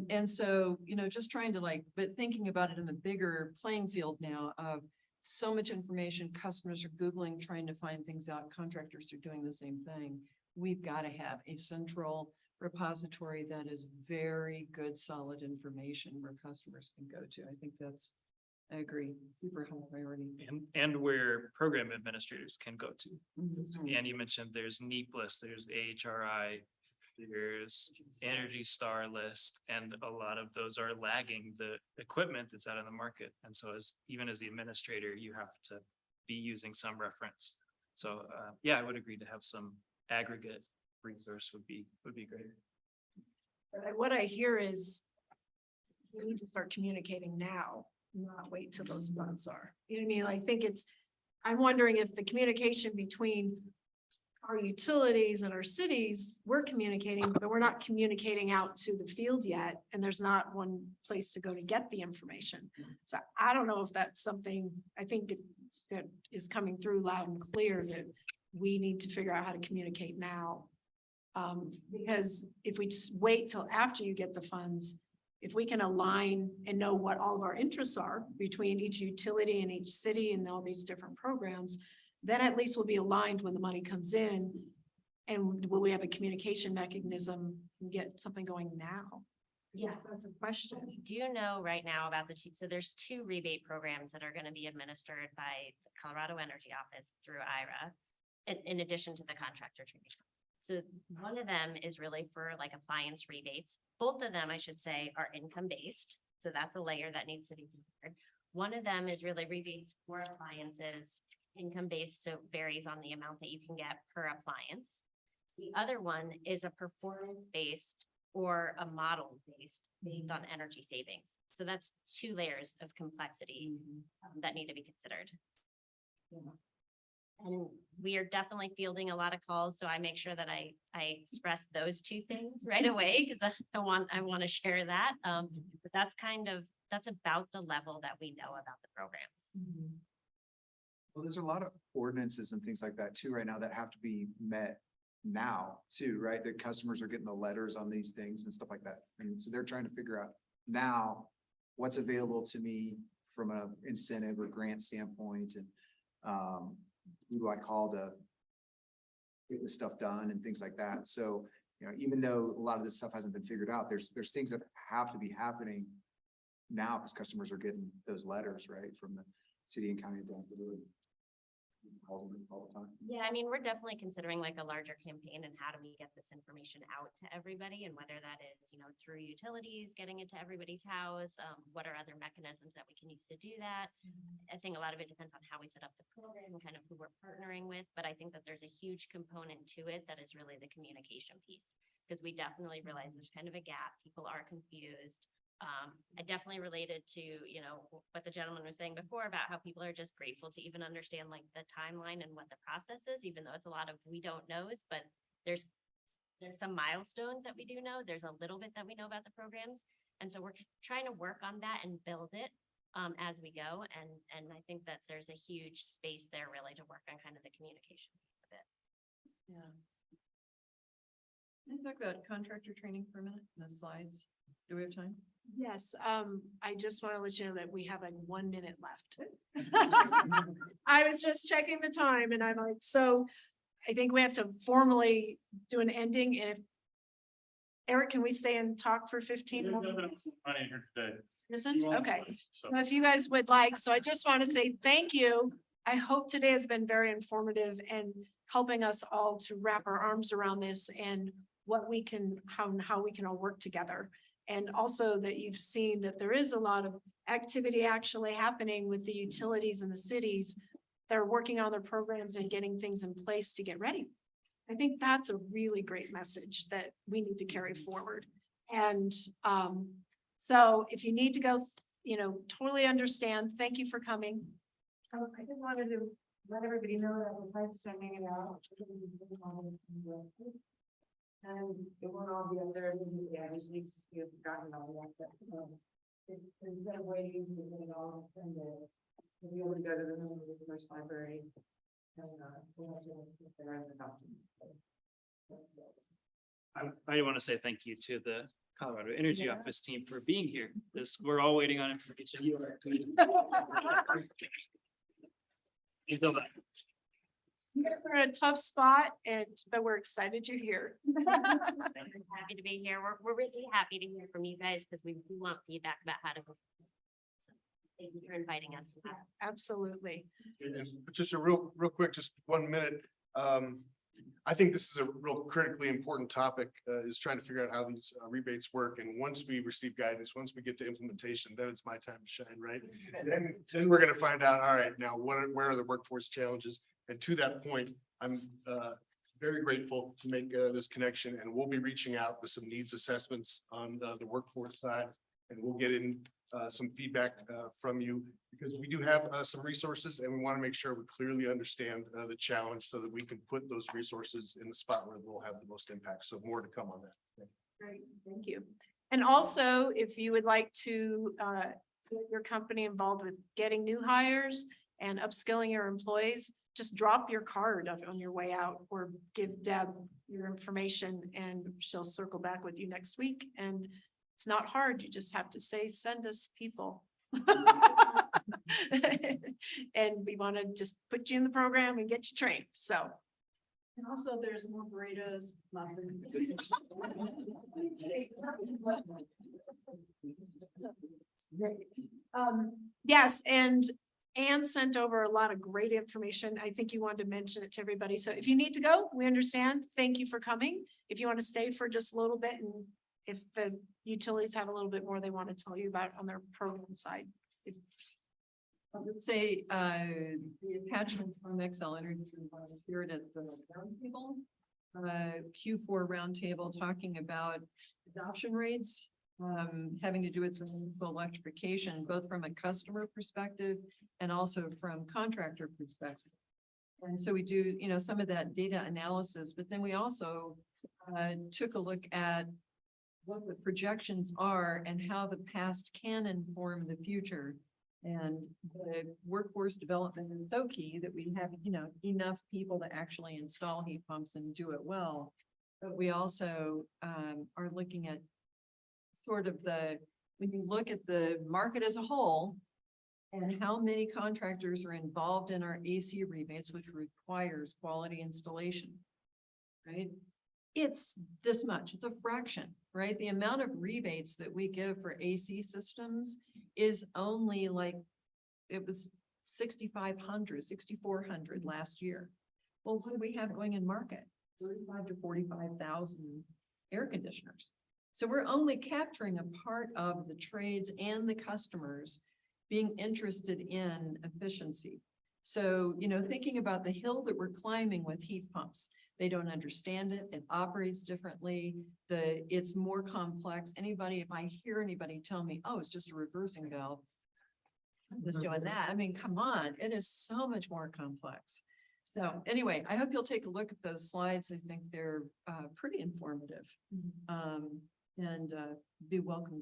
And so, you know, just trying to but thinking about it in the bigger playing field now of so much information, customers are Googling, trying to find things out, contractors are doing the same thing. We've got to have a central repository that is very good, solid information where customers can go to. I think that's, I agree, super high priority. And where program administrators can go to. Mm-hmm. And you mentioned there's NEEP list, there's AHRI, there's Energy Star list, and a lot of those are lagging the equipment that's out in the market. And so even as the administrator, you have to be using some reference. So yeah, I would agree to have some aggregate resource would be great. But what I hear is we need to start communicating now, not wait till those funds are. You know what I mean? I think I'm wondering if the communication between our utilities and our cities, we're communicating, but we're not communicating out to the field yet. And there's not one place to go to get the information. So I don't know if that's something, I think that is coming through loud and clear that we need to figure out how to communicate now. Because if we just wait till after you get the funds, if we can align and know what all of our interests are between each utility and each city and all these different programs, then at least we'll be aligned when the money comes in. And will we have a communication mechanism and get something going now? Yes, that's a question. We do know right now about so there's 2 rebate programs that are going to be administered by the Colorado Energy Office through IRA, in addition to the contractor training. So one of them is really for like appliance rebates. Both of them, I should say, are income based. So that's a layer that needs to be considered. One of them is really rebates for appliances, income based, so it varies on the amount that you can get per appliance. The other one is a performance based or a model based on energy savings. So that's 2 layers of complexity that need to be considered. And we are definitely fielding a lot of calls, so I make sure that I express those 2 things right away because I want to share that. But that's about the level that we know about the programs. Well, there's a lot of ordinances and things like that too right now that have to be met now too, right? The customers are getting the letters on these things and stuff like that. And so they're trying to figure out now what's available to me from an incentive or grant standpoint and who do I call to get this stuff done and things like that. So, you know, even though a lot of this stuff hasn't been figured out, there's things that have to be happening now because customers are getting those letters, right, from the city and county. All the time. Yeah, I mean, we're definitely considering like a larger campaign and how do we get this information out to everybody and whether that is, through utilities, getting it to everybody's house. What are other mechanisms that we can use to do that? I think a lot of it depends on how we set up the program and kind of who we're partnering with, but I think that there's a huge component to it that is really the communication piece, because we definitely realize there's kind of a gap. People are confused. I definitely related to, what the gentleman was saying before about how people are just grateful to even understand like the timeline and what the process is, even though it's a lot of we don't knows, but there's some milestones that we do know. There's a little bit that we know about the programs. And so we're trying to work on that and build it as we go. And I think that there's a huge space there really to work on kind of the communication piece of it. Yeah. Can I talk about contractor training for a minute in the slides? Do we have time? Yes, I just want to let you know that we have like 1 minute left. I was just checking the time and I'm like, so I think we have to formally do an ending. And if Eric, can we stay and talk for 15 more minutes? Isn't? Okay. So if you guys would like, so I just want to say thank you. I hope today has been very informative and helping us all to wrap our arms around this and what we can, how we can all work together. And also that you've seen that there is a lot of activity actually happening with the utilities and the cities that are working on their programs and getting things in place to get ready. I think that's a really great message that we need to carry forward. And so if you need to go, totally understand. Thank you for coming. I just wanted to let everybody know that we're sending it out. And it won't all be up there this week since we have forgotten all that, but instead of waiting to get it all and to be able to go to the first library and we'll have to put there in the document. I want to say thank you to the Colorado Energy Office team for being here. We're all waiting on information. You are. We're in a tough spot, but we're excited you're here. I'm happy to be here. We're really happy to hear from you guys because we do want feedback about how to go. So thank you for inviting us. Absolutely. Just a real quick, just 1 minute. I think this is a real critically important topic, is trying to figure out how these rebates work. And once we receive guidance, once we get to implementation, then it's my time to shine, right? Then we're going to find out, all right, now where are the workforce challenges? And to that point, I'm very grateful to make this connection, and we'll be reaching out with some needs assessments on the workforce side. And we'll get in some feedback from you, because we do have some resources, and we want to make sure we clearly understand the challenge so that we can put those resources in the spot where they'll have the most impact. So more to come on that. Great, thank you. And also, if you would like to get your company involved with getting new hires and upskilling your employees, just drop your card on your way out, or give Deb your information and she'll circle back with you next week. And it's not hard. You just have to say, send us people. And we want to just put you in the program and get you trained. So. And also there's more burritos. Yes, and Anne sent over a lot of great information. I think you wanted to mention it to everybody. So if you need to go, we understand. Thank you for coming. If you want to stay for just a little bit, and if the utilities have a little bit more they want to tell you about on their program side. I would say the attachments from Excel Energy appeared at the roundtable, Q4 roundtable, talking about adoption rates, having to do with electrification, both from a customer perspective and also from contractor perspective. And so we do, some of that data analysis, but then we also took a look at what the projections are and how the past can inform the future. And the workforce development is so key that we have, enough people to actually install heat pumps and do it well. But we also are looking at sort of when you look at the market as a whole and how many contractors are involved in our AC rebates, which requires quality installation, right? It's this much, it's a fraction, right? The amount of rebates that we give for AC systems is only like, it was 6,500, 6,400 last year. Well, what do we have going in market? 35 to 45,000 air conditioners. So we're only capturing a part of the trades and the customers being interested in efficiency. So, thinking about the hill that we're climbing with heat pumps, they don't understand it. It operates differently. It's more complex. If I hear anybody tell me, oh, it's just a reversing valve, I'm just doing that. I mean, come on, it is so much more complex. So anyway, I hope you'll take a look at those slides. I think they're pretty informative. And be welcome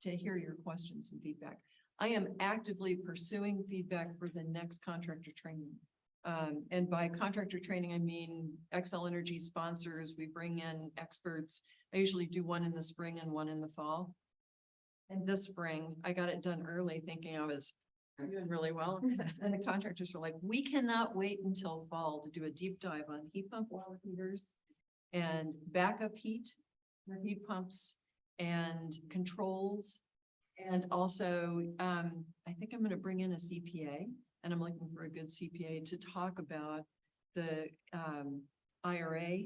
to hear your questions and feedback. I am actively pursuing feedback for the next contractor training. And by contractor training, I mean Excel Energy sponsors. We bring in experts. I usually do one in the spring and one in the fall. And this spring, I got it done early thinking I was doing really well. And the contractors were like, we cannot wait until fall to do a deep dive on heat pump water heaters and backup heat for heat pumps and controls. And also, I think I'm going to bring in a CPA, and I'm looking for a good CPA to talk about the IRA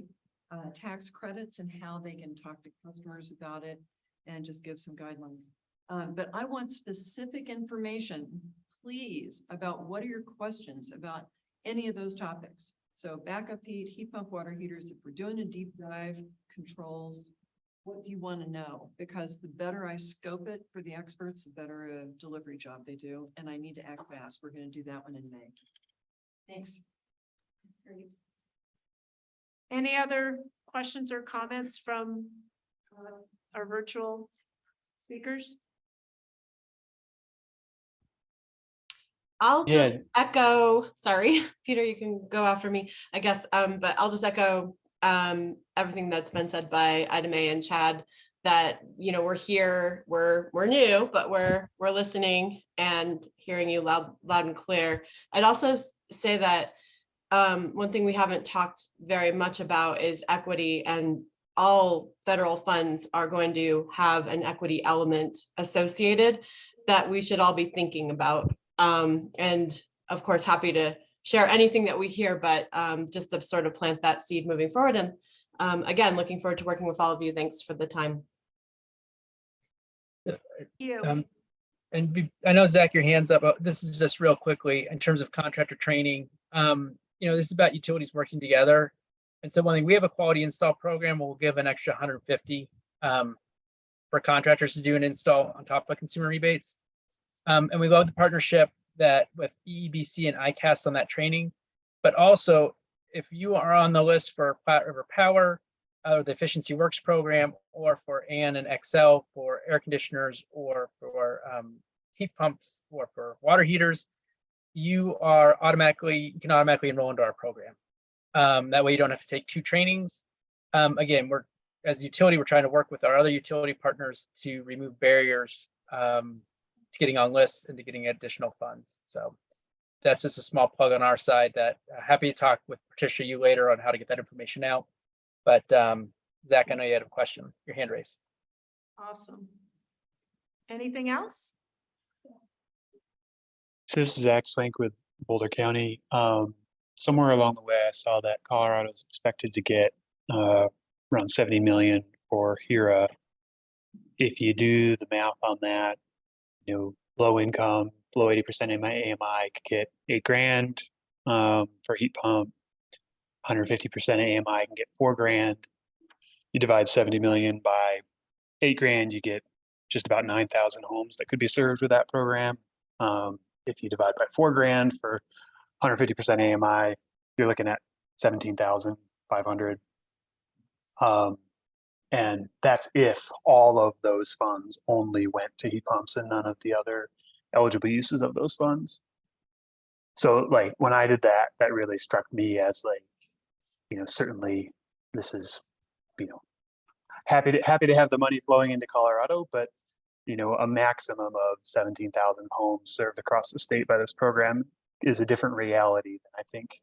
tax credits and how they can talk to customers about it and just give some guidelines. But I want specific information, please, about what are your questions about any of those topics. So backup heat, heat pump water heaters, if we're doing a deep dive, controls, what do you want to know? Because the better I scope it for the experts, the better a delivery job they do. And I need to act fast. We're going to do that one in May. Thanks. Great. Any other questions or comments from our virtual speakers? I'll just echo, sorry, Peter, you can go after me, I guess, but I'll just echo everything that's been said by Ida Mae and Chad, that, we're here, we're new, but we're listening and hearing you loud and clear. I'd also say that one thing we haven't talked very much about is equity, and all federal funds are going to have an equity element associated that we should all be thinking about. And of course, happy to share anything that we hear, but just to sort of plant that seed moving forward. And again, looking forward to working with all of you. Thanks for the time. And I know, Zach, your hand's up. This is just real quickly in terms of contractor training. This is about utilities working together. And so when we have a quality install program, we'll give an extra 150 for contractors to do an install on top of consumer rebates. And we love the partnership that with EEBC and ICAS on that training. But also, if you are on the list for Platte River Power, or the Efficiency Works program, or for AN and XL for air conditioners, or for heat pumps, or for water heaters, you can automatically enroll into our program. That way you don't have to take 2 trainings. Again, as a utility, we're trying to work with our other utility partners to remove barriers to getting on lists and to getting additional funds. So that's just a small plug on our side. That happy to talk with Patricia you later on how to get that information out. But Zach, I know you had a question, your hand raised. Awesome. Anything else? So this is Zach Swank with Boulder County. Somewhere along the way, I saw that Colorado is expected to get around 70 million for HERA. If you do the math on that, low income, below 80% AMI could get $8,000 for heat pump. 150% AMI can get $4,000. You divide 70 million by $8,000, you get just about 9,000 homes that could be served with that program. If you divide by $4,000 for 150% AMI, you're looking at 17,500. And that's if all of those funds only went to heat pumps and none of the other eligible uses of those funds. So like when I did that, that really struck me as like, certainly this is, happy to have the money flowing into Colorado, but a maximum of 17,000 homes served across the state by this program is a different reality than I think,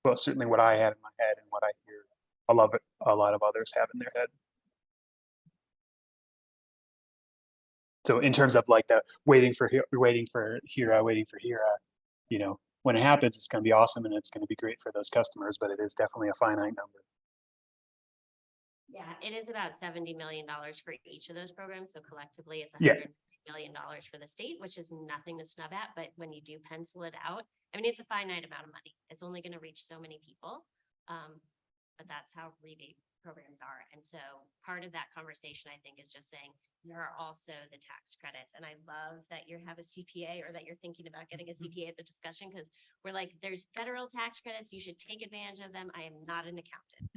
well, certainly what I had in my head and what I hear a lot of others have in their head. So in terms of like the waiting for HERA, when it happens, it's going to be awesome and it's going to be great for those customers, but it is definitely a finite number. Yeah, it is about $70 million for each of those programs. So collectively, it's Yeah. $100 million for the state, which is nothing to snub at. But when you do pencil it out, I mean, it's a finite amount of money. It's only going to reach so many people. But that's how rebate programs are. And so part of that conversation, I think, is just saying there are also the tax credits. And I love that you have a CPA or that you're thinking about getting a CPA at the discussion, because we're like, there's federal tax credits. You should take advantage of them. I am not an accountant.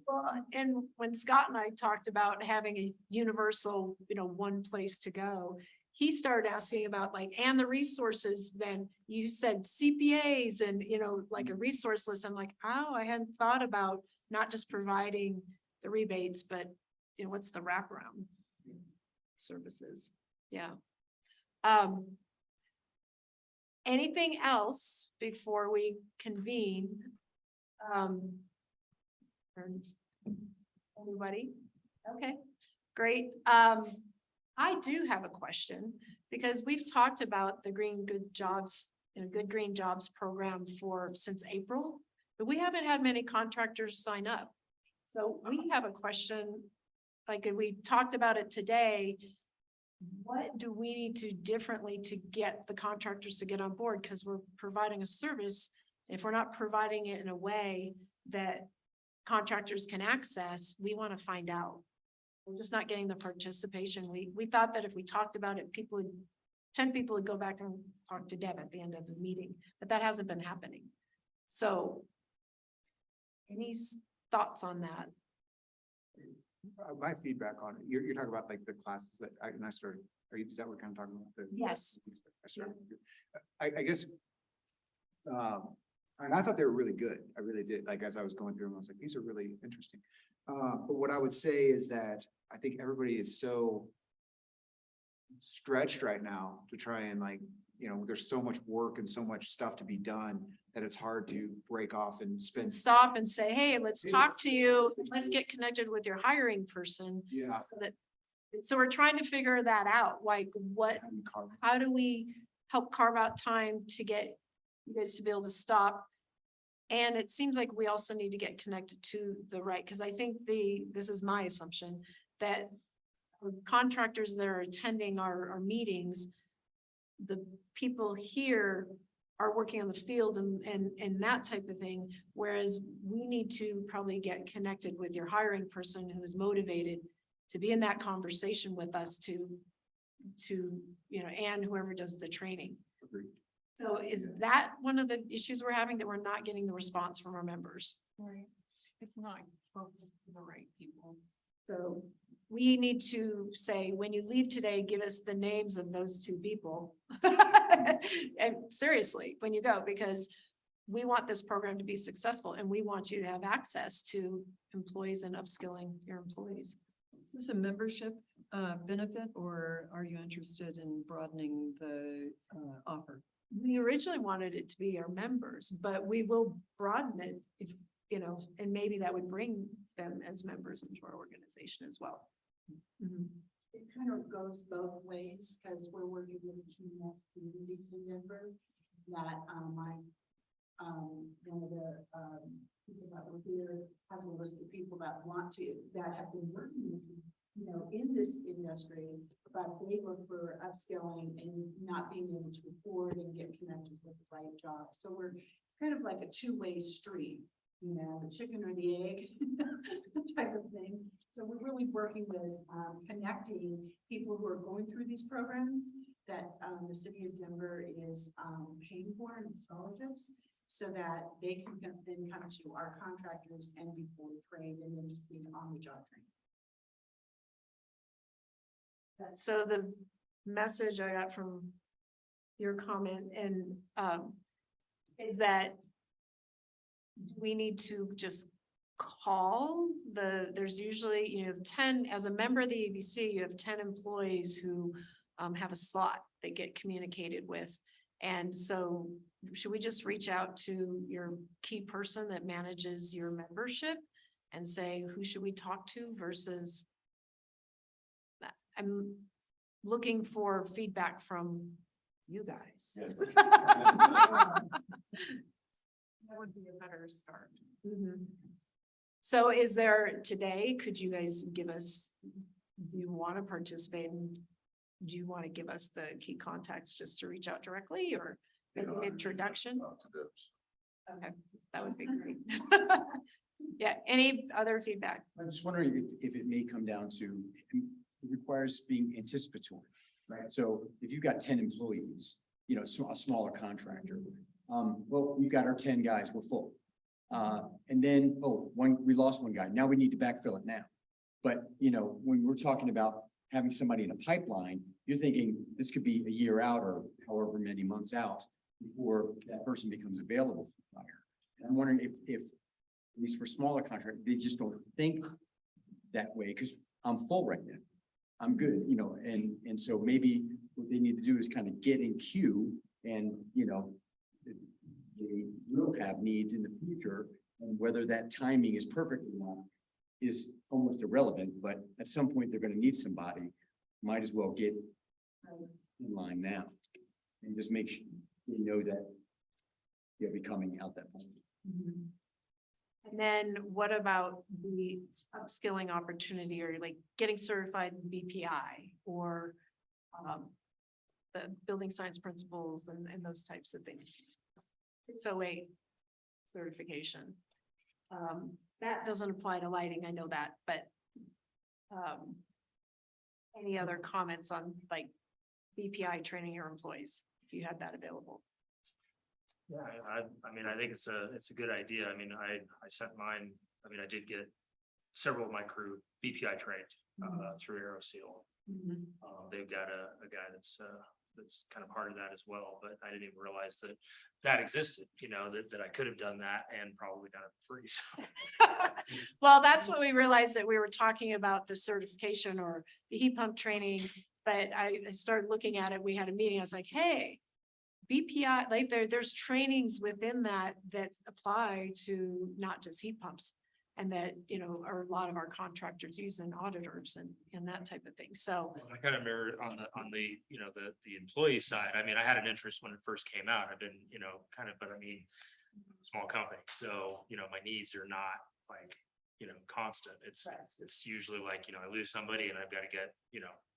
Well, and when Scott and I talked about having a universal, one place to go, he started asking about and the resources. Then you said CPAs and, like a resource list. I'm like, oh, I hadn't thought about not just providing the rebates, but what's the wraparound services? Yeah. Anything else before we convene? Anybody? Okay, great. I do have a question, because we've talked about the Good Green Jobs program since April, but we haven't had many contractors sign up. So we have a question, like we talked about it today. What do we need to do differently to get the contractors to get on board? Because we're providing a service. If we're not providing it in a way that contractors can access, we want to find out. We're just not getting the participation. We thought that if we talked about it, 10 people would go back and talk to Deb at the end of the meeting, but that hasn't been happening. So any thoughts on that? My feedback on it, you're talking about like the classes that I started, is that what we're kind of talking about? Yes. I guess, and I thought they were really good. I really did. Like, as I was going through them, I was like, these are really interesting. But what I would say is that I think everybody is so stretched right now to try and there's so much work and so much stuff to be done that it's hard to break off and Stop and say, hey, let's talk to you. Let's get connected with your hiring person. Yeah. So we're trying to figure that out. Like how do we help carve out time to get you guys to be able to stop? And it seems like we also need to get connected to the right, because I think this is my assumption that contractors that are attending our meetings, the people here are working on the field and that type of thing. Whereas we need to probably get connected with your hiring person who is motivated to be in that conversation with us to, and whoever does the training. So is that one of the issues we're having, that we're not getting the response from our members? Right. It's not focused on the right people. So we need to say, when you leave today, give us the names of those two people. And seriously, when you go, because we want this program to be successful and we want you to have access to employees and upskilling your employees. Is this a membership benefit, or are you interested in broadening the offer? We originally wanted it to be our members, but we will broaden it if, and maybe that would bring them as members into our organization as well. It kind of goes both ways, because we're working with QMM communities in Denver that one of the people that were here has a list of people that have been working, in this industry, but they look for upskilling and not being able to afford and get connected with the right job. So it's kind of like a two-way street, the chicken or the egg type of thing. So we're really working with connecting people who are going through these programs that the city of Denver is paying for in scholarships, so that they can then come to our contractors and be fully trained and then just need on-the-job training. So the message I got from your comment and is that we need to just call there's usually, you have 10, as a member of the EEBC, you have 10 employees who have a slot they get communicated with. And so should we just reach out to your key person that manages your membership and say, who should we talk to versus that? I'm looking for feedback from you guys. That would be a better start. So is there today, could you guys give us, do you want to participate? Do you want to give us the key contacts just to reach out directly, or make an introduction? Okay, that would be great. Yeah, any other feedback? I'm just wondering if it may come down to, it requires being anticipatory, right? So if you've got 10 employees, so a smaller contractor, well, we've got our 10 guys, we're full. And then, we lost one guy. Now we need to backfill it now. But, when we're talking about having somebody in a pipeline, you're thinking this could be a year out or however many months out before that person becomes available for hire. And I'm wondering if at least for smaller contractors, they just don't think that way, because I'm full right now. I'm good, and so maybe what they need to do is kind of get in queue and, they will have needs in the future, and whether that timing is perfect or not is almost irrelevant, but at some point they're going to need somebody. Might as well get in line now and just make sure you know that they'll be coming out that point. And then what about the upskilling opportunity, or like getting certified in BPI or the building science principles and those types of things? 608 certification. That doesn't apply to lighting, I know that, but any other comments on like BPI training your employees, if you had that available? Yeah, I think it's a good idea. I sent mine, I did get several of my crew BPI trained through AeroSeal. They've got a guy that's kind of part of that as well, but I didn't even realize that existed, that I could have done that and probably done it for free. So. Well, that's what we realized, that we were talking about the certification or the heat pump training, but I started looking at it. We had a meeting. I was like, hey, BPI, like there's trainings within that apply to not just heat pumps, and that, are a lot of our contractors using auditors and that type of thing. So I kind of mirrored on the employee side. I had an interest when it first came out. I've been, but small company. So, my needs are not like, constant. It's usually like, I lose somebody and I've got to get,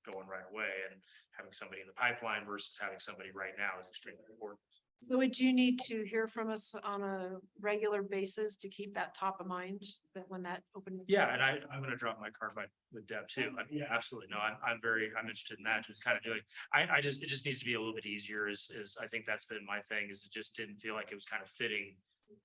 going right away, and having somebody in the pipeline versus having somebody right now is extremely important. So would you need to hear from us on a regular basis to keep that top of mind, that when that open? Yeah, and I'm gonna drop my card with Deb too. Yeah, absolutely. No, I'm interested in that, just kind of doing, it just needs to be a little bit easier is I think that's been my thing, is it just didn't feel like it was kind of fitting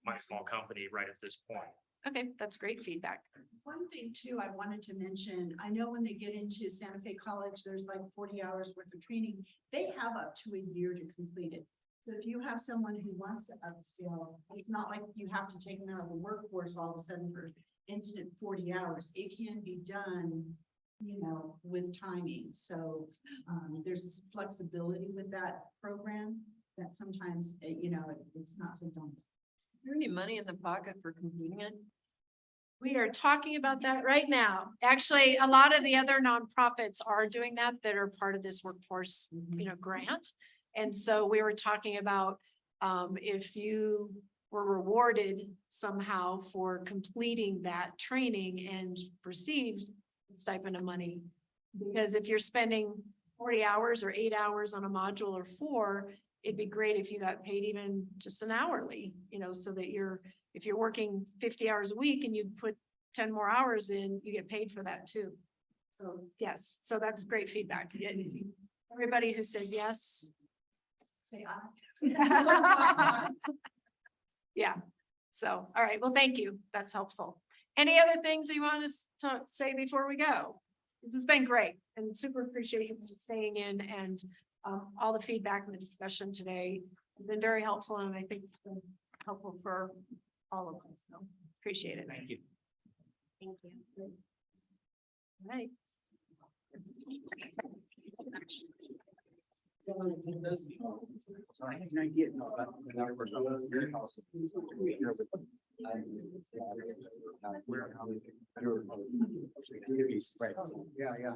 my small company right at this point. Okay, that's great feedback. One thing too, I wanted to mention, I know when they get into Santa Fe College, there's like 40 hours worth of training. They have up to a year to complete it. So if you have someone who wants to upskill, it's not like you have to take them out of the workforce all of a sudden for instant 40 hours. It can be done, with timing. So there's this flexibility with that program that sometimes, it's not so daunting. Is there any money in the pocket for completing it? We are talking about that right now. Actually, a lot of the other nonprofits are doing that are part of this workforce, grant. And so we were talking about, if you were rewarded somehow for completing that training and received a stipend of money. Because if you're spending 40 hours or 8 hours on a module or 4, it'd be great if you got paid even just an hourly, so that if you're working 50 hours a week and you put 10 more hours in, you get paid for that too. So yes, so that's great feedback. Everybody who says yes. Say aye. Yeah, so, all right, well, thank you. That's helpful. Any other things you want us to say before we go? This has been great and super appreciate you staying in, and all the feedback and the discussion today has been very helpful, and I think it's been helpful for all of us. So appreciate it. Thank you. Thank you. All right. Yeah, yeah.